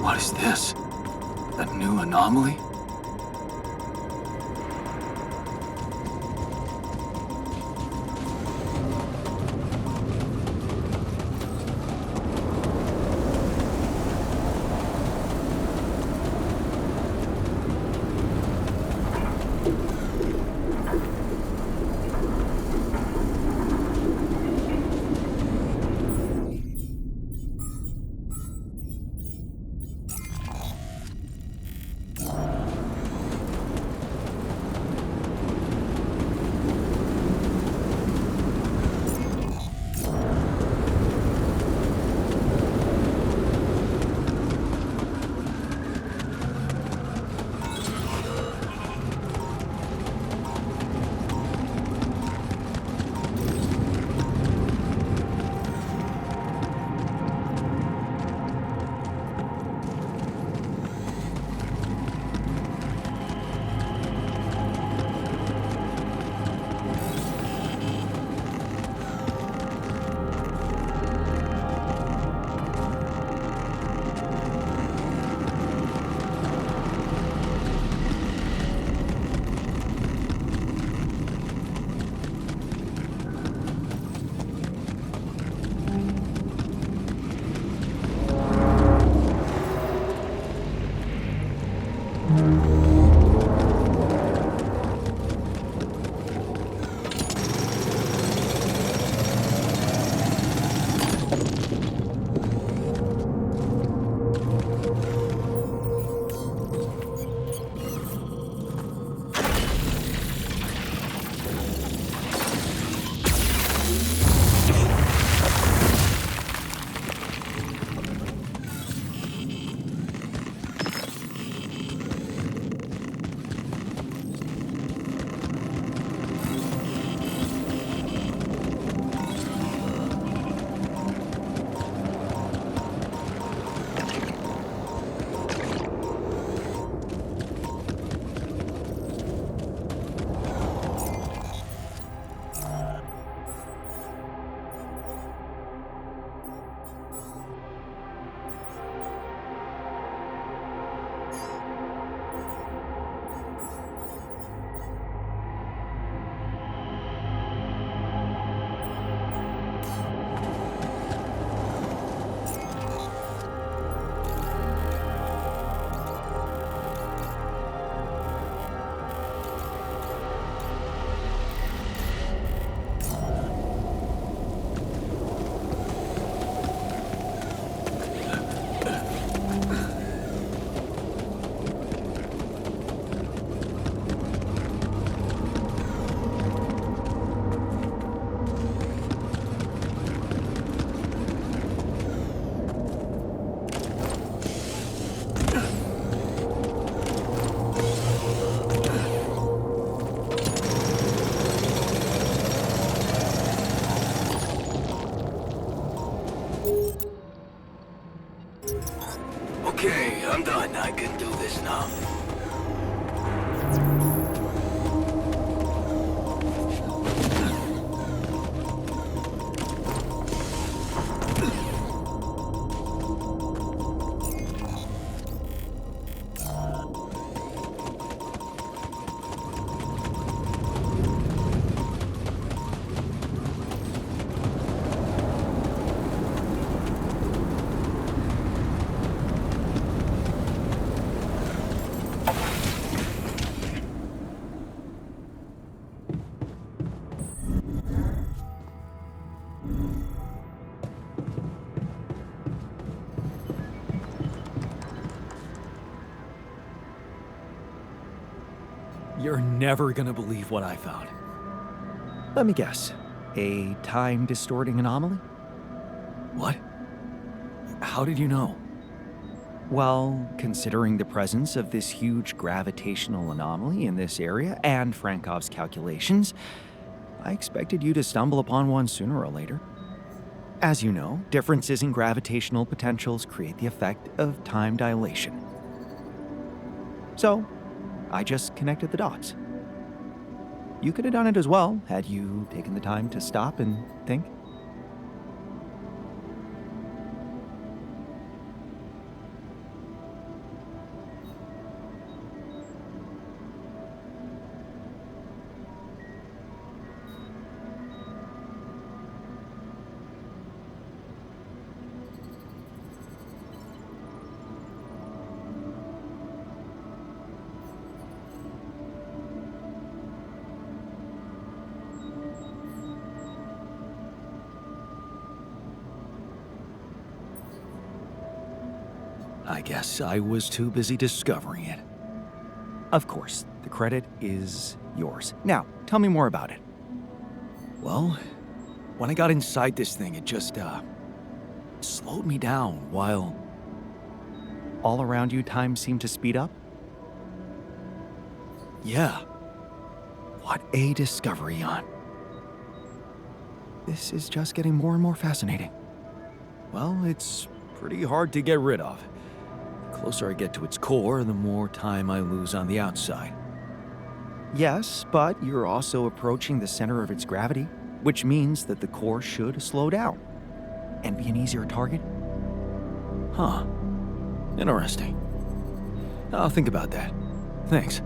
What is this? A new anomaly? Okay, I'm done. I can do this now. You're never gonna believe what I found. Let me guess. A time-distorting anomaly? What? How did you know? Well, considering the presence of this huge gravitational anomaly in this area and Frankov's calculations, I expected you to stumble upon one sooner or later. As you know, differences in gravitational potentials create the effect of time dilation. So, I just connected the dots. You could have done it as well, had you taken the time to stop and think. I guess I was too busy discovering it. Of course, the credit is yours. Now, tell me more about it. Well, when I got inside this thing, it just, slowed me down while... All around you, time seemed to speed up? Yeah. What a discovery, Jan. This is just getting more and more fascinating. Well, it's pretty hard to get rid of. The closer I get to its core, the more time I lose on the outside. Yes, but you're also approaching the center of its gravity, which means that the core should slow down and be an easier target. Huh. Interesting. I'll think about that. Thanks.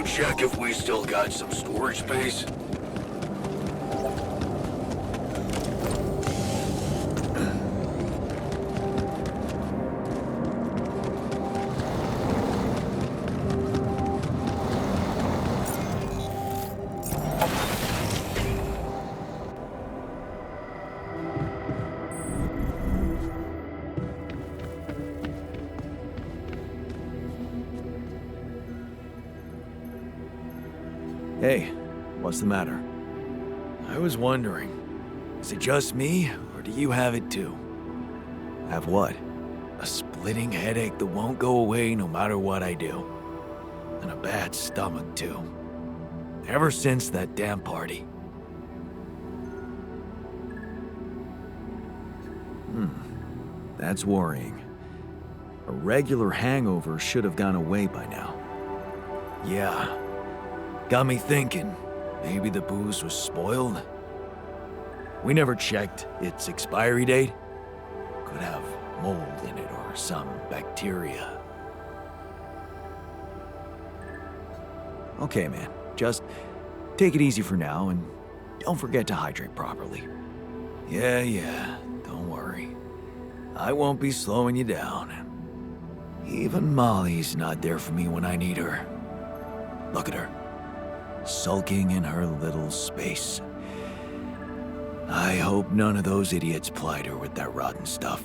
you check if we still got some storage space? Hey, what's the matter? I was wondering, is it just me, or do you have it too? Have what? A splitting headache that won't go away no matter what I do. And a bad stomach too. Ever since that damn party. That's worrying. A regular hangover should have gone away by now. Yeah. Got me thinking, maybe the booze was spoiled? We never checked its expiry date. Could have mold in it or some bacteria. Okay, man, just take it easy for now and don't forget to hydrate properly. Yeah, don't worry. I won't be slowing you down. Even Molly's not there for me when I need her. Look at her. Sulking in her little space. I hope none of those idiots plied her with that rotten stuff.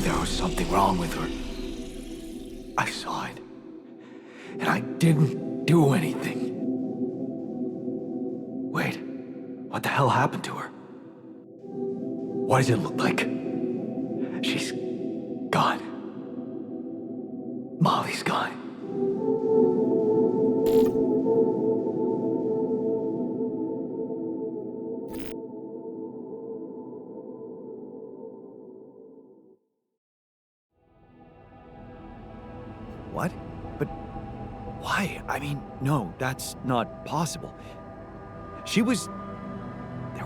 There was something wrong with her. I saw it. And I didn't do anything. Wait, what the hell happened to her? What does it look like? She's gone. Molly's gone. What? But why? I mean, no, that's not possible. There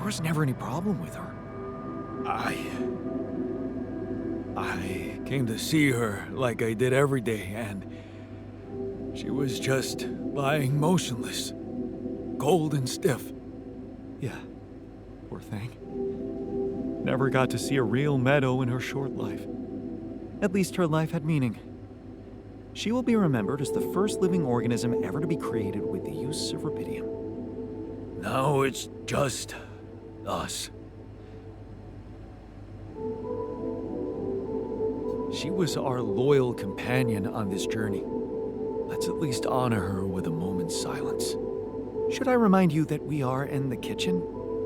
was never any problem with her. I came to see her like I did every day, and she was just lying motionless, cold and stiff. Yeah, poor thing. Never got to see a real meadow in her short life. At least her life had meaning. She will be remembered as the first living organism ever to be created with the use of rubidium. Now it's just us. She was our loyal companion on this journey. Let's at least honor her with a moment's silence. Should I remind you that we are in the kitchen,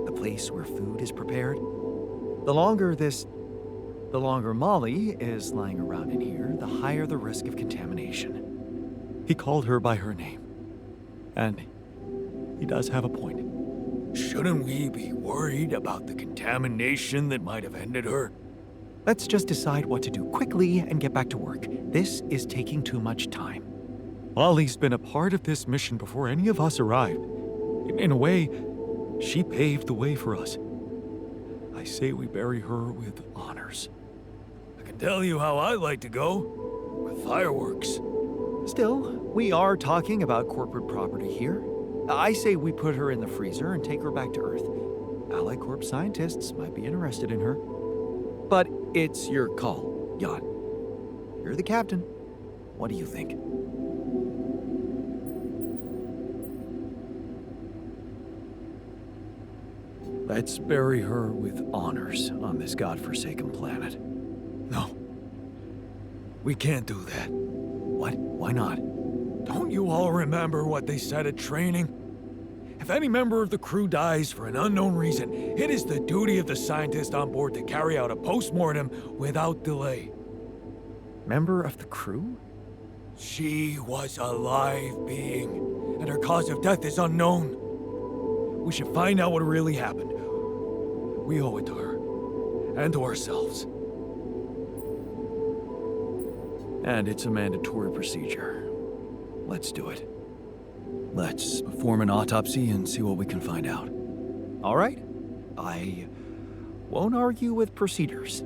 the place where food is prepared? The longer Molly is lying around in here, the higher the risk of contamination. He called her by her name. And he does have a point. Shouldn't we be worried about the contamination that might have ended her? Let's just decide what to do quickly and get back to work. This is taking too much time. Molly's been a part of this mission before any of us arrived. In a way, she paved the way for us. I say we bury her with honors. I can tell you how I like to go. With fireworks. Still, We are talking about corporate property here. I say we put her in the freezer and take her back to Earth. Allied Corp scientists might be interested in her. But it's your call, Jan. You're the captain. What do you think? Let's bury her with honors on this godforsaken planet. No. We can't do that. What? Why not? Don't you all remember what they said at training? If any member of the crew dies for an unknown reason, it is the duty of the scientist on board to carry out a post-mortem without delay. Member of the crew? She was a live being, and her cause of death is unknown. We should find out what really happened. We owe it to her, and to ourselves. And it's a mandatory procedure. Let's do it. Let's perform an autopsy and see what we can find out. All right. I won't argue with procedures.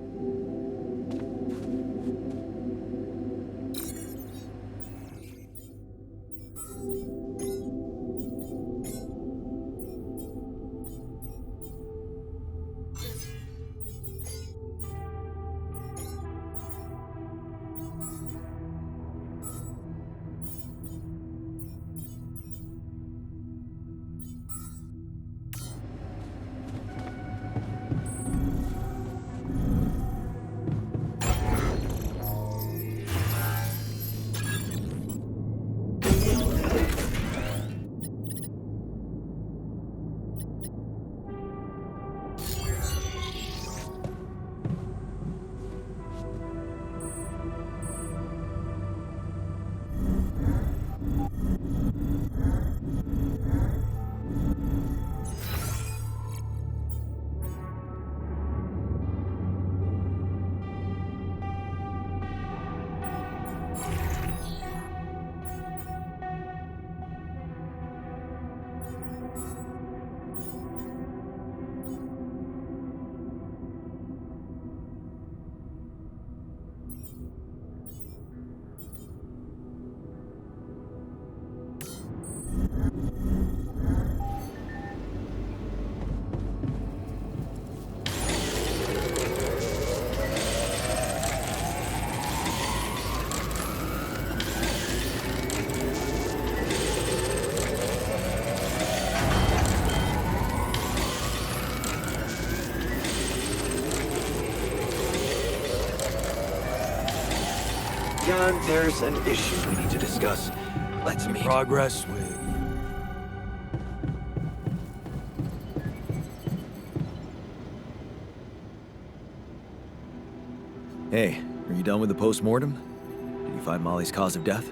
Jan, there's an issue we need to discuss. Let's meet. Progress with... Hey, are you done with the post-mortem? Did you find Molly's cause of death?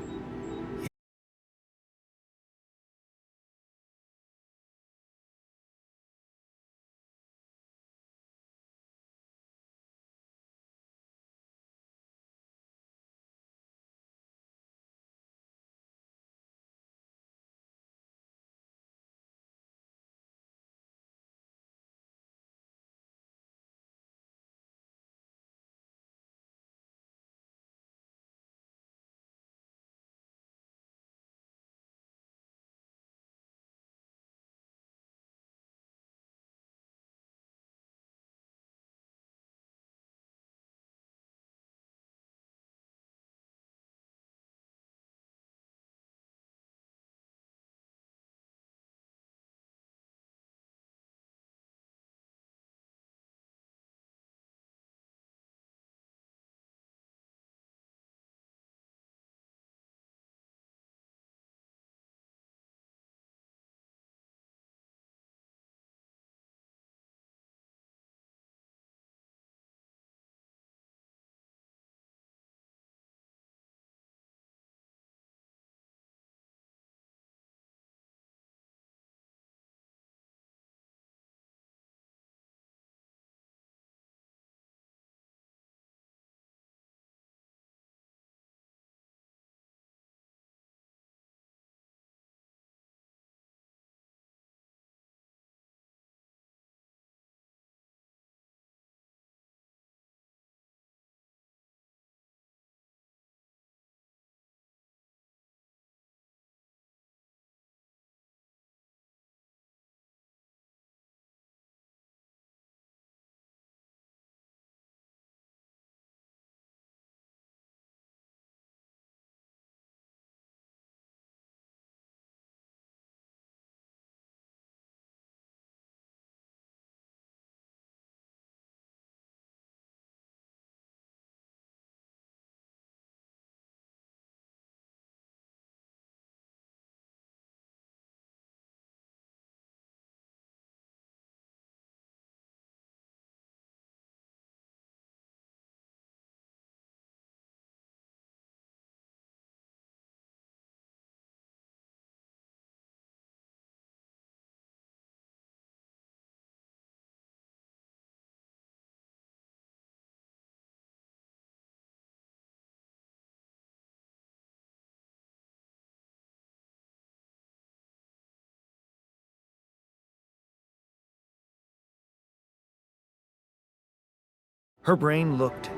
Her brain looked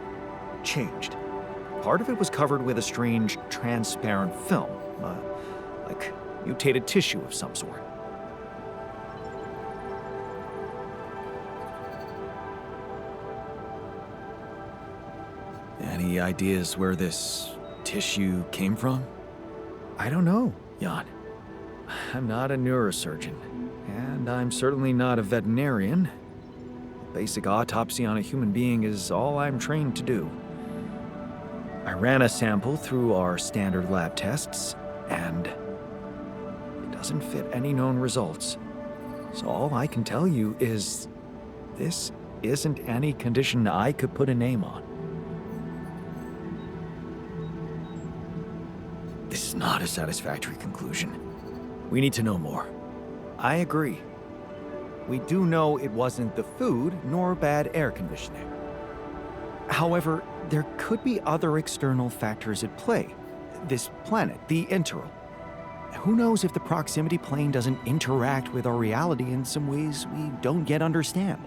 changed. Part of it was covered with a strange, transparent film, like mutated tissue of some sort. Any ideas where this tissue came from? I don't know. Jan, I'm not a neurosurgeon, and I'm certainly not a veterinarian. A basic autopsy on a human being is all I'm trained to do. I ran a sample through our standard lab tests, and it doesn't fit any known results. So all I can tell you is this isn't any condition I could put a name on. This is not a satisfactory conclusion. We need to know more. I agree. We do know it wasn't the food nor bad air conditioning. However, there could be other external factors at play. This planet, the Interral. Who knows if the proximity plane doesn't interact with our reality in some ways we don't yet understand?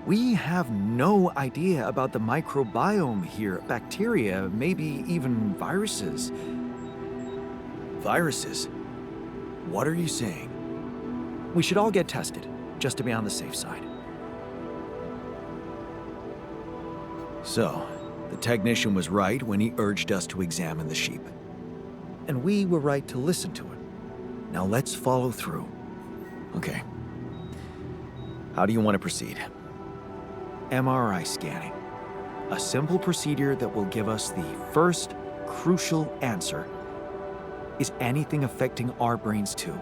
We have no idea about the microbiome here, bacteria, maybe even viruses. Viruses? What are you saying? We should all get tested, just to be on the safe side. So, the technician was right when he urged us to examine the sheep. And we were right to listen to it. Now let's follow through. Okay. How do you want to proceed? MRI scanning. A simple procedure that will give us the first crucial answer. Is anything affecting our brains too?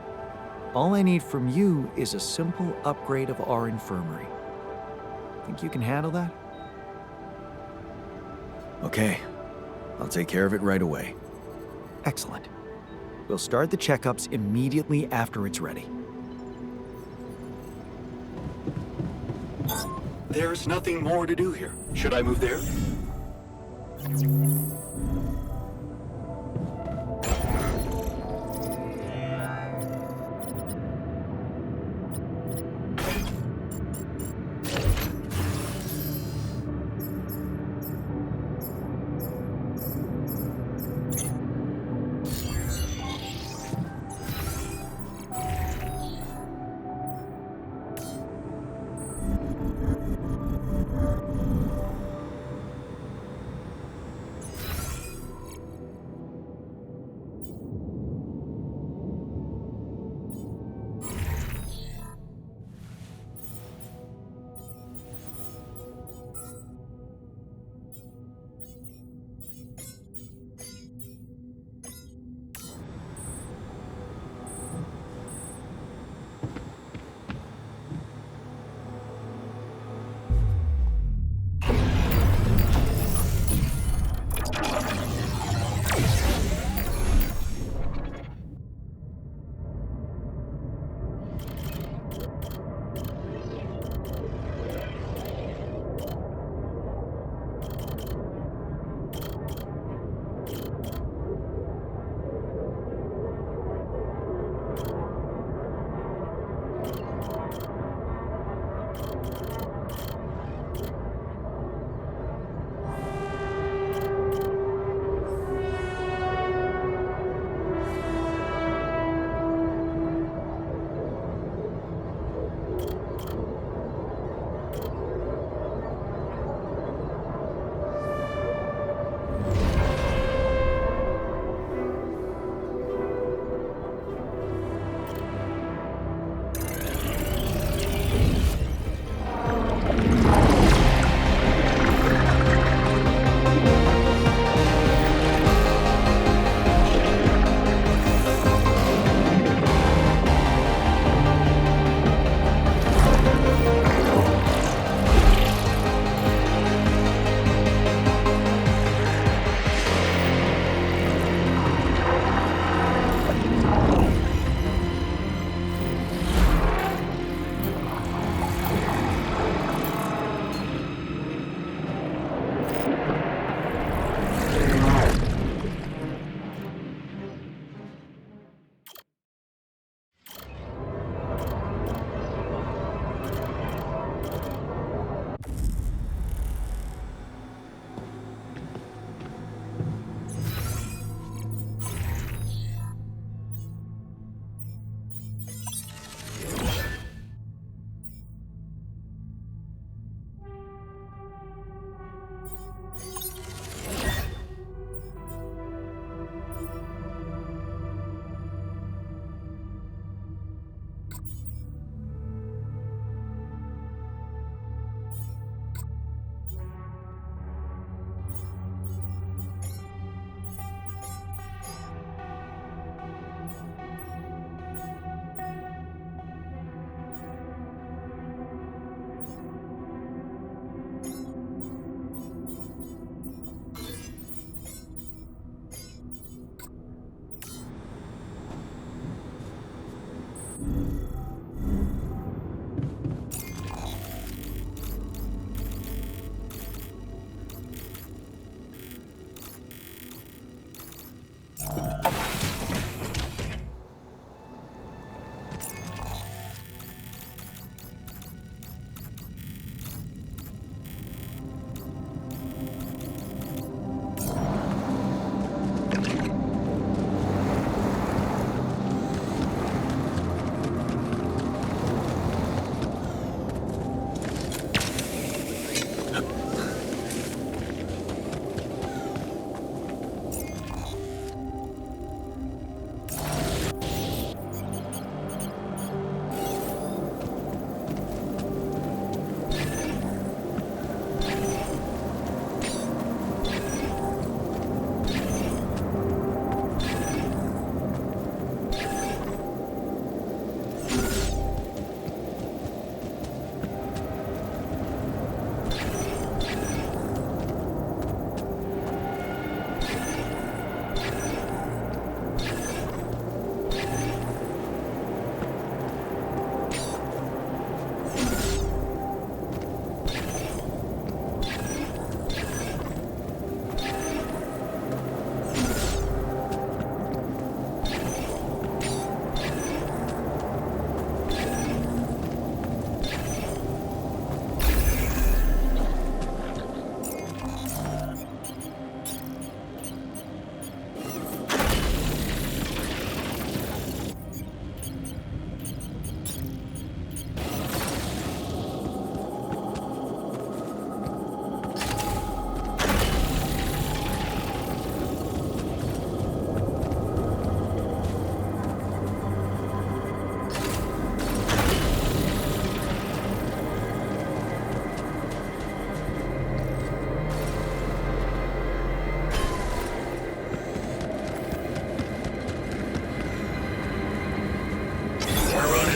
All I need from you is a simple upgrade of our infirmary. Think you can handle that? Okay. I'll take care of it right away. Excellent. We'll start the checkups immediately after it's ready. There's nothing more to do here. Should I move there?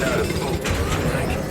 running out of food, I think.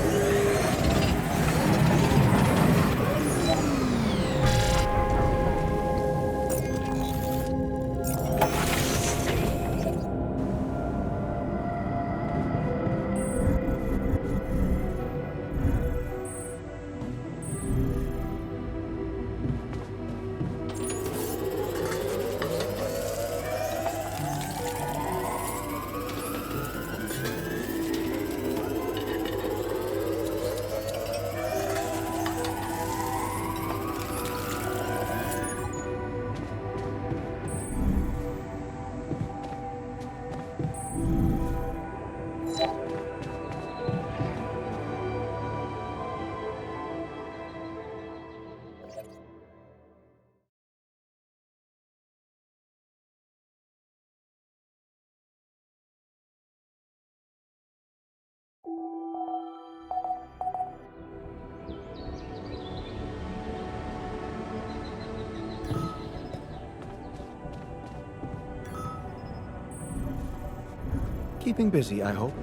Keeping busy, I hope.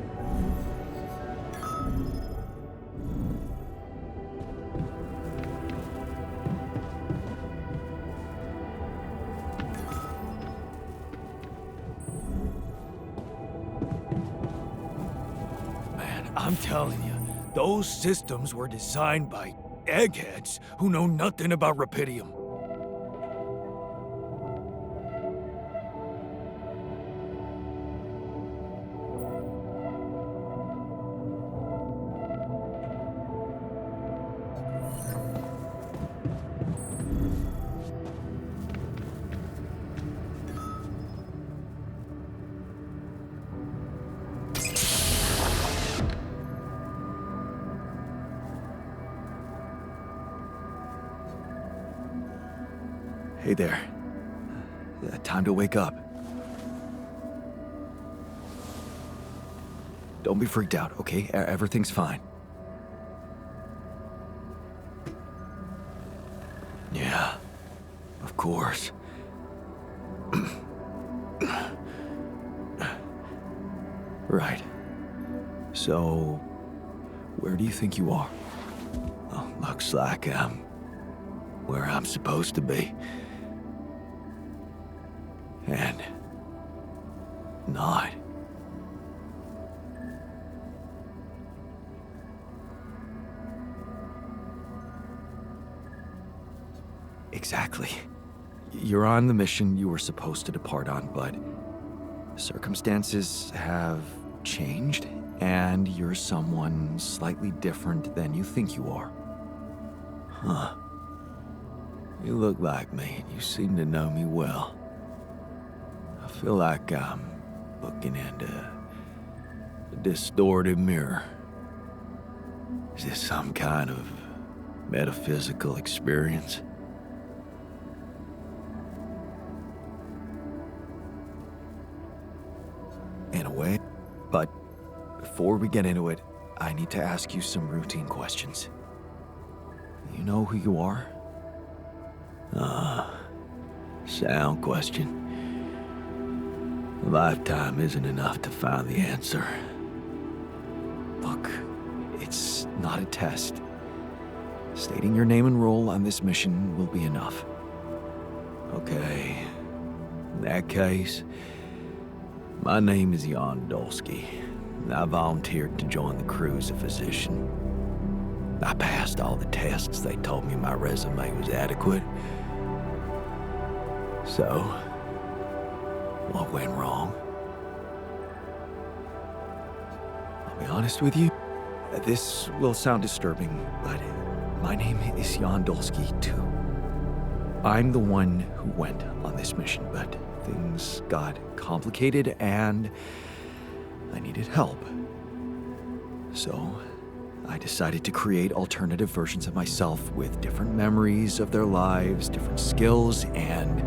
Man, I'm telling you, those systems were designed by eggheads who know nothing about Rapidium. Hey there. Time to wake up. Don't be freaked out, okay? Everything's fine. Yeah, of course. Right. So, where do you think you are? Well, looks like I'm where I'm supposed to be. And not. Exactly. You're on the mission you were supposed to depart on, but circumstances have changed, and you're someone slightly different than you think you are. Huh. You look like me. You seem to know me well. I feel like I'm looking into a distorted mirror. Is this some kind of metaphysical experience? In a way, but before we get into it, I need to ask you some routine questions. You know who you are? Sound question. A lifetime isn't enough to find the answer. Look, it's not a test. Stating your name and role on this mission will be enough. Okay. In that case, my name is Jan Dolsky, and I volunteered to join the crew as a physician. I passed all the tests. They told me my resume was adequate. So, what went wrong? I'll be honest with you, this will sound disturbing, but my name is Jan Dolsky, too. I'm the one who went on this mission, but things got complicated and I needed help. So, I decided to create alternative versions of myself with different memories of their lives, different skills, and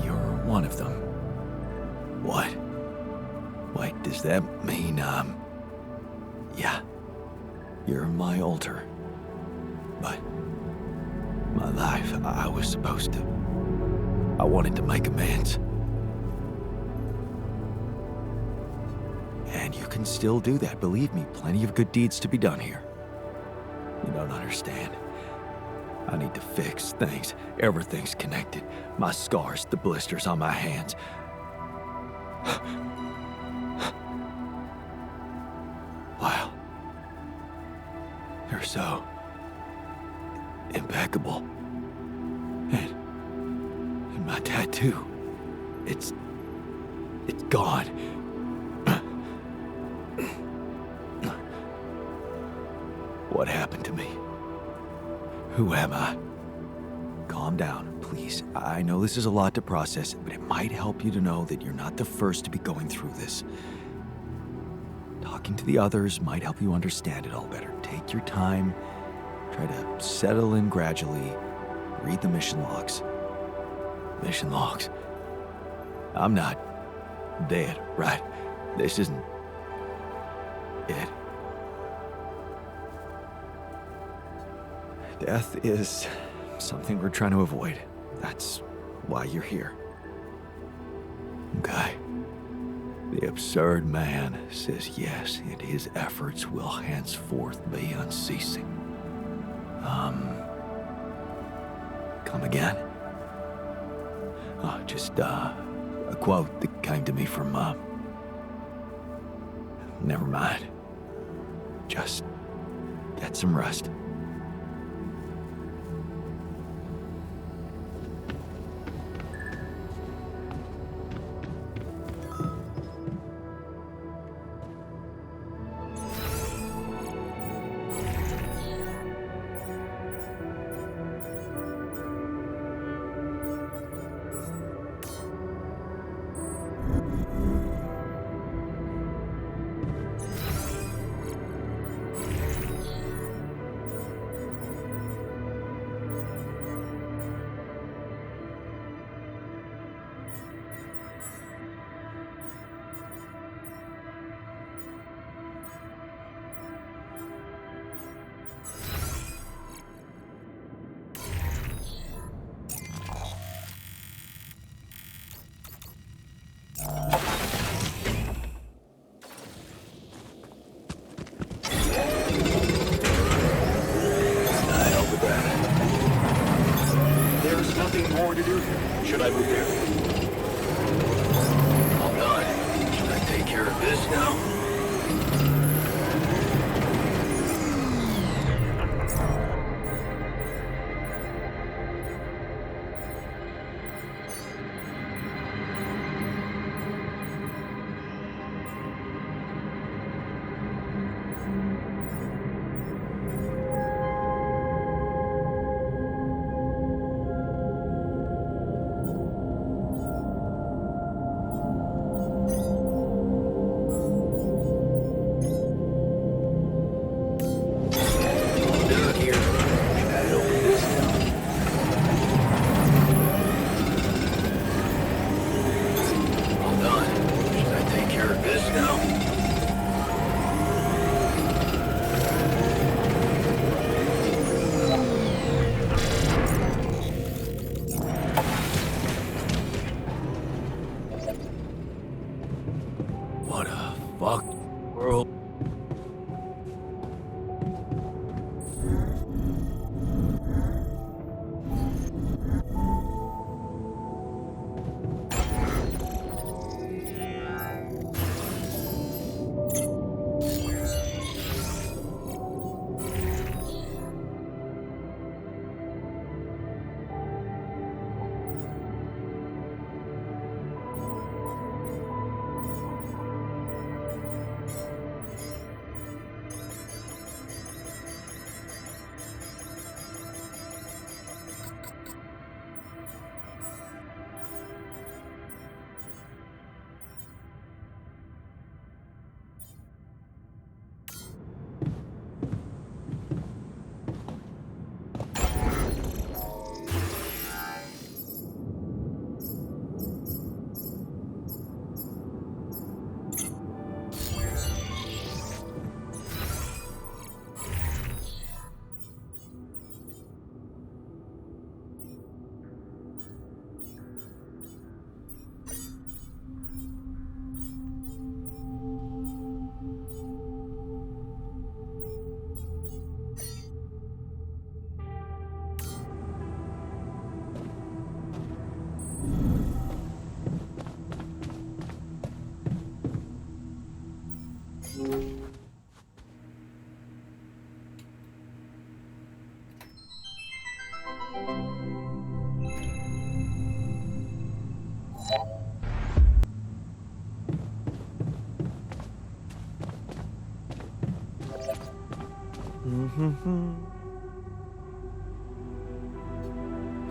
you're one of them. What? Wait, does that mean, yeah, you're my alter. But my life, I was supposed to. I wanted to make amends. And And you can still do that. Believe me, plenty of good deeds to be done here. You don't understand. I need to fix things. Everything's connected. My scars, the blisters on my hands. Wow. They're so impeccable. And my tattoo, it's gone. What happened to me? Who am I? Calm down, please. I know this is a lot to process, but it might help you to know that you're not the first to be going through this. Talking to the others might help you understand it all better. Take your time. Try to settle in gradually. Read the mission logs. Mission logs? I'm not dead, right? This isn't it. Death is something we're trying to avoid. That's why you're here. Okay. The absurd man says yes, and his efforts will henceforth be unceasing. Come again? Oh, just, a quote that came to me from, never mind. Just get some rest. More to do here. Should I move there? Hold on. Should I take care of this now? What a fuck world.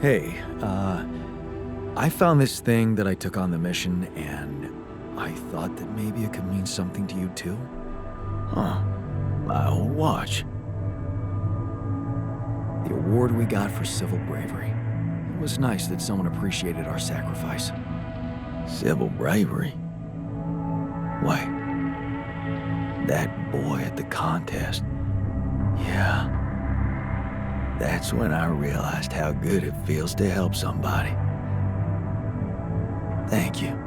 Hey, I found this thing that I took on the mission, and I thought that maybe it could mean something to you too. Huh. My old watch. The award we got for civil bravery. It was nice that someone appreciated our sacrifice. Civil bravery? Why? That boy at the contest. Yeah. That's when I realized how good it feels to help somebody. Thank you.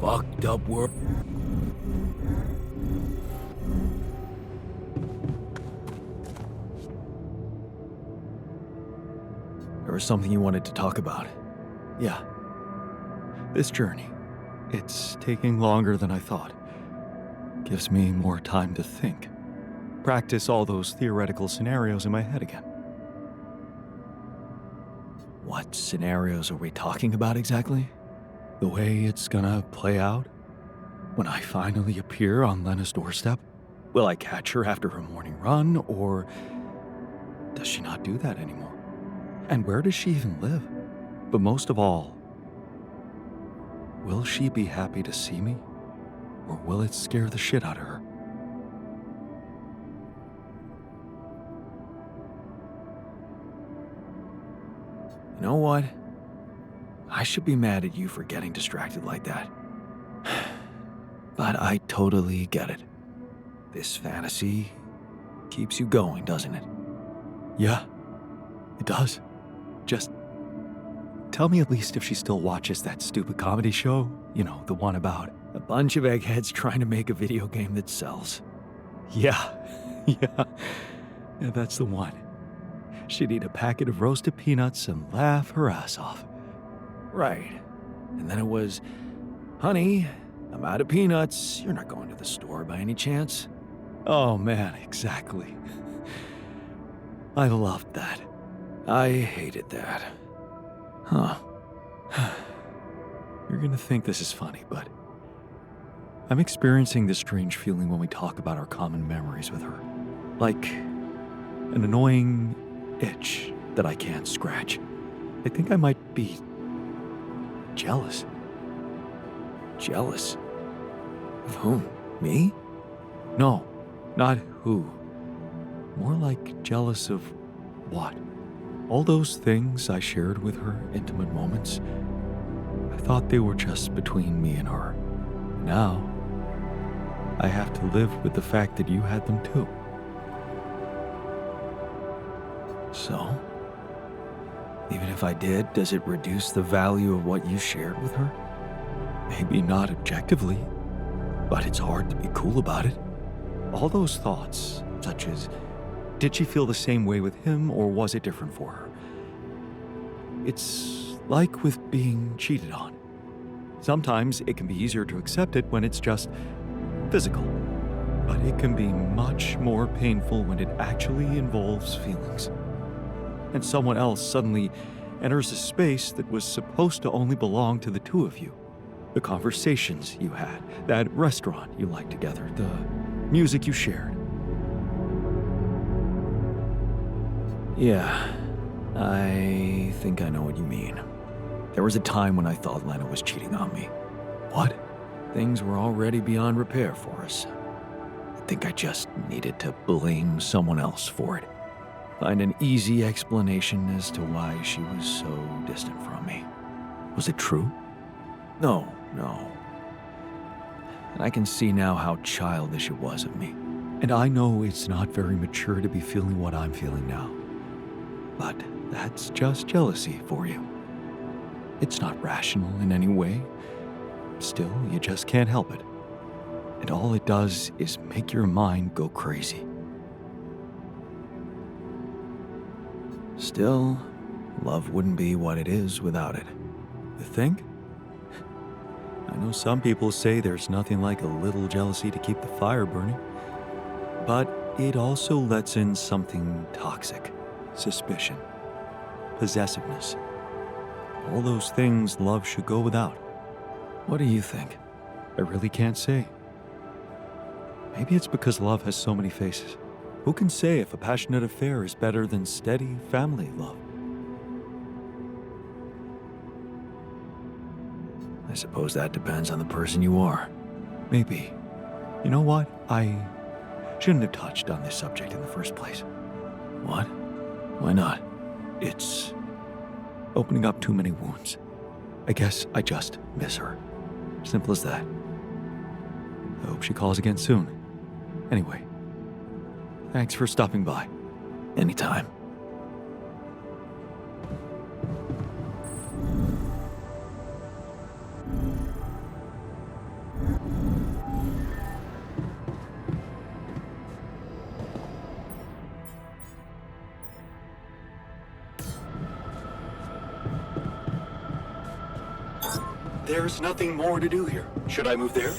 Fucked up world. There was something you wanted to talk about. Yeah. This journey. It's taking longer than I thought. Gives me more time to think. Practice all those theoretical scenarios in my head again. What scenarios are we talking about exactly? The way it's gonna play out? When I finally appear on Lena's doorstep? Will I catch her after her morning run, or does she not do that anymore? And where does she even live? But most of all, will she be happy to see me? Or will it scare the shit out of her? You know what? I should be mad at you for getting distracted like that. But I totally get it. This fantasy keeps you going, doesn't it? Yeah, it does. Just tell me at least if she still watches that stupid comedy show. You know, the one about a bunch of eggheads trying to make a video game that sells. Yeah, yeah, that's the one. She'd eat a packet of roasted peanuts and laugh her ass off. Right. And then it was, honey, I'm out of peanuts. You're not going to the store by any chance? Oh man, exactly. I loved that. I hated that. Huh. You're gonna think this is funny, but I'm experiencing this strange feeling when we talk about our common memories with her. Like an annoying itch that I can't scratch. I think I might be jealous. Jealous? Of whom? Me? No, not who. More like jealous of what? All those things I shared with her, intimate moments, I thought they were just between me and her. Now, I have to live with the fact that you had them too. So? Even if I did, does it reduce the value of what you shared with her? Maybe not objectively, but it's hard to be cool about it. All those thoughts, such as, did she feel the same way with him or was it different for her? It's like with being cheated on. Sometimes it can be easier to accept it when it's just physical, but it can be much more painful when it actually involves feelings. And someone else suddenly enters a space that was supposed to only belong to the two of you. The conversations you had, that restaurant you liked together, the music you shared. Yeah, I think I know what you mean. There was a time when I thought Lena was cheating on me. What? Things were already beyond repair for us. I think I just needed to blame someone else for it. Find an easy explanation as to why she was so distant from me. Was it true? No. And I can see now how childish it was of me. And I know it's not very mature to be feeling what I'm feeling now. But that's just jealousy for you. It's not rational in any way. Still, you just can't help it. And all it does is make your mind go crazy. Still, love wouldn't be what it is without it. You think? I know some people say there's nothing like a little jealousy to keep the fire burning. But it also lets in something toxic. Suspicion. Possessiveness. All those things love should go without. What do you think? I really can't say. Maybe it's because love has so many faces. Who can say if a passionate affair is better than steady family love? I suppose that depends on the person you are. Maybe. You know what? I shouldn't have touched on this subject in the first place. What? Why not? It's opening up too many wounds. I guess I just miss her. Simple as that. I hope she calls again soon. Anyway, thanks for stopping by. Anytime. There's nothing more to do here. Should I move there?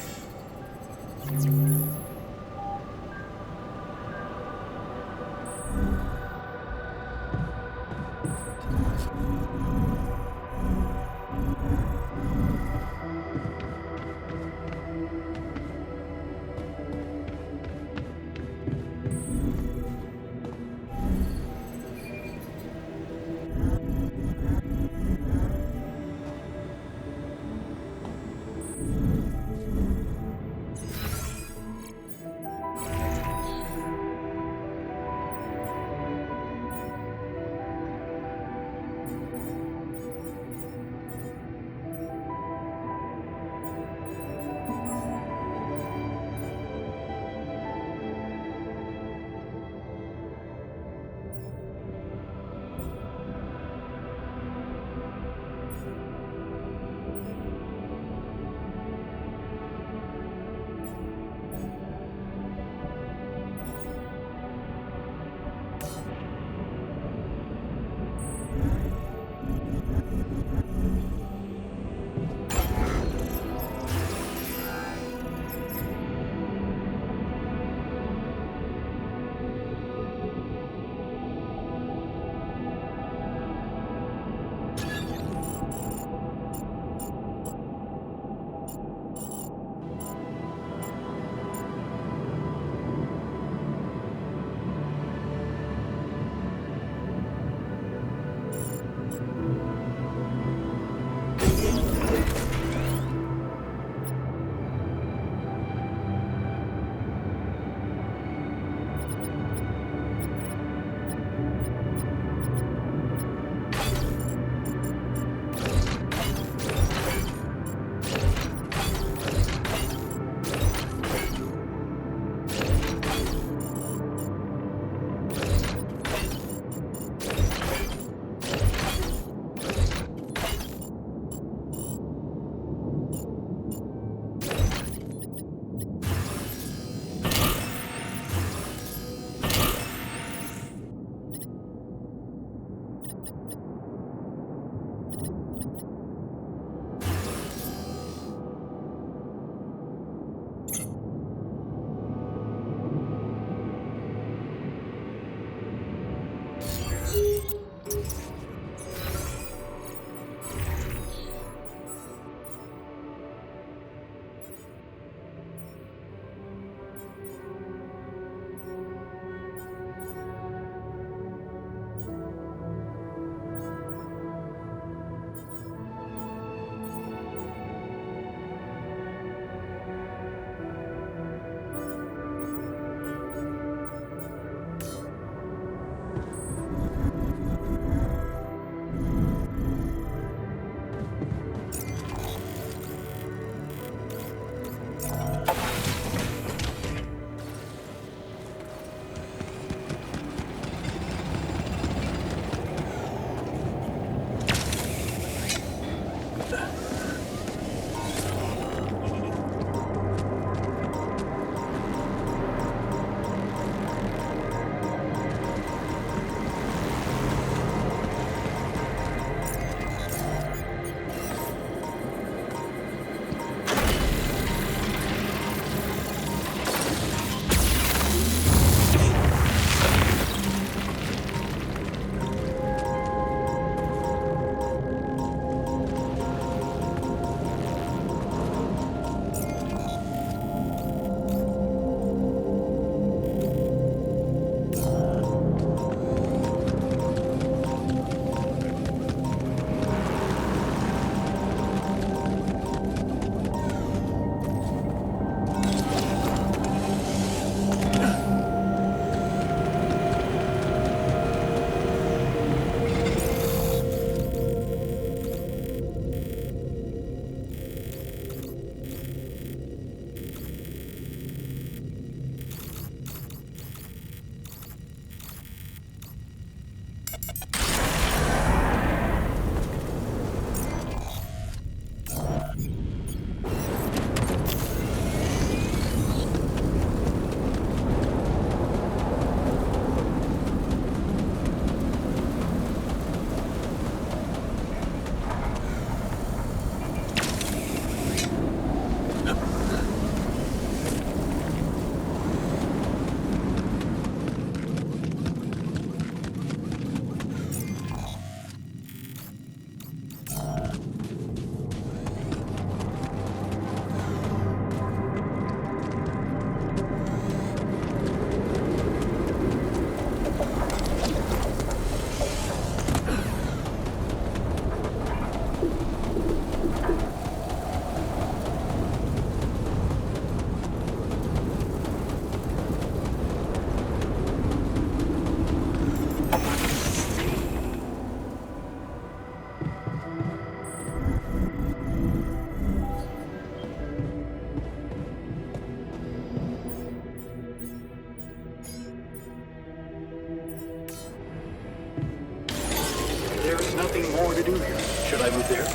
to do here. Should I move there?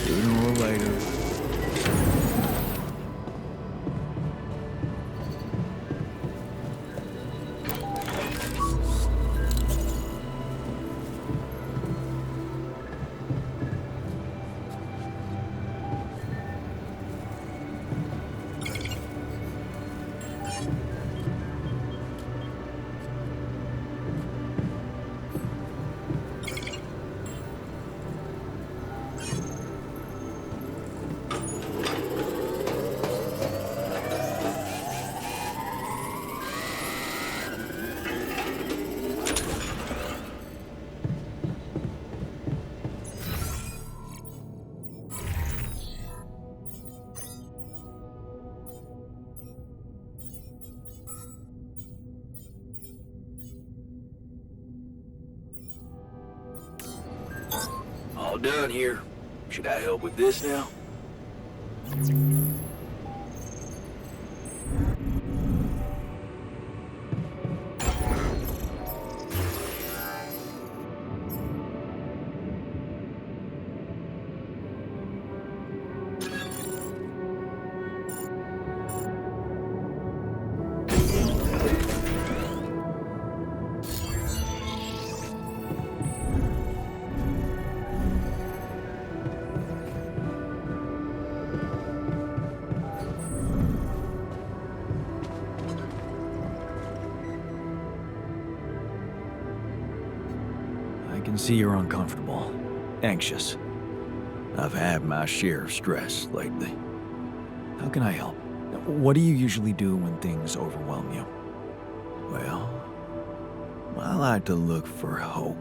Sooner or later. All done here. Should I help with this now? I can see you're uncomfortable, anxious. I've had my share of stress lately. How can I help? What do you usually do when things overwhelm you? Well, I like to look for hope.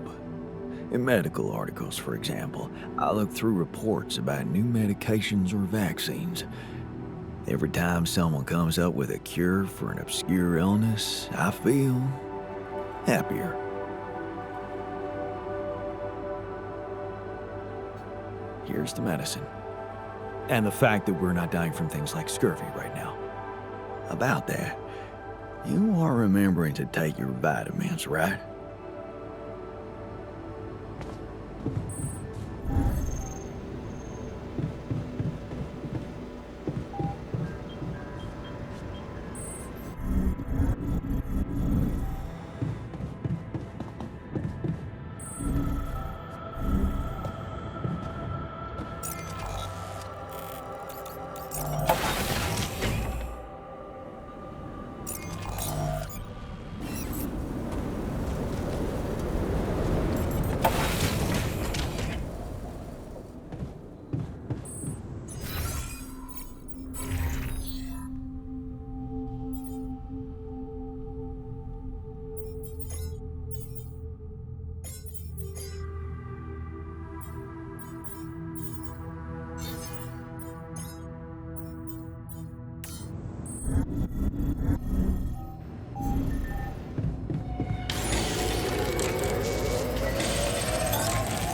In medical articles, for example, I look through reports about new medications or vaccines. Every time someone comes up with a cure for an obscure illness, I feel happier. Here's the medicine. And the fact that we're not dying from things like scurvy right now. About that, you are remembering to take your vitamins, right?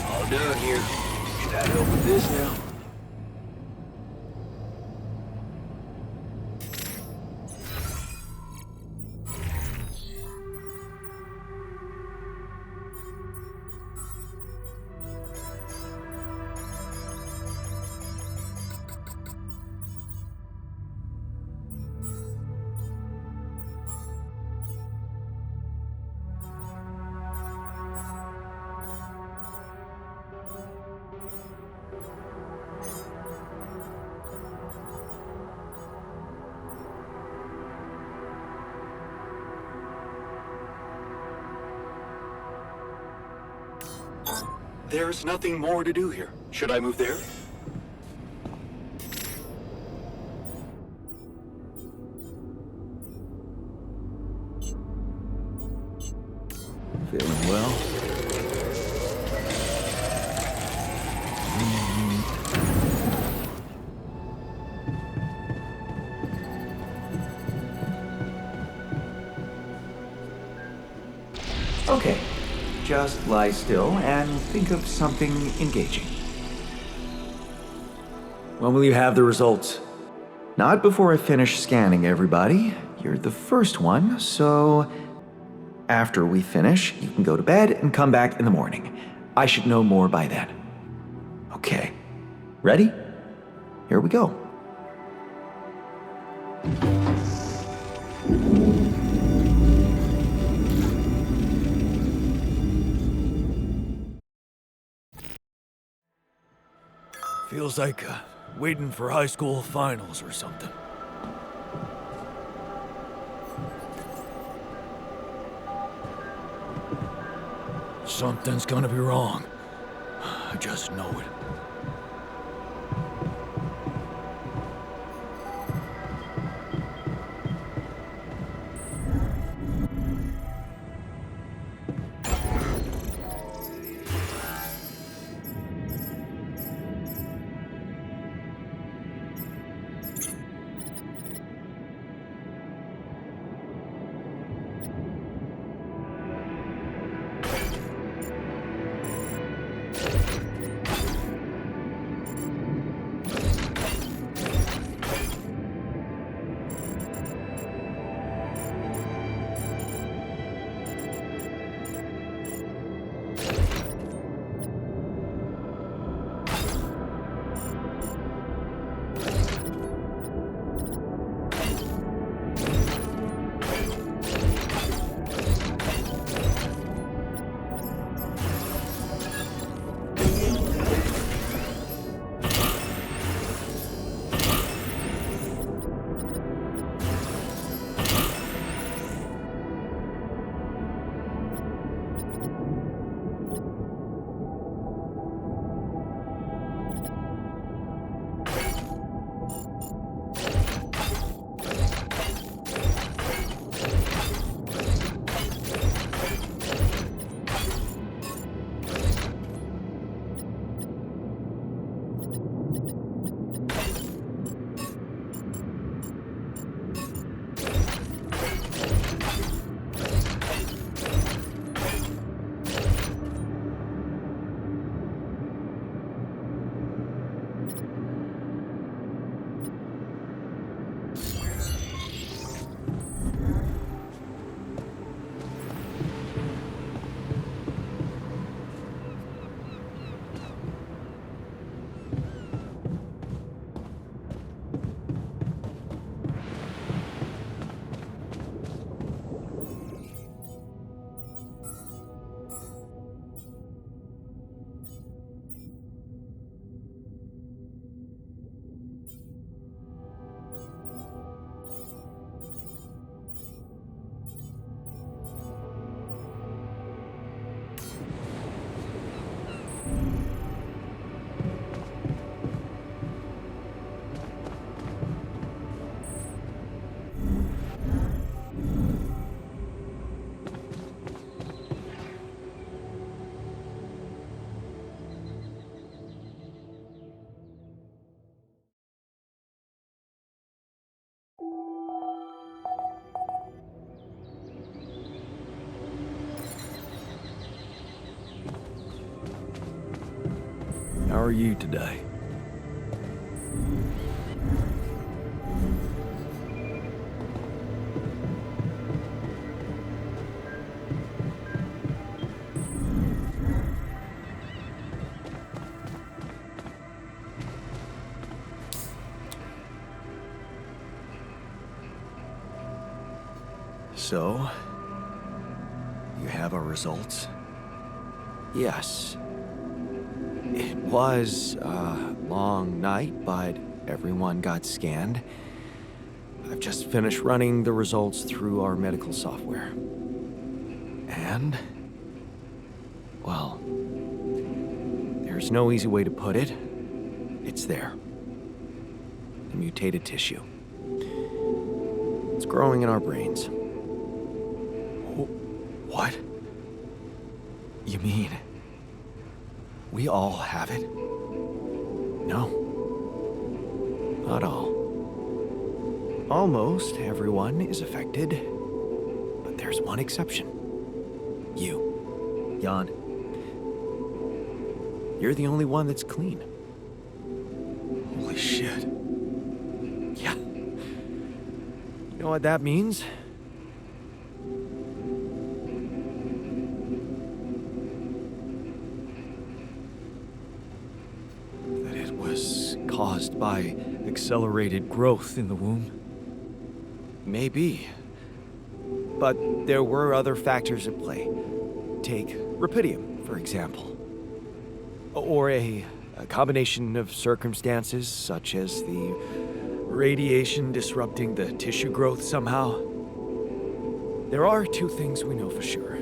All done here. Should I help with this now? There's nothing more to do here. Should I move there? Feeling well? Okay, just lie still and think of something engaging. When will you have the results? Not before I finish scanning everybody. You're the first one, so after we finish, you can go to bed and come back in the morning. I should know more by then. Okay, ready? Here we go. Feels like waiting for high school finals or something. Something's gonna be wrong. I just know it. How are you today? So, you have our results? Yes. It was a long night, but everyone got scanned. I've just finished running the results through our medical software. And, well, There's no easy way to put it. It's there. The mutated tissue. It's growing in our brains. What? You mean we all have it? No. Not all. Almost everyone is affected, but there's one exception. You, Jan. You're the only one that's clean. Holy shit. Yeah. You know what that means? That it was caused by accelerated growth in the womb. Maybe. But there were other factors at play. Take Rapidium, for example. Or a combination of circumstances, such as the radiation disrupting the tissue growth somehow. There are two things we know for sure.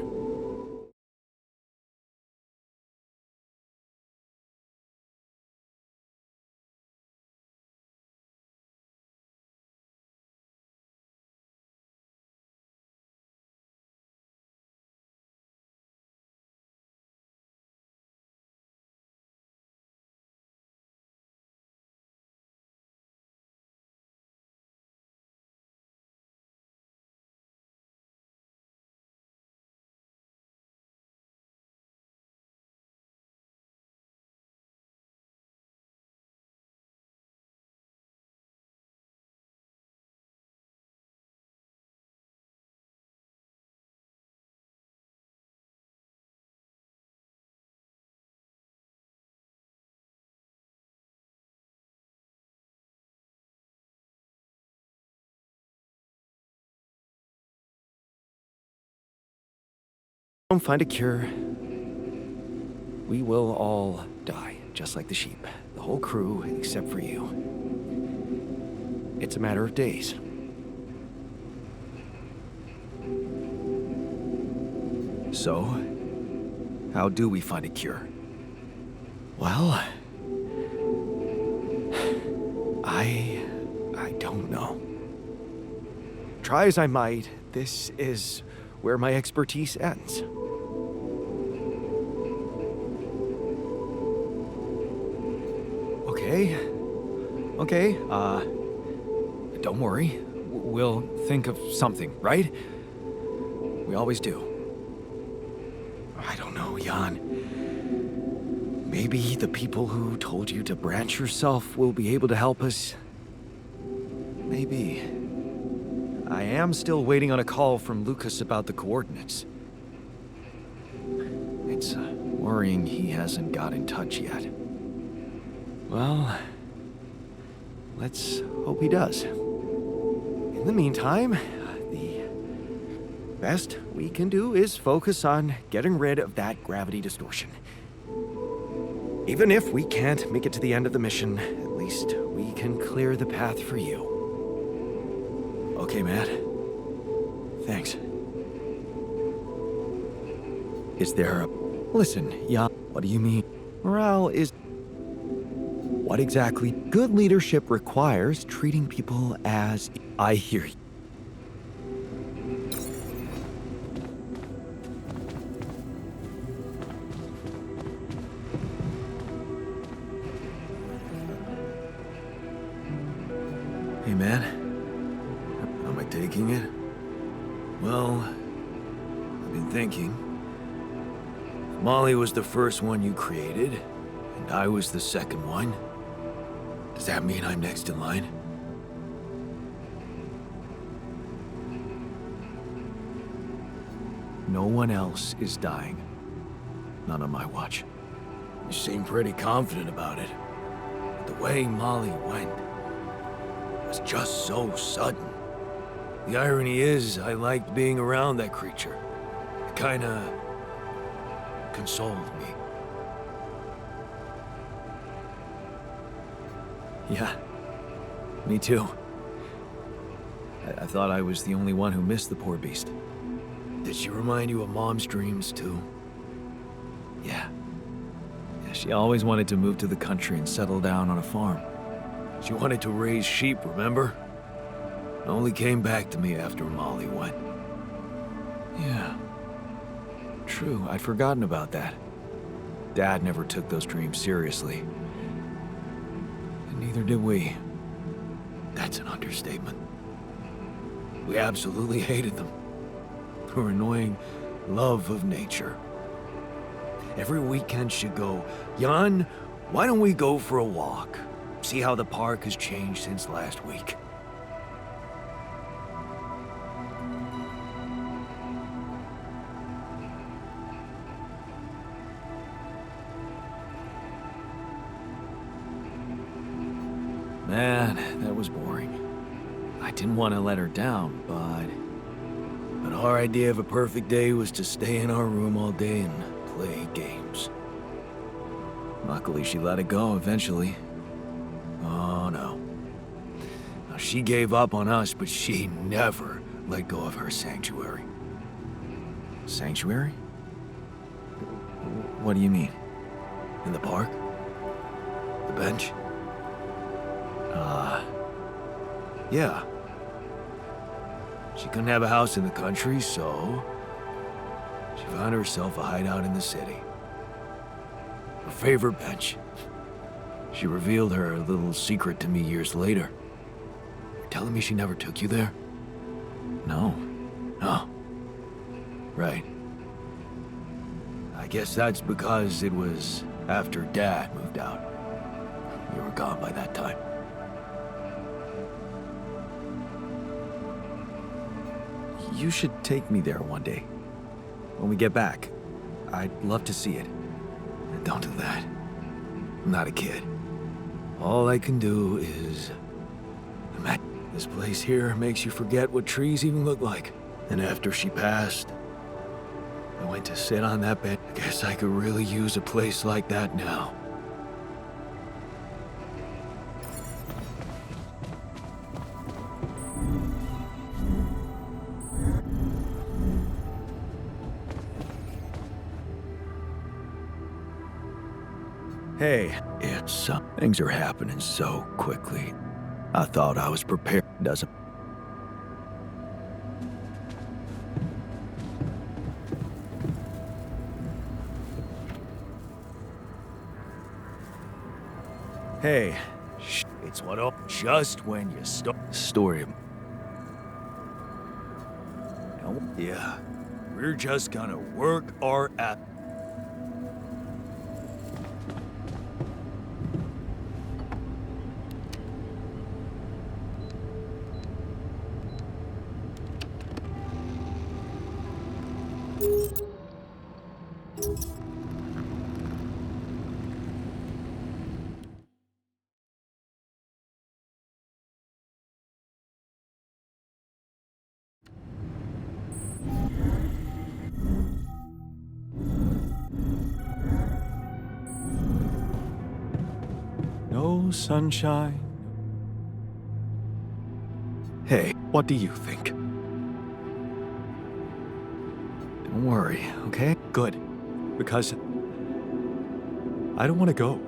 Don't find a cure, we will all die, just like the sheep. The whole crew, except for you. It's a matter of days. So, how do we find a cure? Well, I don't know. Try as I might, this is where my expertise ends. Okay, don't worry. We'll think of something, right? We always do. I don't know, Jan. Maybe the people who told you to branch yourself will be able to help us. Maybe. I am still waiting on a call from Lucas about the coordinates. It's worrying he hasn't got in touch yet. Well, let's hope he does. In the meantime, the best we can do is focus on getting rid of that gravity distortion. Even if we can't make it to the end of the mission, at least we can clear the path for you. Okay, Matt. Thanks. Is there a... Listen, yeah, what do you mean? Morale is... What exactly? Good leadership requires treating people as... I hear you. Hey, man. Am I taking it? Well, I've been thinking. If Molly was the first one you created, and I was the second one, does that mean I'm next in line? No one else is dying. Not on my watch. You seem pretty confident about it. But the way Molly went was just so sudden. The irony is, I liked being around that creature. It kinda consoled me. Yeah, me too. I thought I was the only one who missed the poor beast. Did she remind you of Mom's dreams too? Yeah. She always wanted to move to the country and settle down on a farm. She wanted to raise sheep, remember? Only came back to me after Molly went. Yeah. True, I'd forgotten about that. Dad never took those dreams seriously. And neither did we. That's an understatement. We absolutely hated them. Her annoying love of nature. Every weekend she'd go, Jan, why don't we go for a walk? See how the park has changed since last week. Man, that was boring. I didn't want to let her down, but our idea of a perfect day was to stay in our room all day and play games. Luckily, she let it go eventually. Oh no. Now, she gave up on us, but she never let go of her sanctuary. Sanctuary? What do you mean? In the park? The bench? Yeah. She couldn't have a house in the country, so she found herself a hideout in the city. Her favorite bench. She revealed her little secret to me years later. You're telling me she never took you there? No. No. Right. I guess that's because it was after Dad moved out. You were gone by that time. You should take me there one day. When we get back. I'd love to see it. Don't do that. I'm not a kid. All I can do is... This place here makes you forget what trees even look like. And after she passed, I went to sit on that bed. I guess I could really use a place like that now. Hey, things are happening so quickly. I thought I was prepared. Doesn't. Hey, it's what up just when you story. No, yeah, we're just gonna work our ass. No sunshine. Hey, what do you think? Don't worry, okay? Good. Because I don't want to go.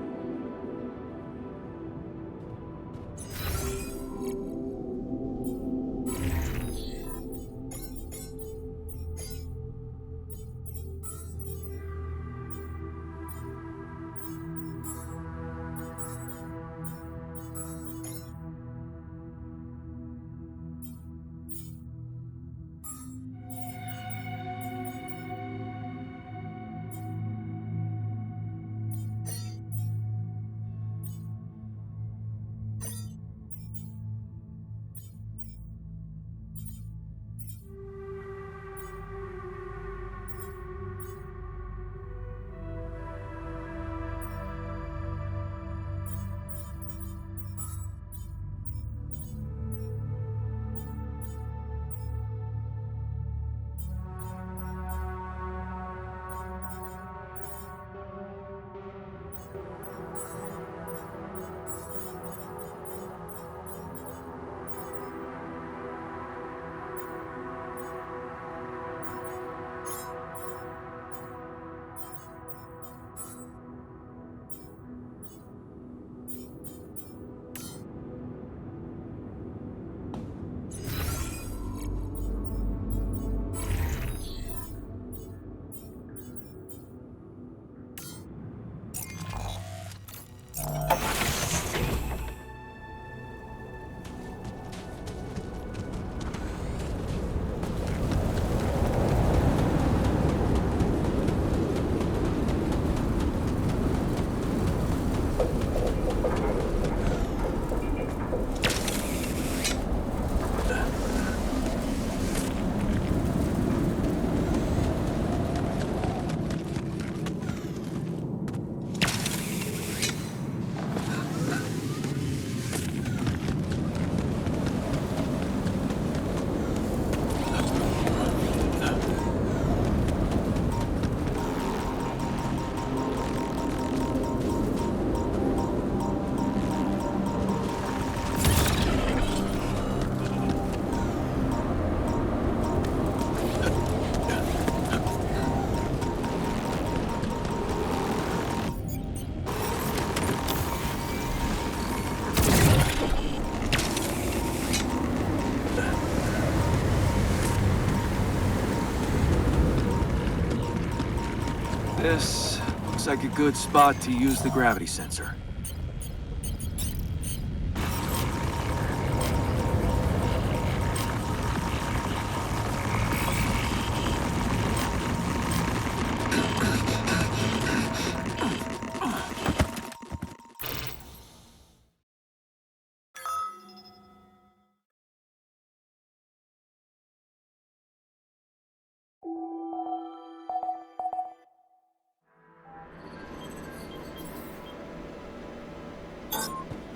This looks like a good spot to use the gravity sensor.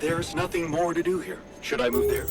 There's nothing more to do here. Should I move there?